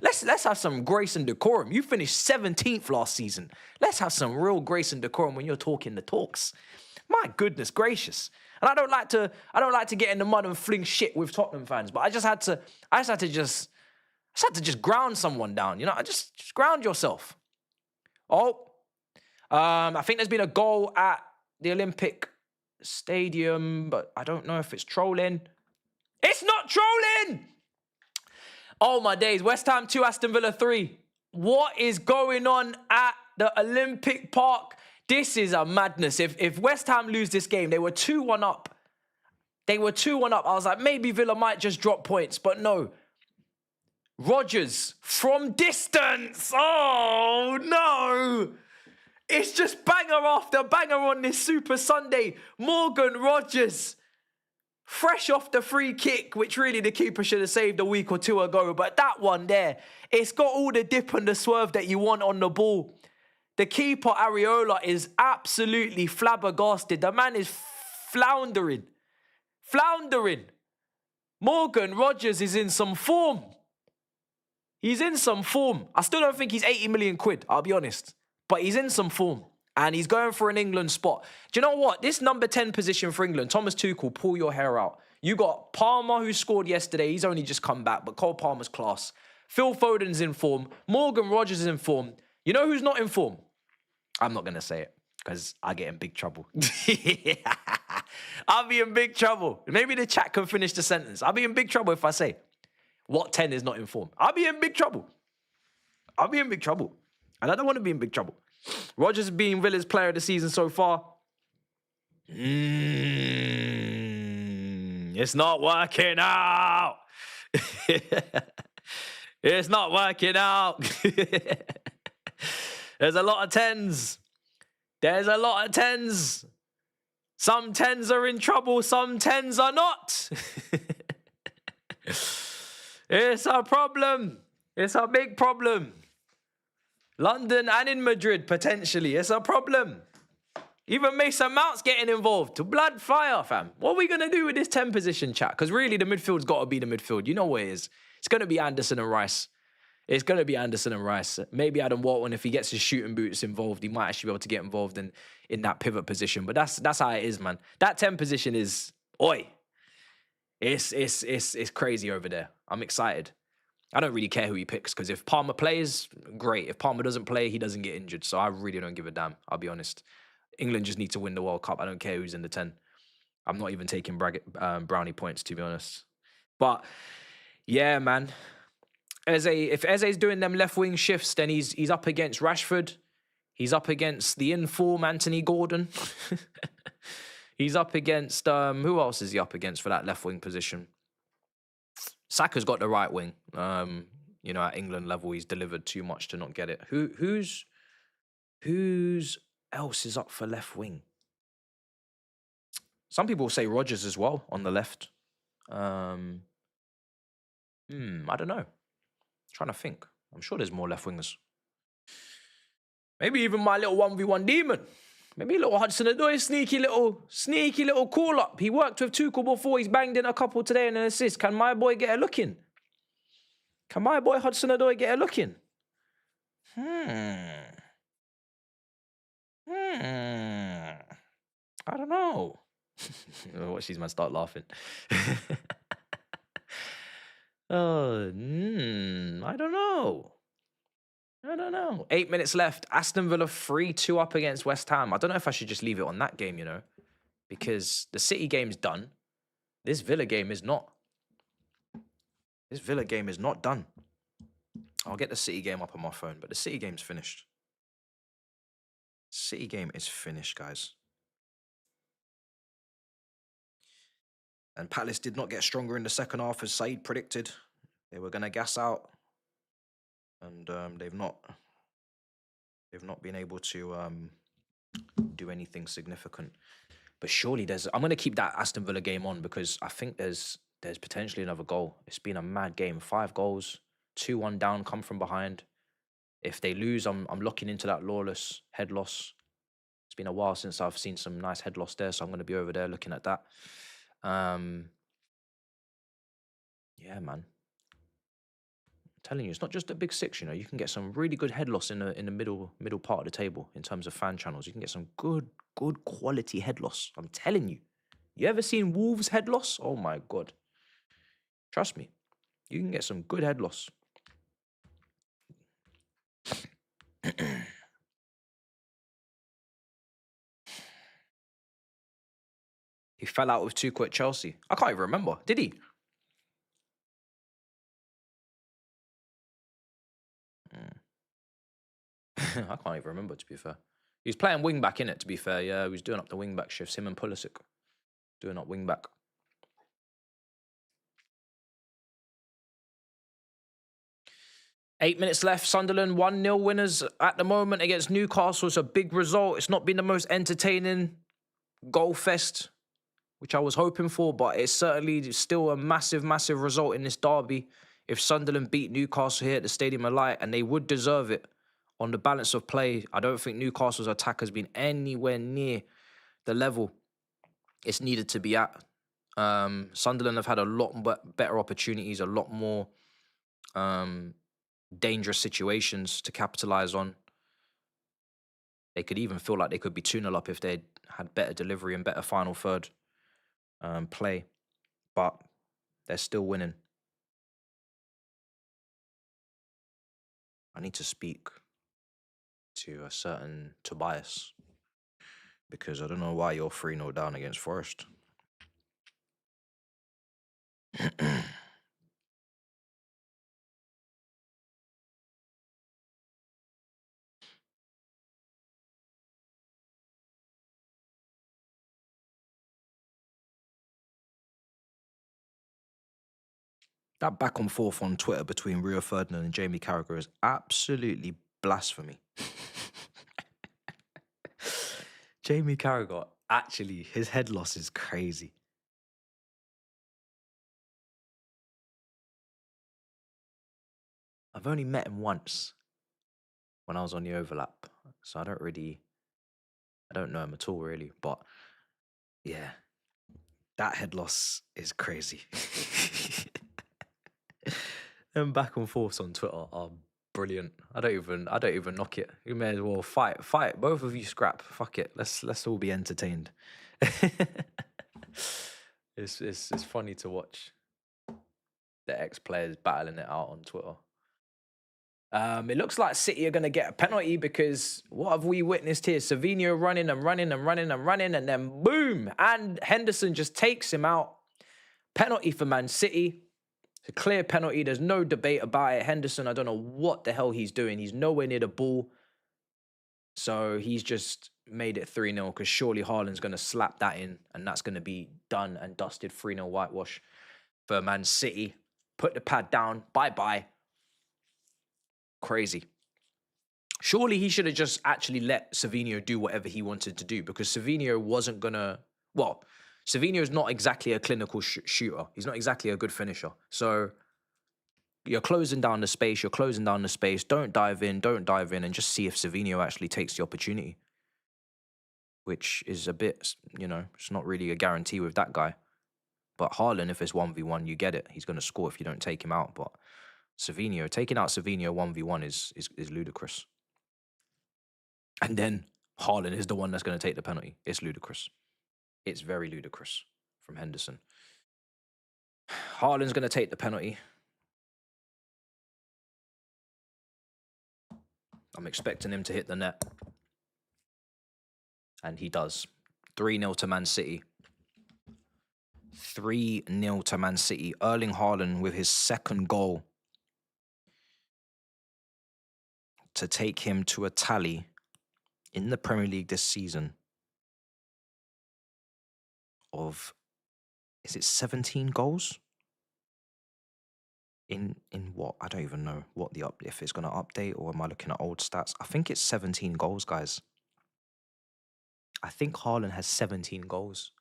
Let's have some grace and decorum. You finished 17th last season. Let's have some real grace and decorum when you're talking the talks. My goodness gracious. And I don't like to get in the mud and fling shit with Tottenham fans, but I just had to ground someone down, you know? Just ground yourself. Oh, I think there's been a goal at the Olympic Stadium, but I don't know if it's trolling. It's not trolling! Oh my days, West Ham 2, Aston Villa 3. What is going on at the Olympic Park? This is a madness. If West Ham lose this game, they were 2-1 up. They were 2-1 up. I was like, maybe Villa might just drop points, but no. Rodgers from distance. Oh, no. It's just banger after banger on this Super Sunday. Morgan Rodgers, fresh off the free kick, which really the keeper should have saved a week or two ago. But that one there, it's got all the dip and the swerve that you want on the ball. The keeper, Areola, is absolutely flabbergasted. The man is floundering. Morgan Rodgers is in some form. He's in some form. I still don't think he's 80 million quid, I'll be honest. But he's in some form. And he's going for an England spot. Do you know what? This number 10 position for England, Thomas Tuchel, pull your hair out. You got Palmer, who scored yesterday. He's only just come back, but Cole Palmer's class. Phil Foden's in form. Morgan Rodgers is in form. You know who's not in form? I'm not going to say it because I get in big trouble. I'll be in big trouble. Maybe the chat can finish the sentence. I'll be in big trouble if I say what 10 is not in form. I'll be in big trouble. And I don't want to be in big trouble. Rodgers being Villa's player of the season so far. It's not working out. It's not working out. There's a lot of 10s. Some 10s are in trouble. Some 10s are not. It's a problem. It's a big problem. London and in Madrid, potentially. It's a problem. Even Mason Mount's getting involved. Blood fire, fam. What are we going to do with this 10 position, chat? Because really, the midfield's got to be the midfield. You know what it is. It's going to be Anderson and Rice. Maybe Adam Walton, if he gets his shooting boots involved, he might actually be able to get involved in that pivot position. But that's how it is, man. That 10 position is, oi. It's crazy over there. I'm excited. I don't really care who he picks because if Palmer plays, great. If Palmer doesn't play, he doesn't get injured. So I really don't give a damn, I'll be honest. England just need to win the World Cup. I don't care who's in the 10. I'm not even taking brownie points, to be honest. But, yeah, man. If Eze's doing them left-wing shifts, then he's up against Rashford. He's up against the inform Anthony Gordon. He's up against... who else is he up against for that left-wing position? Saka's got the right wing. At England level, he's delivered too much to not get it. Who's else is up for left wing? Some people say Rodgers as well on the left. I don't know. Trying to think. I'm sure there's more left wingers. Maybe even my little 1v1 demon. Maybe a little Hudson-Odoi, sneaky little call up. He worked with Tuchel before. He's banged in a couple today and an assist. Can my boy get a look in? Can my boy Hudson-Odoi get a look in? I don't know. Watch these man start laughing. I don't know. 8 minutes left. Aston Villa 3-2 up against West Ham. I don't know if I should just leave it on that game, because the City game's done. This Villa game is not. This Villa game is not done. I'll get the City game up on my phone, but the City game's finished. City game is finished, guys. And Palace did not get stronger in the second half, as Said predicted. They were going to gas out. And they've not been able to do anything significant. But surely I'm going to keep that Aston Villa game on because I think there's potentially another goal. It's been a mad game. 5 goals, 2-1 down, come from behind. If they lose, I'm looking into that Lawless head loss. It's been a while since I've seen some nice head loss there, so I'm going to be over there looking at that. Yeah, man. Telling you, it's not just a big 6, you can get some really good head loss in the middle part of the table in terms of fan channels. You can get some good quality head loss. I'm telling you. You ever seen Wolves head loss? Oh my God. Trust me. You can get some good head loss. He fell out with Tuchel at Chelsea. I can't even remember. Did he? I can't even remember, to be fair. He was playing wing back in it, to be fair. Yeah, he was doing up the wing back shifts. Him and Pulisic doing up wing back. 8 minutes left. Sunderland 1-0 winners at the moment against Newcastle. It's a big result. It's not been the most entertaining goal fest, which I was hoping for, but it's certainly still a massive, massive result in this derby. If Sunderland beat Newcastle here at the Stadium of Light, and they would deserve it on the balance of play, I don't think Newcastle's attack has been anywhere near the level it's needed to be at. Sunderland have had a lot better opportunities, a lot more dangerous situations to capitalise on. They could even feel like they could be 2-0 up if they had better delivery and better final third play. But they're still winning. I need to speak to a certain Tobias because I don't know why you're 3-0 down against Forest. That back and forth on Twitter between Rio Ferdinand and Jamie Carragher is absolutely blasphemy. Jamie Carragher, actually, his head loss is crazy. I've only met him once when I was on the overlap, so I don't know him at all, really. But yeah, that head loss is crazy. Them back and forths on Twitter are brilliant. I don't even knock it. You may as well fight. Both of you scrap. Fuck it. Let's all be entertained. It's funny to watch the ex-players battling it out on Twitter. It looks like City are going to get a penalty because what have we witnessed here? Savinho running, and then boom! And Henderson just takes him out. Penalty for Man City. It's a clear penalty. There's no debate about it. Henderson, I don't know what the hell he's doing. He's nowhere near the ball. So he's just made it 3-0 because surely Haaland's going to slap that in and that's going to be done and dusted. 3-0 whitewash for Man City. Put the pad down. Bye-bye. Crazy. Surely he should have just actually let Savinho do whatever he wanted to do because Savinho wasn't going to... Well, Savinho is not exactly a clinical shooter. He's not exactly a good finisher. So you're closing down the space. Don't dive in, and just see if Savinho actually takes the opportunity. Which is a bit, it's not really a guarantee with that guy. But Haaland, if it's 1v1, you get it. He's going to score if you don't take him out. But Savinho, taking out Savinho 1v1 is ludicrous. And then Haaland is the one that's going to take the penalty. It's ludicrous. It's very ludicrous from Henderson. Haaland's going to take the penalty. I'm expecting him to hit the net. And he does. 3-0 to Man City. 3-0 to Man City. Erling Haaland with his second goal to take him to a tally in the Premier League this season of, is it 17 goals? In what? I don't even know what if it's going to update or am I looking at old stats? I think it's 17 goals, guys. I think Haaland has 17 goals.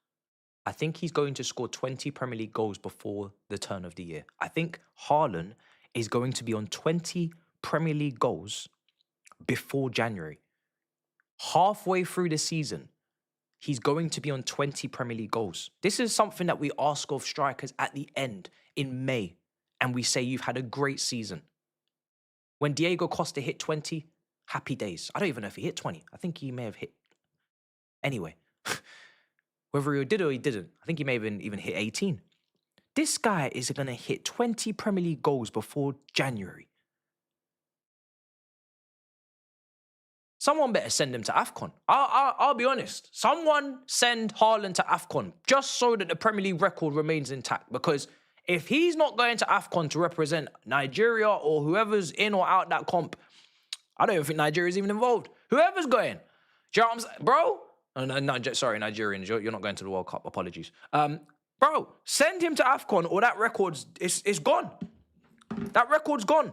I think he's going to score 20 Premier League goals before the turn of the year. I think Haaland is going to be on 20 Premier League goals before January. Halfway through the season, he's going to be on 20 Premier League goals. This is something that we ask of strikers at the end in May, and we say you've had a great season. When Diego Costa hit 20, happy days. I don't even know if he hit 20. I think he may have hit. Anyway, whether he did or he didn't, I think he may have even hit 18. This guy is going to hit 20 Premier League goals before January. Someone better send him to AFCON. I'll be honest. Someone send Haaland to AFCON just so that the Premier League record remains intact. Because if he's not going to AFCON to represent Nigeria or whoever's in or out that comp, I don't even think Nigeria's even involved. Whoever's going. Do you know what I'm saying? Bro? Sorry, Nigerians. You're not going to the World Cup. Apologies. Bro, send him to AFCON or that record's it's gone. That record's gone.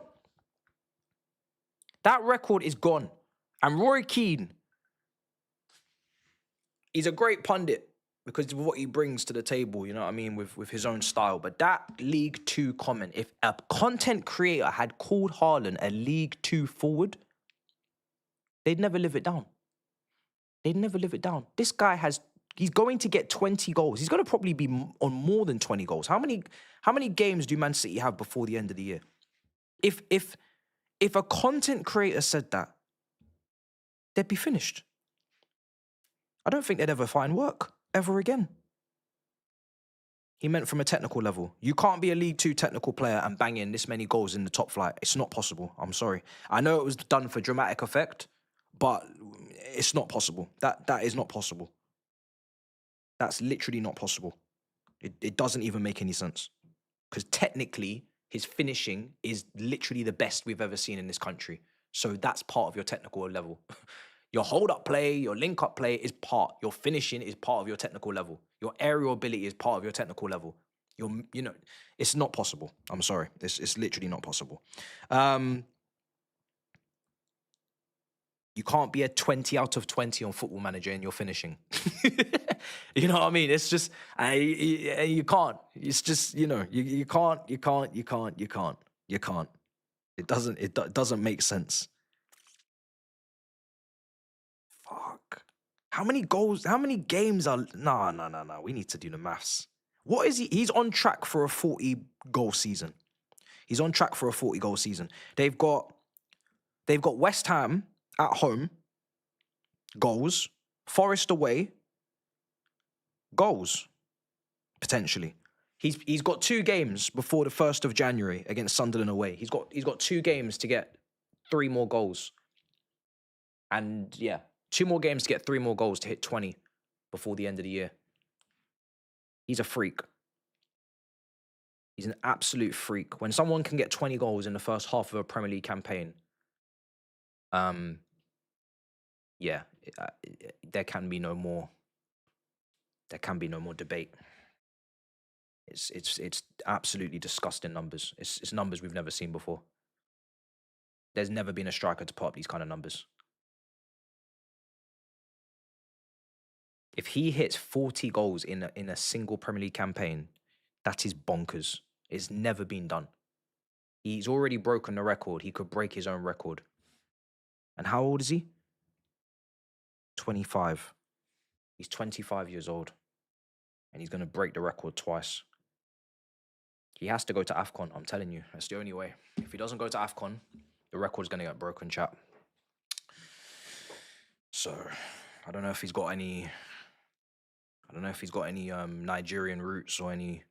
That record is gone. And Roy Keane, he's a great pundit because of what he brings to the table, you know what I mean, with his own style. But that League Two comment, if a content creator had called Haaland a League Two forward, they'd never live it down. They'd never live it down. This guy he's going to get 20 goals. He's going to probably be on more than 20 goals. How many games do Man City have before the end of the year? If a content creator said that, they'd be finished. I don't think they'd ever find work ever again. He meant from a technical level. You can't be a League Two technical player and bang in this many goals in the top flight. It's not possible. I'm sorry. I know it was done for dramatic effect, but it's not possible. That is not possible. That's literally not possible. It doesn't even make any sense. Because technically, his finishing is literally the best we've ever seen in this country. So that's part of your technical level. Your hold-up play, your link-up play is part. Your finishing is part of your technical level. Your aerial ability is part of your technical level. It's not possible. I'm sorry. It's literally not possible. You can't be a 20 out of 20 on Football Manager in your finishing. You know what I mean? It's just, you can't. It's just, you can't. It doesn't make sense. Fuck. How many goals, how many games are, no. We need to do the maths. What is he? He's on track for a 40-goal season. He's on track for a 40-goal season. They've got West Ham at home, goals. Forest away, goals, potentially. He's got 2 games before the 1st of January against Sunderland away. He's got 2 games to get 3 more goals. And yeah, 2 more games to get 3 more goals to hit 20 before the end of the year. He's a freak. He's an absolute freak. When someone can get 20 goals in the first half of a Premier League campaign, there can be no more. There can be no more debate. It's absolutely disgusting numbers. It's numbers we've never seen before. There's never been a striker to put up these kind of numbers. If he hits 40 goals in a single Premier League campaign, that is bonkers. It's never been done. He's already broken the record. He could break his own record. And how old is he? 25. He's 25 years old. And he's going to break the record twice. He has to go to AFCON, I'm telling you. That's the only way. If he doesn't go to AFCON, the record's going to get broken, chat. So, I don't know if he's got any Nigerian roots or any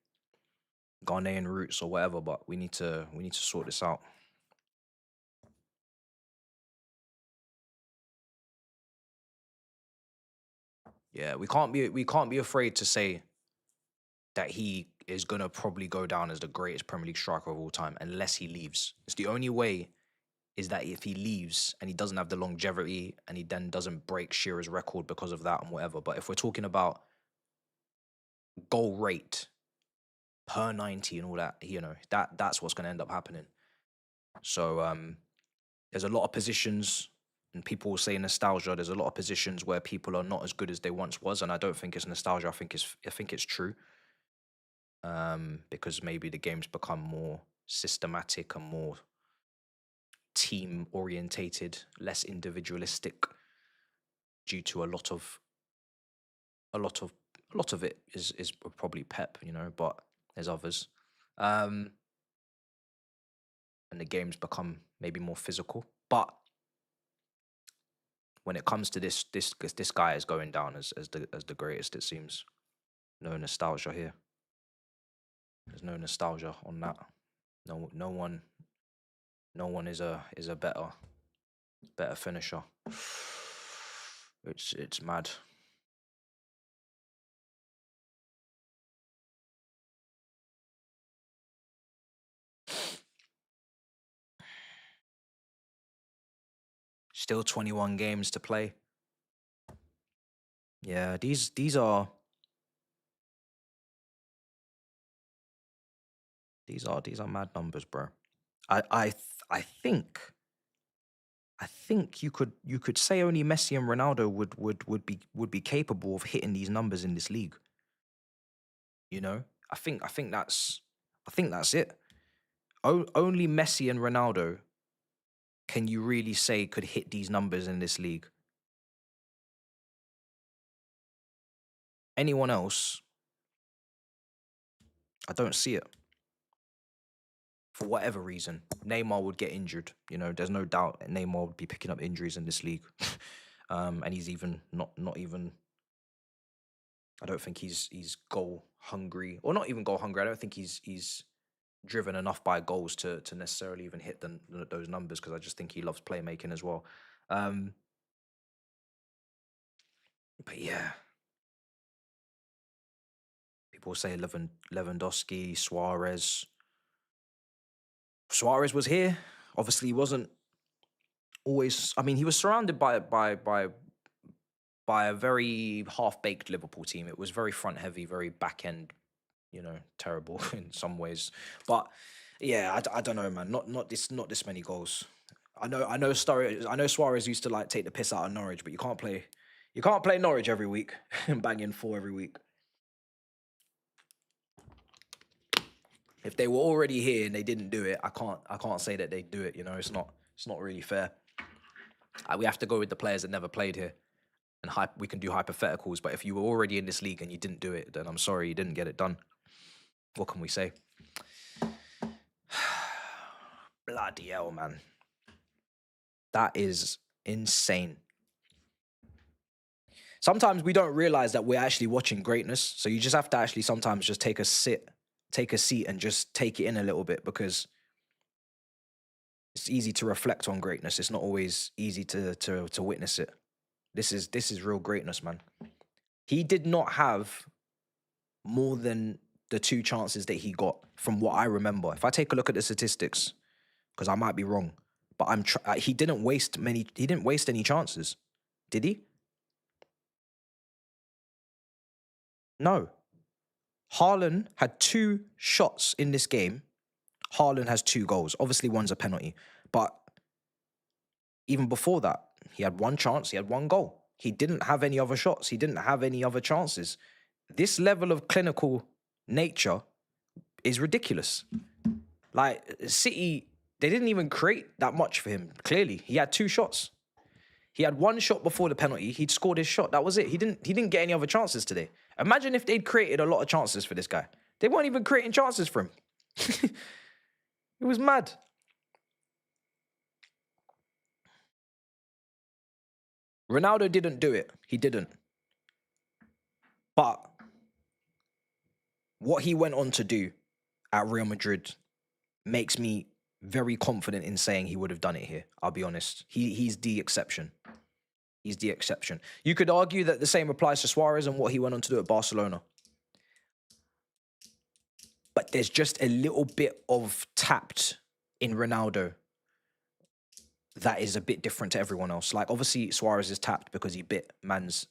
Ghanaian roots or whatever, but we need to sort this out. Yeah, we can't be afraid to say that he is gonna probably go down as the greatest Premier League striker of all time unless he leaves. It's the only way is that if he leaves and he doesn't have the longevity and he then doesn't break Shearer's record because of that and whatever. But if we're talking about goal rate per 90 and all that, that's what's gonna end up happening. So there's a lot of positions, and people will say nostalgia. There's a lot of positions where people are not as good as they once was, and I don't think it's nostalgia. I think it's true. Because maybe the game's become more systematic and more team orientated, less individualistic, due to a lot of it is probably Pep, but there's others. And the game's become maybe more physical. But when it comes to this guy is going down as the greatest, it seems. No nostalgia here. There's no nostalgia on that. No one is a better finisher. It's mad. Still 21 games to play. Yeah, these are mad numbers, bro. I think I think you could say only Messi and Ronaldo would be capable of hitting these numbers in this league. You know, I think that's it. Only Messi and Ronaldo can you really say could hit these numbers in this league. Anyone else, I don't see it. For whatever reason, Neymar would get injured. You know, there's no doubt Neymar would be picking up injuries in this league. And he's even not even. I don't think he's goal hungry, or not even goal hungry. I don't think he's driven enough by goals to necessarily even hit those numbers, because I just think he loves playmaking as well. But yeah, people say Lewandowski, Suarez. Suarez was here. Obviously, he wasn't always. I mean, he was surrounded by a very half-baked Liverpool team. It was very front-heavy, very back-end, terrible in some ways. But yeah, I don't know, man. Not this many goals. I know Suarez used to like take the piss out of Norwich, but you can't play Norwich every week and bang in 4 every week. If they were already here and they didn't do it, I can't say that they do it. It's not really fair. We have to go with the players that never played here, and we can do hypotheticals. But if you were already in this league and you didn't do it, then I'm sorry, you didn't get it done. What can we say? Bloody hell, man. That is insane. Sometimes we don't realize that we're actually watching greatness. So you just have to actually sometimes just take a seat and just take it in a little bit, because it's easy to reflect on greatness. It's not always easy to witness it. This is real greatness, man. He did not have more than the 2 chances that he got, from what I remember. If I take a look at the statistics, because I might be wrong, but he didn't waste any chances, did he? No. Haaland had 2 shots in this game. Haaland has 2 goals. Obviously, one's a penalty. But even before that, he had 1 chance, he had 1 goal. He didn't have any other shots. He didn't have any other chances. This level of clinical nature is ridiculous. Like, City, they didn't even create that much for him, clearly. He had 2 shots. He had 1 shot before the penalty. He'd scored his shot. That was it. He didn't get any other chances today. Imagine if they'd created a lot of chances for this guy. They weren't even creating chances for him. It was mad. Ronaldo didn't do it. He didn't. But what he went on to do at Real Madrid makes me very confident in saying he would have done it here. I'll be honest. He's the exception. He's the exception. You could argue that the same applies to Suarez and what he went on to do at Barcelona. But there's just a little bit of tapped in Ronaldo that is a bit different to everyone else. Like, obviously, Suarez is tapped because he bit man's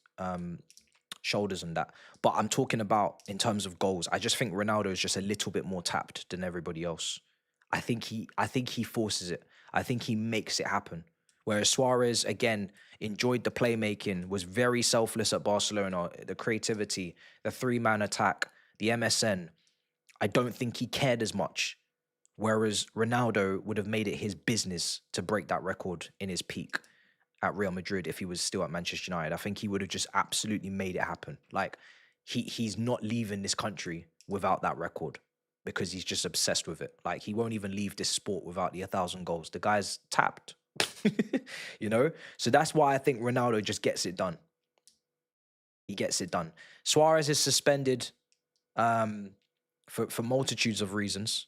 shoulders and that. But I'm talking about in terms of goals. I just think Ronaldo is just a little bit more tapped than everybody else. I think he forces it. I think he makes it happen. Whereas Suarez, again, enjoyed the playmaking, was very selfless at Barcelona, the creativity, the 3-man attack, the MSN. I don't think he cared as much. Whereas Ronaldo would have made it his business to break that record in his peak at Real Madrid if he was still at Manchester United. I think he would have just absolutely made it happen. Like, he's not leaving this country without that record, because he's just obsessed with it. Like, he won't even leave this sport without the 1,000 goals. The guy's tapped. So that's why I think Ronaldo just gets it done. He gets it done. Suarez is suspended for multitudes of reasons.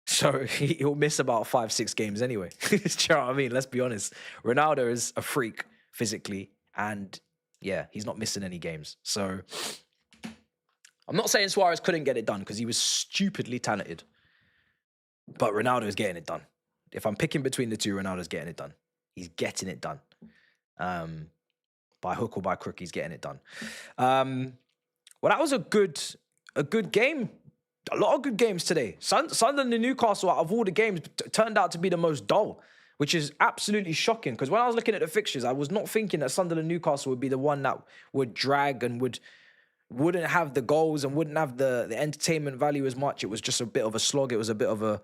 So he'll miss about 5-6 games anyway. Do you know what I mean? Let's be honest. Ronaldo is a freak physically, and yeah, he's not missing any games. So I'm not saying Suarez couldn't get it done, because he was stupidly talented, but Ronaldo is getting it done. If I'm picking between the two, Ronaldo's getting it done. He's getting it done. By hook or by crook, he's getting it done. Well, that was a good game. A lot of good games today. Sunderland and Newcastle, out of all the games, turned out to be the most dull. which is absolutely shocking. Because when I was looking at the fixtures, I was not thinking that Sunderland Newcastle would be the one that would drag and wouldn't have the goals and wouldn't have the entertainment value as much. It was just a bit of a slog. It was a bit of a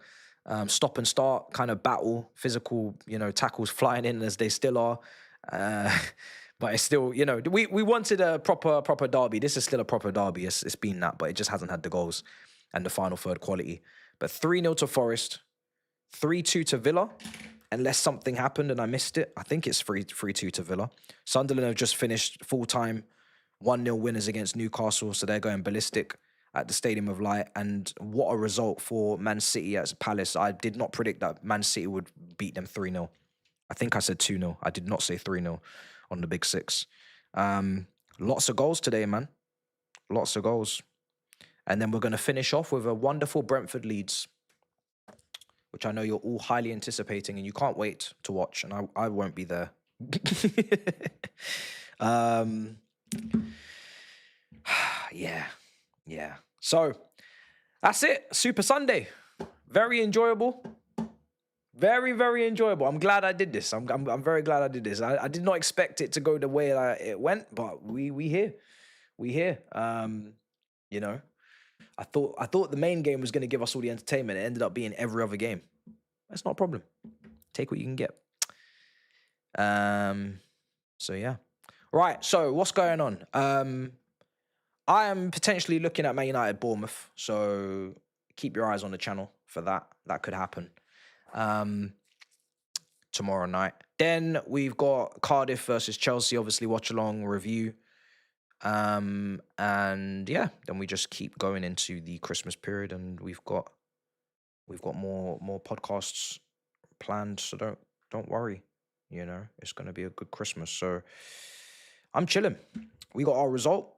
stop and start kind of battle, physical, tackles flying in as they still are. But it's still, we wanted a proper derby. This is still a proper derby. It's been that, but it just hasn't had the goals and the final third quality. But 3-0 to Forest, 3-2 to Villa, unless something happened and I missed it. I think it's 3-2 to Villa. Sunderland have just finished full-time 1-0 winners against Newcastle, so they're going ballistic at the Stadium of Light. And what a result for Man City at Palace. I did not predict that Man City would beat them 3-0. I think I said 2-0. I did not say 3-0 on the Big Six. Lots of goals today, man. Lots of goals. And then we're going to finish off with a wonderful Brentford Leeds, which I know you're all highly anticipating and you can't wait to watch, and I won't be there. Yeah. So that's it. Super Sunday. Very enjoyable. Very, very enjoyable. I'm glad I did this. I'm very glad I did this. I did not expect it to go the way that it went, but we here. We here. I thought the main game was going to give us all the entertainment. It ended up being every other game. That's not a problem. Take what you can get. So yeah. Right. So what's going on? I am potentially looking at Man United Bournemouth. So keep your eyes on the channel for that. That could happen. Tomorrow night. Then we've got Cardiff versus Chelsea, obviously watch along review. And yeah, then we just keep going into the Christmas period, and we've got more podcasts planned, so don't worry. It's going to be a good Christmas. So I'm chilling. We got our result.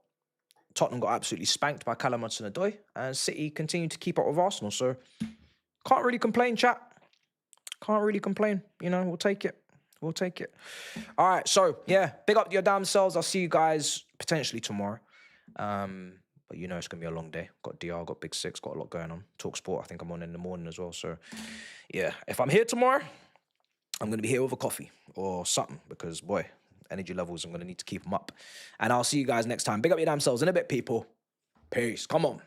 Tottenham got absolutely spanked by Callum Hudson-Odoi, and City continue to keep up with Arsenal. So can't really complain, chat. Can't really complain. We'll take it. We'll take it. All right. So yeah, big up your damn selves. I'll see you guys potentially tomorrow. But it's gonna be a long day. Got DR, got Big Six, got a lot going on. Talk Sport, I think I'm on in the morning as well. So yeah, if I'm here tomorrow, I'm gonna be here with a coffee or something, because boy, energy levels, I'm gonna need to keep them up. And I'll see you guys next time. Big up your damn selves in a bit, people. Peace. Come on.